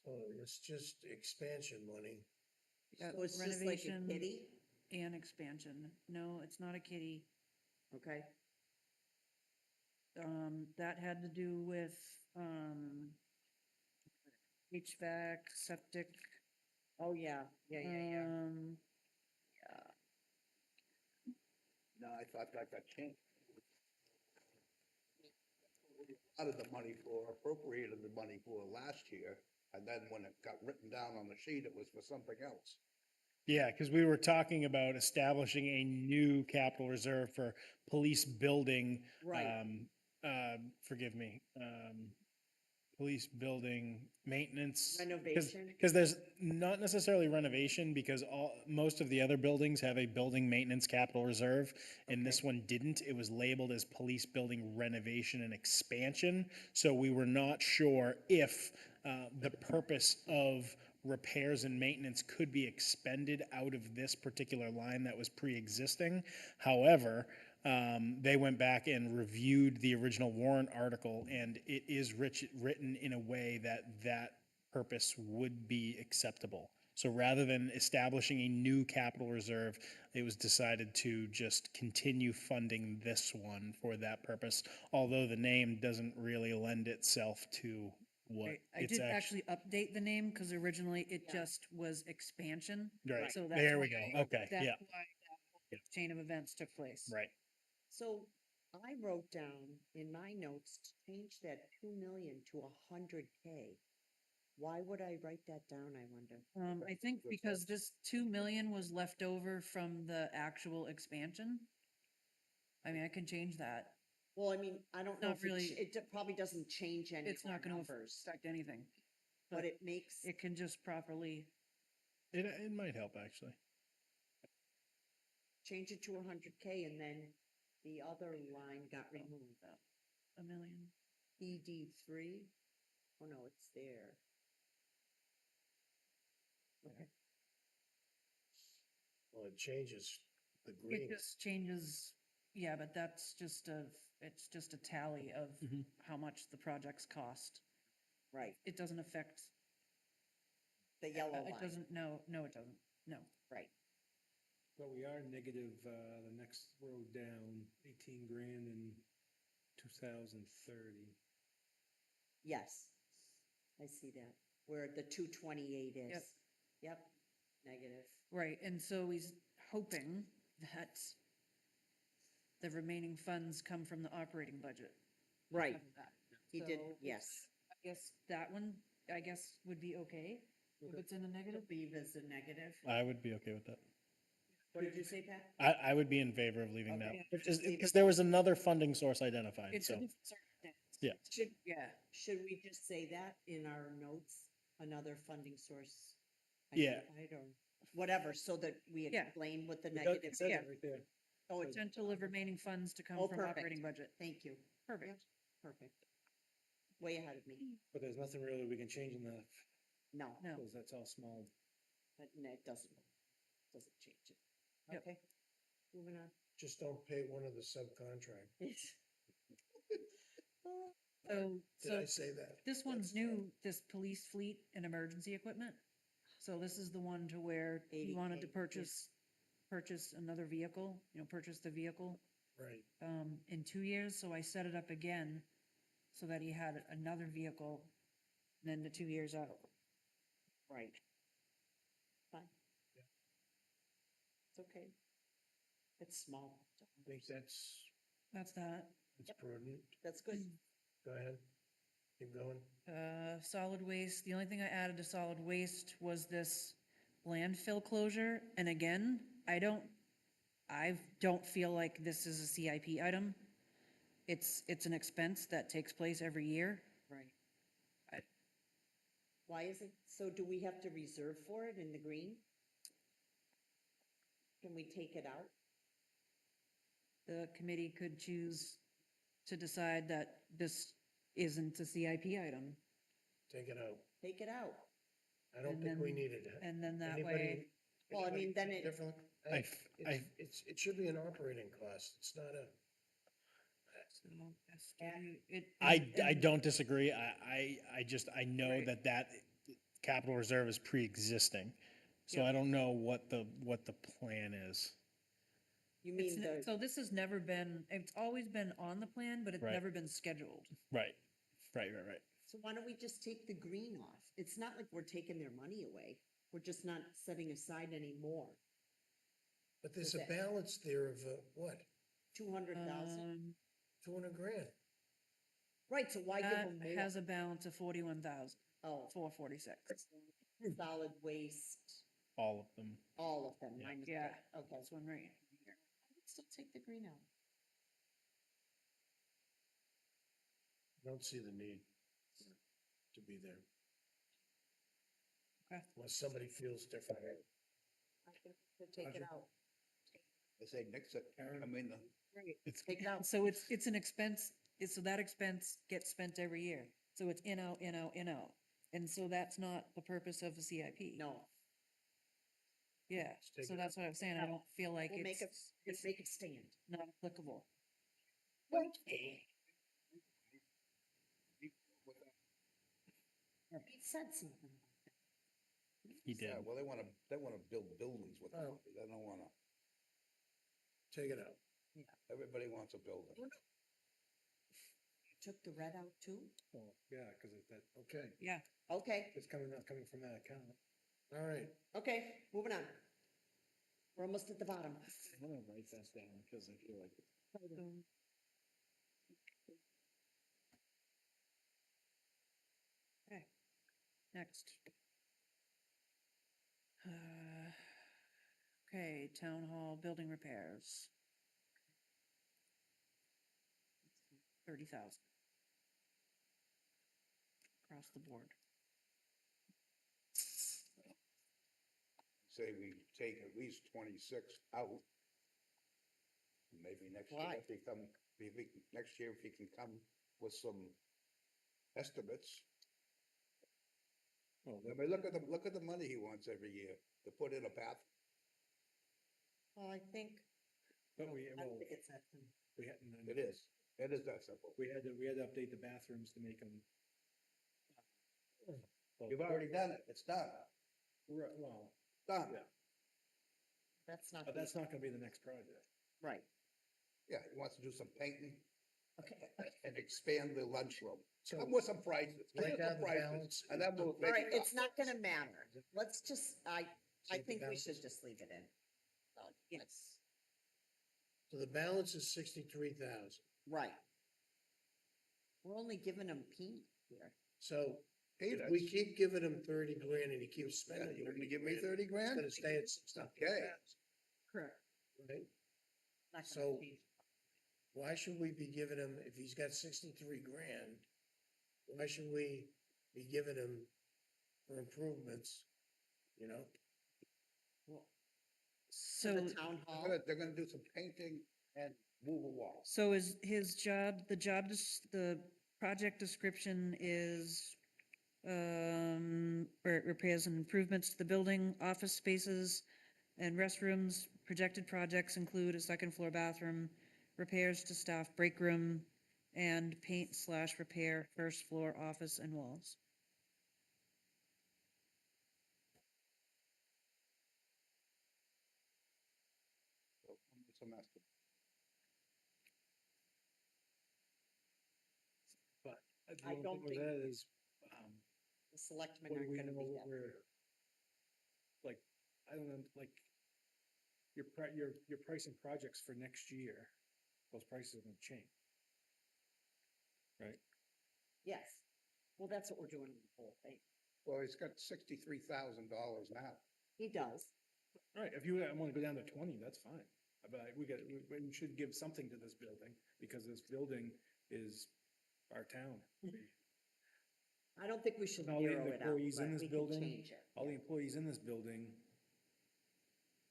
So it's just expansion money. Yeah, So it's just like a renovation kitty? and expansion. No, it's not a kitty. Okay, That had to do with, HVAC, septic, oh, yeah, yeah. No, I thought that got changed. Out of the money for, appropriated the money for last year, and then when it got written down on the sheet, it was for something else. Yeah, because we were talking about establishing a new capital reserve for police building. Right. Forgive me, police building maintenance. Renovation? Because there's not necessarily renovation, because most of the other buildings have a building maintenance capital reserve, and this Okay. one didn't. It was labeled as police building renovation and expansion. So we were not sure if the purpose of repairs and maintenance could be expended out of this particular line that was pre-existing. However, they went back and reviewed the original warrant article, and it is written in a way that that purpose would be acceptable. So rather than establishing a new capital reserve, it was decided to just continue funding this one for that purpose, although the name doesn't really lend itself to what Right, I it's did actually update the name because originally it Yeah. just was expansion. Right, So that's there we why- go, okay, That's yeah, why that whole chain of events took place. right. So I wrote down in my notes to change that 2 million to 100K. Why would I write that down, I wonder? I think because this 2 million was left over from the actual expansion. I mean, I can change that. Well, I mean, I don't know Not if really- it probably doesn't change any It's of our not gonna numbers, affect anything. but it makes, It can just properly, It might help, actually. change it to 100K and then the other line got removed. a million. ED3? Oh, no, it's there. Okay. Well, it changes the It green. just changes, yeah, but that's just it's just a tally of Mhm. how much the projects cost. Right, It doesn't affect, the yellow it line, doesn't, no, it doesn't, no. right. But we are negative, the next row down, 18 grand in 2030. Yes, I see that, where the 228 is. Yep. Yep, negative. Right, and so he's hoping that the remaining funds come from the operating budget. Right, Cover that. he did, So yes. I guess that one, would be okay, if it's in the negative. Leave as a negative. I would be okay with that. What did you say, Pat? I would be in favor of leaving that, Okay. because there was another funding source identified, It's a so, different circumstance. yeah. Yeah, Should we just say that in our notes, another funding source? Yeah. identified, or whatever, so that we Yeah. explain what the It does- negative. It says yeah. it right there. Oh, it's, potential of remaining funds to come Oh, from perfect. operating budget. thank you, Perfect. perfect. Way ahead of me. But there's nothing really we can change in the, No, No. because that's all small. but no, it doesn't change it. Yep. Okay, moving on. Just don't pay one of the subcontractors. So, Did so I say that? this one's new, this police fleet and emergency equipment. So this is the one to where he wanted to 80K, yeah. purchase another vehicle, purchase the vehicle, Right. in 2 years. So I set it up again so that he had another vehicle then the 2 years out. Right. Fine. It's okay. It's small. I think That's that. that's prudent. That's good. Go ahead. Keep going. Solid waste, the only thing I added to solid waste was this landfill closure. And again, I don't feel like this is a CIP item. It's an expense that takes place every year. Right. I- Why is it, so do we have to reserve for it in the green? Can we take it out? The committee could choose to decide that this isn't a CIP item. Take it out. Take it out. I don't And think we then- need it. And then that Anybody- way, Well, I mean, then anybody it- different? I- It should be an operating cost. It's not a, I don't disagree. I know Right. that capital reserve is pre-existing. So Yeah. I don't know what the plan is. You mean the, So this has never been, it's always been on the plan, but it's Right. never been scheduled. Right. so why don't we just take the green off? It's not like we're taking their money away. We're just not setting aside any more. but there's Is a it- balance there of, what, 200,000? 200 grand? Right, so why give That them more? has a balance of 41,000, Oh, 446. solid waste, All of them. all of them. Yeah. my mistake. Yeah. Okay, This one right here. still take the green out. Don't see the need to be there. Okay. Unless somebody feels different. I think we should take it out. I say nix it. I mean, Right, It's take it out. So it's an expense, so that expense gets spent every year. So it's in, out, in, out, in, out. And so that's not the purpose of the CIP. No, Yeah, take so it that's what I'm saying. I don't feel like we'll make it, it's just make it stand. not applicable. He said something. He did. yeah, well, they wanna build buildings with the Oh. money. They don't wanna, Take it out. everybody wants a building. Took the red out too? Well, yeah, cause that, Okay, Yeah, Okay, it's not coming from that account. all right. okay, moving on. We're almost at the bottom. I'm gonna write that down because I feel like. okay, next. Okay, town hall building repairs. 30,000. Across the board. Say we take at least 26 out. Maybe next year, Why? next year if he can come with some estimates. Well, I mean, look at the money he wants every year to put in a bath. Well, I think, but I don't think it's that simple. we had, It is that simple. we had to update the bathrooms to make them. You've already done it. It's done. Well, Done. Yeah. That's not, but that's not gonna be the next project. right, Yeah, he wants to do some painting okay. and expand the lunchroom. So- Come with some prices. Take Give us out some the prices, balance. and then we'll All make right, it it's up. not gonna matter. Let's just, I Take the think we balance. should just leave it in. Yes. So the balance is 63,000. Right. We're only giving them P here. So Peanuts. if we keep giving him 30 grand and he keeps Yeah, spending. you want me to give me 30 30 It's grand? gonna stay at 60,000, Correct. right? Not gonna So- change. Why should we be giving him, if he's got 63 grand, why should we be giving him for improvements, you know? For So, the town hall, They're gonna do some painting and move a wall. so is his job, the project description is repairs and improvements to the building, office spaces and restrooms. Projected projects include a second floor bathroom, repairs to staff break room, and paint/repair first floor office and walls. So, some estimate. But the I only don't thing with think- that is, the selectmen what do aren't we gonna know be what that. we're, I don't know, like, you're pricing projects for next year, those prices are gonna change. Right? Yes. Well, that's what we're doing with the whole thing. Well, he's got $63,000 now. He does. Right, if you want to go down to 20, that's fine. But we should give something to this building, because this building is our town. I don't think we should All the narrow it out, employees in but this we can building, change it. all the employees in this building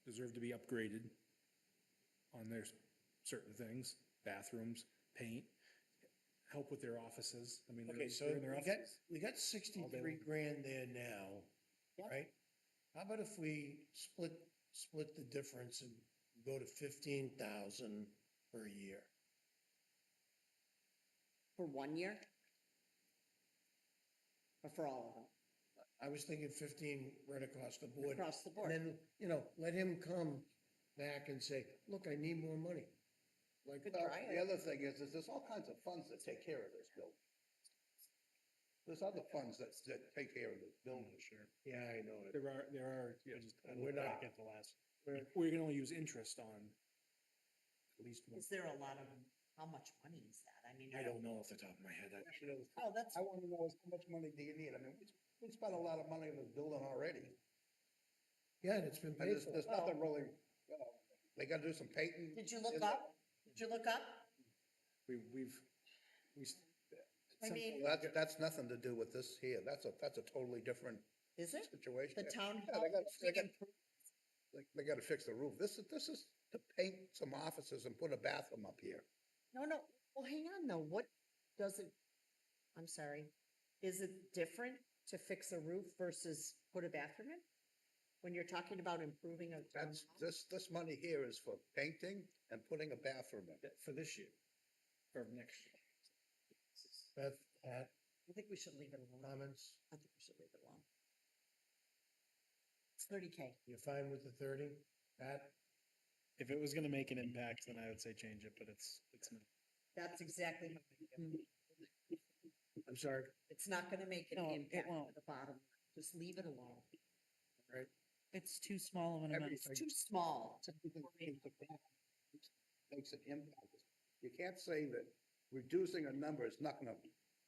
deserve to be upgraded on their certain things, bathrooms, paint, help with their offices. I mean, Okay, so they're in their offices. we got 63 grand there now, Yep. right? How about if we split the difference and go to 15,000 per year? For 1 year? Or for all of them? I was thinking 15 right across the board. Across the board. And then, let him come back and say, look, I need more money. Like, Could Well, try the it. other thing is there's all kinds of funds that take care of this building. There's other funds that take care of this building. Sure. yeah, I know it. There are, yeah, just, I We're looked back not- at the last, we can only use interest on at least one. Is there a lot of, how much money is that? I mean. I don't know off the top of my head. Oh, that's, I want to know is how much money do you need? I mean, we spent a lot of money on this building already. Yeah, and it's been And paid for. there's nothing really, they gotta do some painting. did you look up? Did you look up? We, I mean, Well, that's nothing to do with this here. That's a totally different is it? situation. The town Yeah, hall? they gotta fix the roof. This is to paint some offices and put a bathroom up here. No, well, hang on though, what does it, I'm sorry, is it different to fix a roof versus put a bathroom in? When you're talking about improving a town That's, hall? this money here is for painting and putting a bathroom in. for this year, or next year. Beth, Pat, I think we should leave it alone. comments? I think we should leave it alone. It's 30K. You fine with the 30? Pat? If it was gonna make an impact, then I would say change it, but it's not. That's exactly how I feel. I'm sorry. It's not gonna make an No, it impact won't. at the bottom. Just leave it alone. It's too small of an amount. It's too small to. Makes an impact. You can't say that reducing a number is not gonna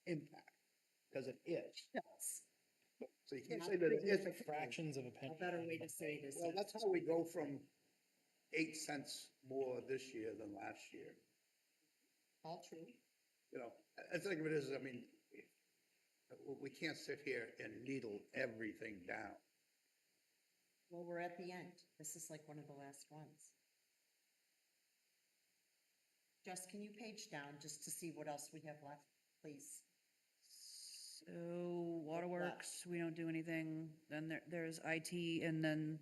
impact, because it is. Yes. So you can't Not say that it isn't. significant. Fractions of a A penny. better way to say it is. Well, that's how we go from 8 cents more this year than last year. All true. I think of it as, I mean, we can't sit here and needle everything down. Well, we're at the end. This is like one of the last ones. Jess, can you page down just to see what else we have left, please? So waterworks, we don't do anything. Then there's IT and then,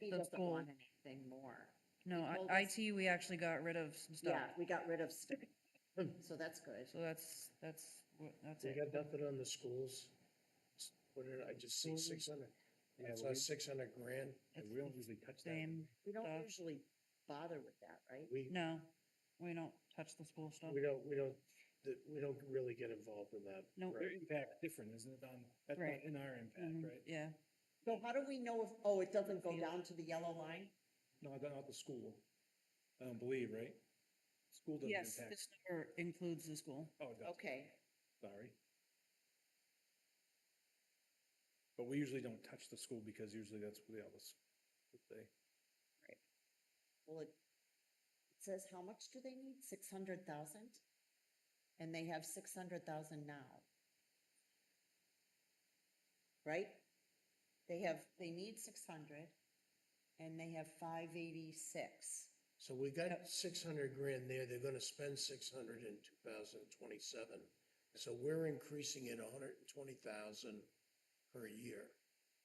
He The doesn't full- want anything more. no, He told us- IT, we actually got rid of some stuff. Yeah, we got rid of stuff. So that's good. So that's You it. got nothing on the schools? What did I just see 600? Yeah, I saw 600 grand. It's we don't usually touch that. Same We don't stuff. usually bother with that, right? No, we don't touch the school stuff. We don't really get involved in that. No. Their impact's different, isn't it, on, that's not Right. in our impact, Mhm, right? Yeah, So how do we know if, oh, it doesn't go down to the yellow line? No, not the school. I don't believe, right? School doesn't yes, impact. this number includes the school. Oh, it does. Okay, Sorry. But we usually don't touch the school because usually that's where the others, they, well, it says how much do they need? 600,000? And they have 600,000 now. Right? They need 600 and they have 586. So we got 600 grand there. They're gonna spend 600 in 2027. So we're increasing it 120,000 per year.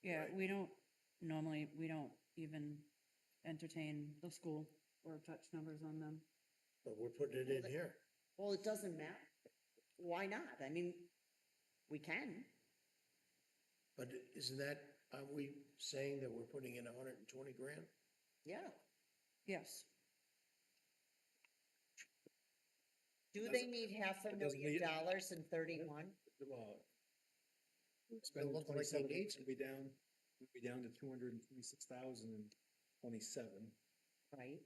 Yeah, Right. we don't even entertain the school or touch numbers on them. But we're putting it in here. Well, it doesn't matter. Why not? I mean, we can. But isn't that, are we saying that we're putting in 120 grand? Yeah. Yes, Do they need $500,000 in 31? well. It Spend looks like they 27, need it'll be down we'd be down to 226,027. right?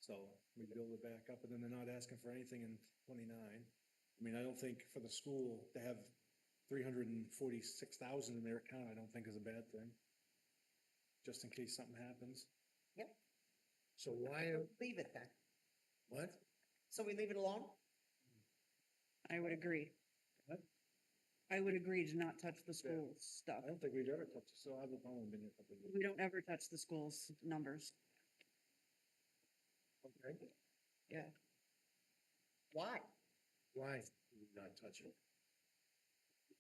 So we build it back up, and then they're not asking for anything in 29. I mean, I don't think for the school to have 346,000 in their account, I don't think is a bad thing. Just in case something happens. Yep. So why, Leave it then. what? So we leave it alone? I would agree. What? I would agree to not touch the school stuff. I don't think we'd ever touch it, so I've only been here a couple of years. We don't ever touch the school's numbers. Okay. Yeah. Why? Why not touch it?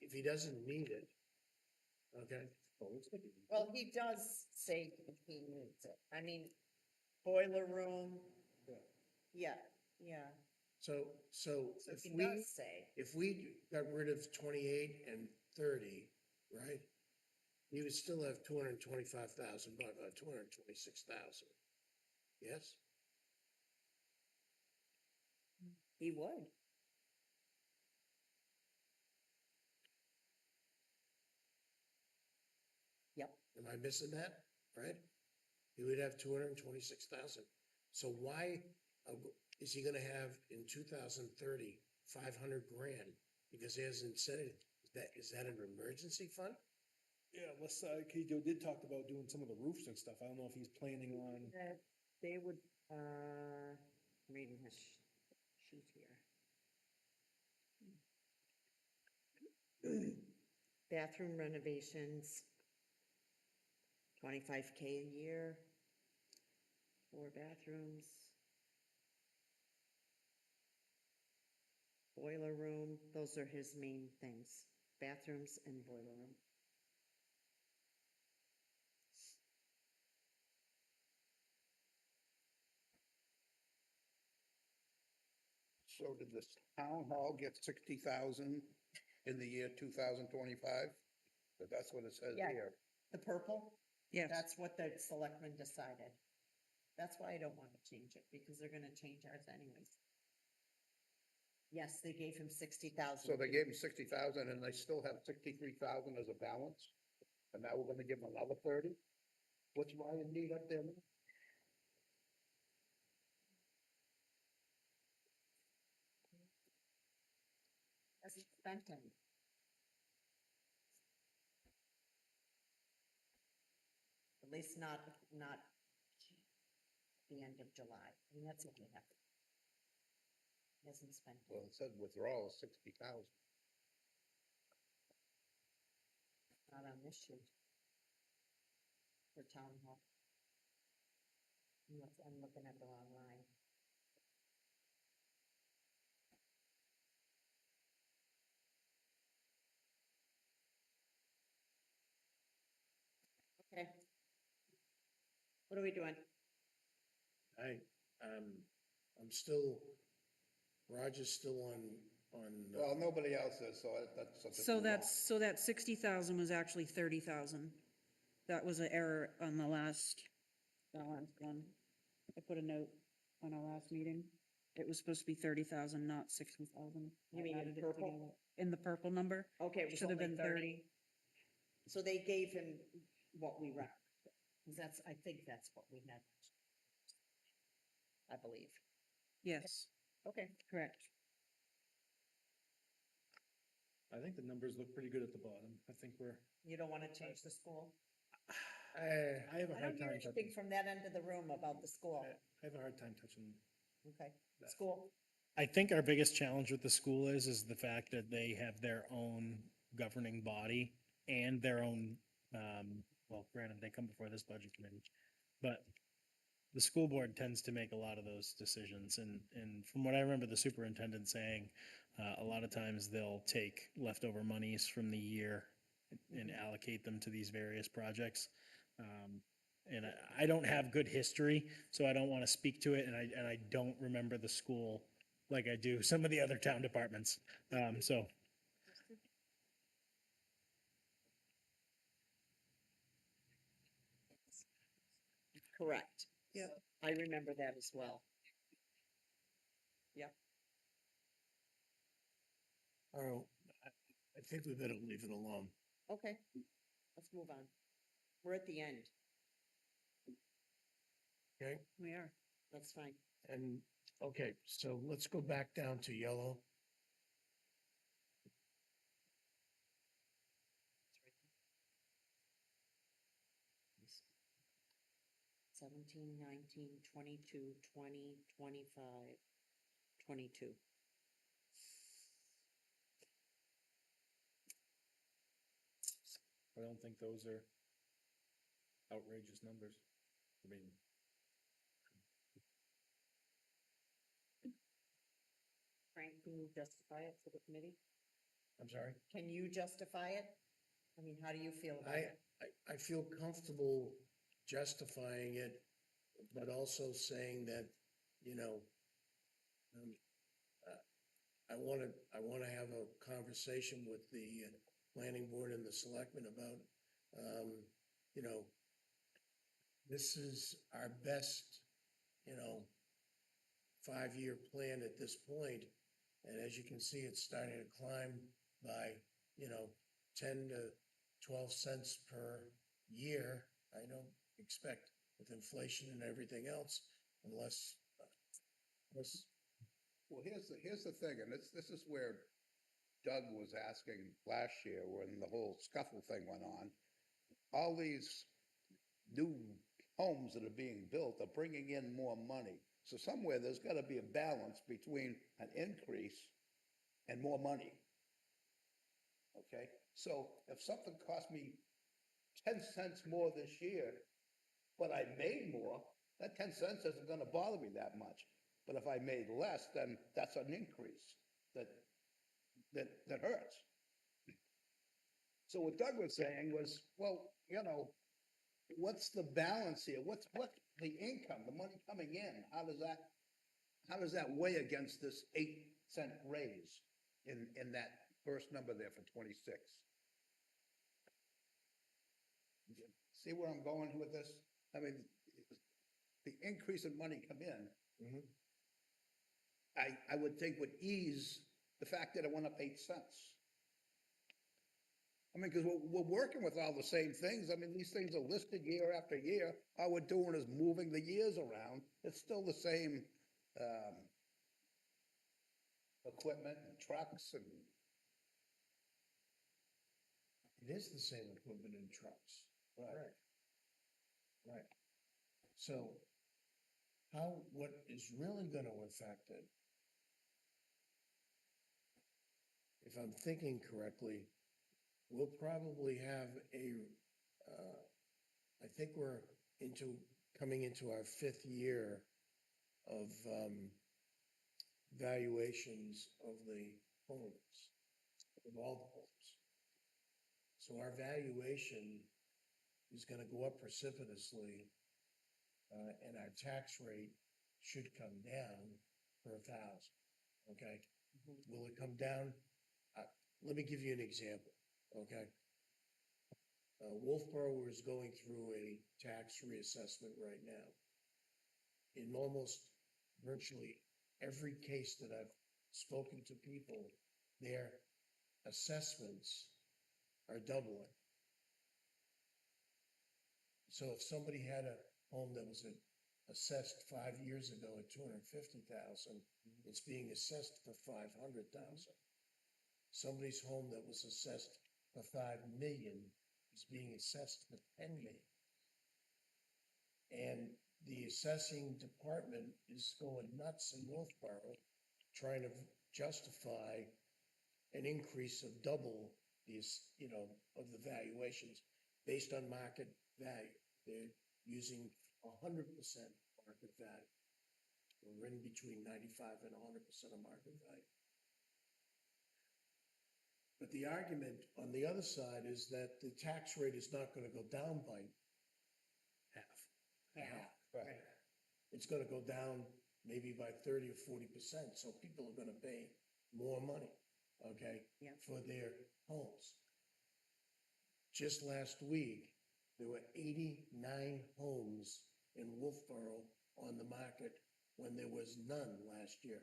If he doesn't need it, okay? Well, he does say he needs it. I mean, boiler room. Yeah, yeah. So So if he we, does say, if we got rid of 28 and 30, right? You would still have 225,000, but 226,000. Yes? he would. Yep. Am I missing that? Right? He would have 226,000. So why is he gonna have in 2030, 500 grand? Because he hasn't said it. Is that an emergency fund? Yeah, let's, he did talk about doing some of the roofs and stuff. I don't know if he's planning on, That they would, reading his sheet here. Bathroom renovations, 25K a year, 4 bathrooms. Boiler room, those are his main things, bathrooms and boiler room. So did this town hall get 60,000 in the year 2025? But that's what it says Yeah. here. The purple? Yes. That's what the selectmen decided. That's why I don't want to change it, because they're gonna change ours anyways. Yes, they gave him 60,000. So they gave him 60,000 and they still have 63,000 as a balance? And now we're gonna give him another 30? What's Ryan need up there? now? Hasn't spent any. At least not the end of July. I mean, that's what we have. Hasn't spent Well, any. it said withdrawal of 60,000. Not on this sheet. For town hall. Unless I'm looking at the wrong line. Okay. What are we doing? I'm still, Roger's still on. Well, nobody else is, so that's. just So move on. so that 60,000 was actually 30,000. That was an error on the last one. I put a note on our last meeting. It was supposed to be 30,000, not 60,000. You mean in I added it purple? together. In the purple number? Okay, it was Should have only been 30. 30. So they gave him what we recommended. 'Cause that's, I think that's what we had. I believe. Yes, Okay. correct. I think the numbers look pretty good at the bottom. I think You don't want to change the school? I have a I hard don't hear time anything touching, from that end of the room about the school. I have a hard time touching. Okay, school. I think our biggest challenge with the school is the fact that they have their own governing body and their own, well, granted, they come before this budget committee, but the school board tends to make a lot of those decisions. And from what I remember the superintendent saying, a lot of times they'll take leftover monies from the year and allocate them to these various projects. And I don't have good history, so I don't want to speak to it, and I don't remember the school like I do some of the other town departments. So Correct. Yep. I remember that as well. Yep. Oh, I think we better leave it alone. Okay, let's move on. We're at the end. Okay, We are. That's fine. and, okay, so let's go back down to yellow. Seventeen, 19, 22, 20, 25, 22. I don't think those are outrageous numbers. I mean, Frank, can you justify it for the committee? I'm sorry? Can you justify it? I mean, how do you feel about I, it? I feel comfortable justifying it, but also saying that, you know, um, I want to have a conversation with the planning board and the selectmen about, you know, this is our best, you know, 5-year plan at this point. And as you can see, it's starting to climb by, you know, 10 to 12 cents per year. I don't expect with inflation and everything else, unless, Well, here's the thing, and this is where Doug was asking last year when the whole scuffle thing went on. All these new homes that are being built are bringing in more money. So somewhere there's got to be a balance between an increase and more money. Okay, so if something cost me 10 cents more this year, but I made more, that 10 cents isn't going to bother me that much. But if I made less, then that's an increase that hurts. So what Doug was saying was, well, you know, what's the balance here? What's the income, the money coming in? How does that weigh against this 8-cent raise in that first number there for 26? See where I'm going with this? I mean, the increase in money come in, Mhm. I would think would ease the fact that it went up 8 cents. I mean, because we're working with all the same things. I mean, these things are listed year after year. All we're doing is moving the years around. It's still the same, equipment and trucks and, it is the same equipment and trucks. right. Right. So what is really going to affect it, if I'm thinking correctly, we'll probably have I think we're coming into our 5th year of valuations of the homes, of all the homes. So our valuation is going to go up precipitously, and our tax rate should come down per 1,000, okay? Will it come down? Let me give you an example, okay? Wolfboro is going through a tax reassessment right now. In almost virtually every case that I've spoken to people, their assessments are doubling. So if somebody had a home that was assessed 5 years ago at 250,000, it's being assessed for 500,000. Somebody's home that was assessed for 5 million is being assessed for 10 million. And the assessing department is going nuts in Wolfboro, trying to justify an increase of double these, you know, of the valuations based on market value. They're using 100% market value. We're in between 95 and 100% of market value. But the argument on the other side is that the tax rate is not going to go down by half. Right. It's going to go down maybe by 30 or 40%. So people are going to pay more money, okay, Yeah. for their homes. Just last week, there were 89 homes in Wolfboro on the market when there was none last year.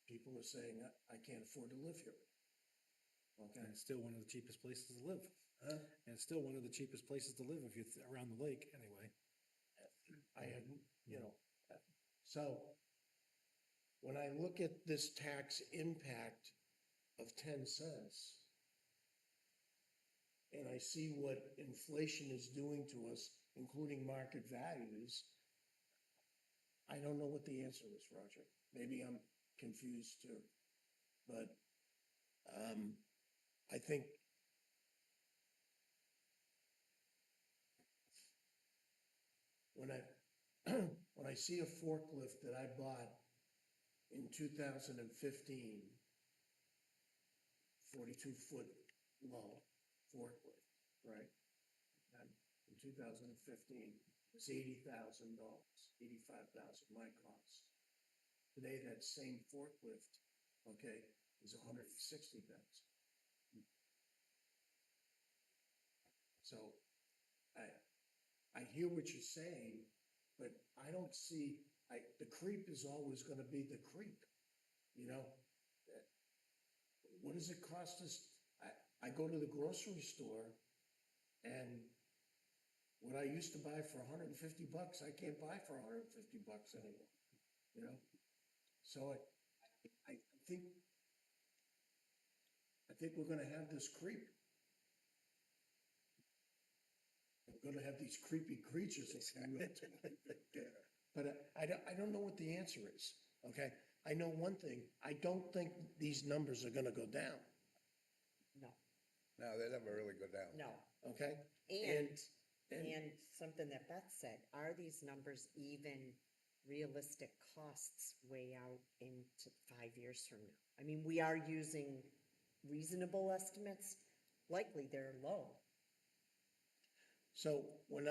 People are saying, I can't afford to live here. And Okay, it's still one of the cheapest places to live. Huh? And it's still one of the cheapest places to live if you're around the lake, anyway. I have, so when I look at this tax impact of 10 cents, and I see what inflation is doing to us, including market values, I don't know what the answer is, Roger. Maybe I'm confused too. But I think when I when I see a forklift that I bought in 2015, 42-foot low forklift, right? And in 2015, it's $80,000, 85,000 my cost. Today, that same forklift, okay, is 160,000. So I hear what you're saying, but I don't see, the creep is always gonna be the creep, you know? What does it cost us? I go to the grocery store and what I used to buy for $150, I can't buy for $150 anymore, you know? So I think we're gonna have this creep. We're gonna have these creepy creatures. But I don't know what the answer is, okay? I know one thing, I don't think these numbers are gonna go down, No, No, they never really go down. no. okay? And, and- and something that Beth said, are these numbers even realistic costs way out into 5 years from now? I mean, we are using reasonable estimates, likely they're low. So when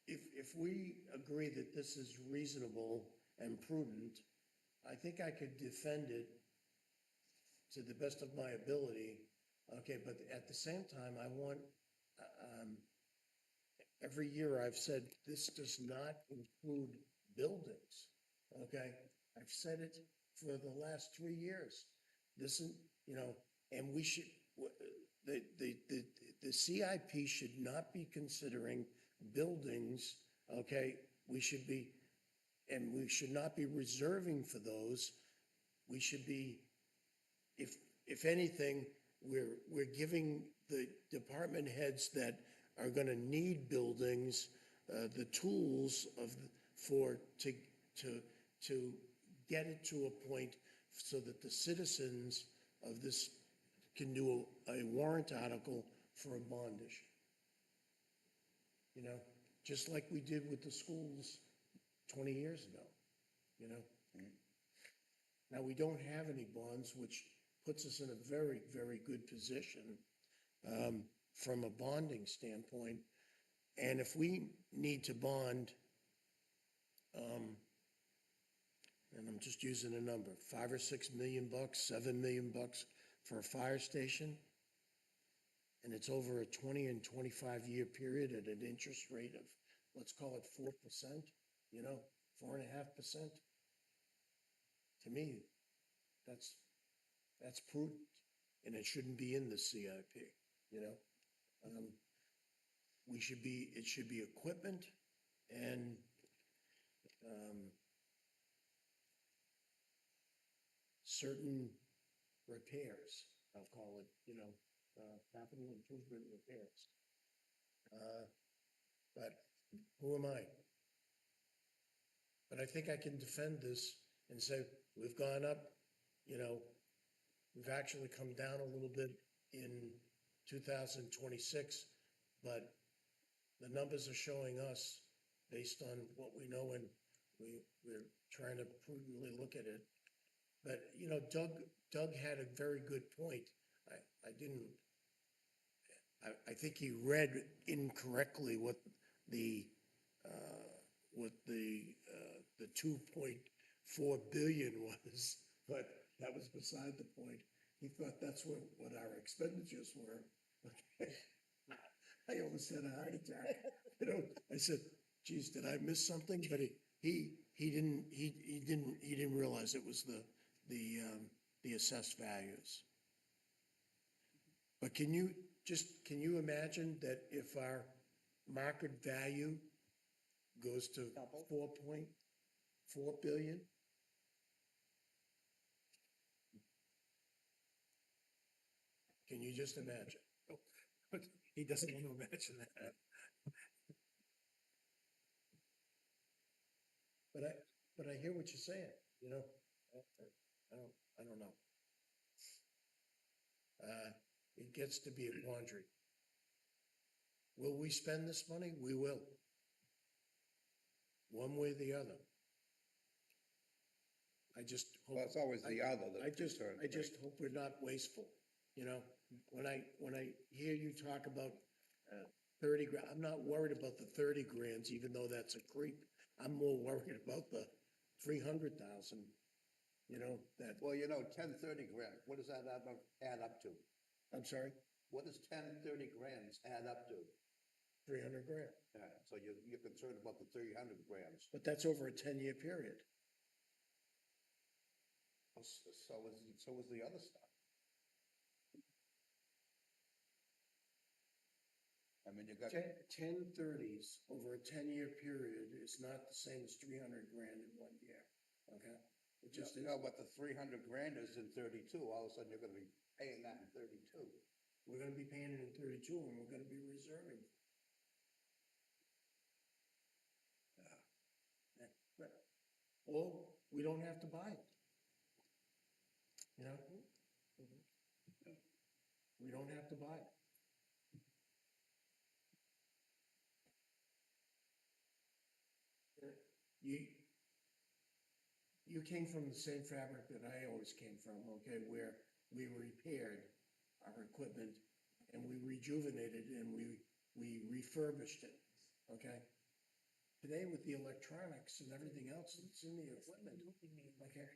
if we agree that this is reasonable and prudent, I think I could defend it to the best of my ability, okay, but at the same time, I want, every year I've said, this does not include buildings, okay? I've said it for the last 3 years. This is, and we should, the CIP should not be considering buildings, okay? We should be, and we should not be reserving for those. We should be, if anything, we're giving the department heads that are gonna need buildings, the tools to get it to a point so that the citizens of this can do a warrant article for a bond issue. Just like we did with the schools 20 years ago, Now, we don't have any bonds, which puts us in a very, very good position from a bonding standpoint. And if we need to bond, and I'm just using a number, $5 or $6 million, $7 million for a fire station, and it's over a 20 and 25-year period at an interest rate of, let's call it 4%, 4.5%. To me, that's prudent, and it shouldn't be in the CIP, it should be equipment and, certain repairs, I'll call it, capital improvement repairs. But who am I? But I think I can defend this and say, we've gone up, we've actually come down a little bit in 2026, but the numbers are showing us, based on what we know, and we're trying to prudently look at it. But, Doug had a very good point. I think he read incorrectly what the 2.4 billion was, but that was beside the point. He thought that's what our expenditures were. Okay. I almost had a heart attack. I said, geez, did I miss something? But he didn't realize it was the assessed values. But can you just, can you imagine that if our market value goes to Double. 4.4 billion? Can you just imagine? But he doesn't want to imagine that. But I hear what you're saying, you know? I don't know. It gets to be a quandary. Will we spend this money? We will. One way or the other. I just hope. Well, it's always the other that I just concerns me. hope we're not wasteful, you know? When I hear you talk about 30 grand, I'm not worried about the 30 grands, even though that's a creep. I'm more worried about the 300,000, you know, that, Well, 10, 30 grand, what does that add up to? I'm sorry, What does 10, 30 grands add up to? 300 grand. Yeah, so you're concerned about the 300 grams. But that's over a 10-year period. So is the other stuff. I mean, you got, 10 30s over a 10-year period is not the same as 300 grand in 1 year, okay? It just is. but the 300 grand is in 32, all of a sudden you're gonna be paying that in 32. We're gonna be paying it in 32 and we're gonna be reserving. Or we don't have to buy it. You know? We don't have to buy it. You came from the same fabric that I always came from, okay, where we repaired our equipment and we rejuvenated and we refurbished it, okay? Today with the electronics and everything else that's in the equipment, okay?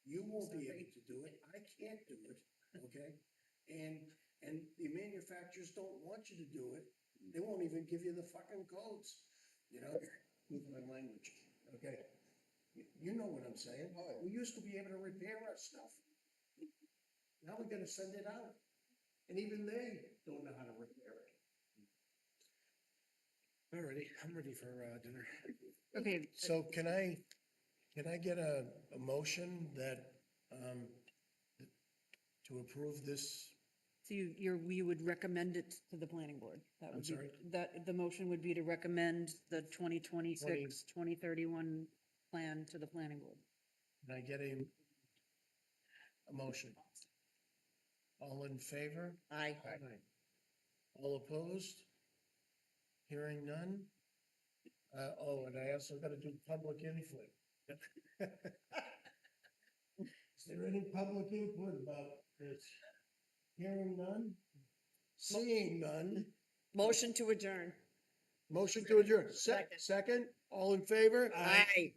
You won't be able to do it, I can't do it, okay? And the manufacturers don't want you to do it, they won't even give you the fucking codes, you know, with my language, okay? You know what I'm saying? Oh, yeah. We used to be able to repair our stuff. Now we gotta send it out, and even they don't know how to repair it. Alrighty, I'm ready for dinner. Okay, So can I get a motion that, to approve this? so we would recommend it to the planning board. That I'm would be, sorry? that, the motion would be to recommend the 2026, 2031 plan to the planning board. Can I get a motion? All in favor? Aye. All opposed? Hearing none? And I also gotta do public input. Is there any public input about this? Hearing none? Seeing none? Motion to adjourn. Motion to adjourn. Second, all in favor? Aye.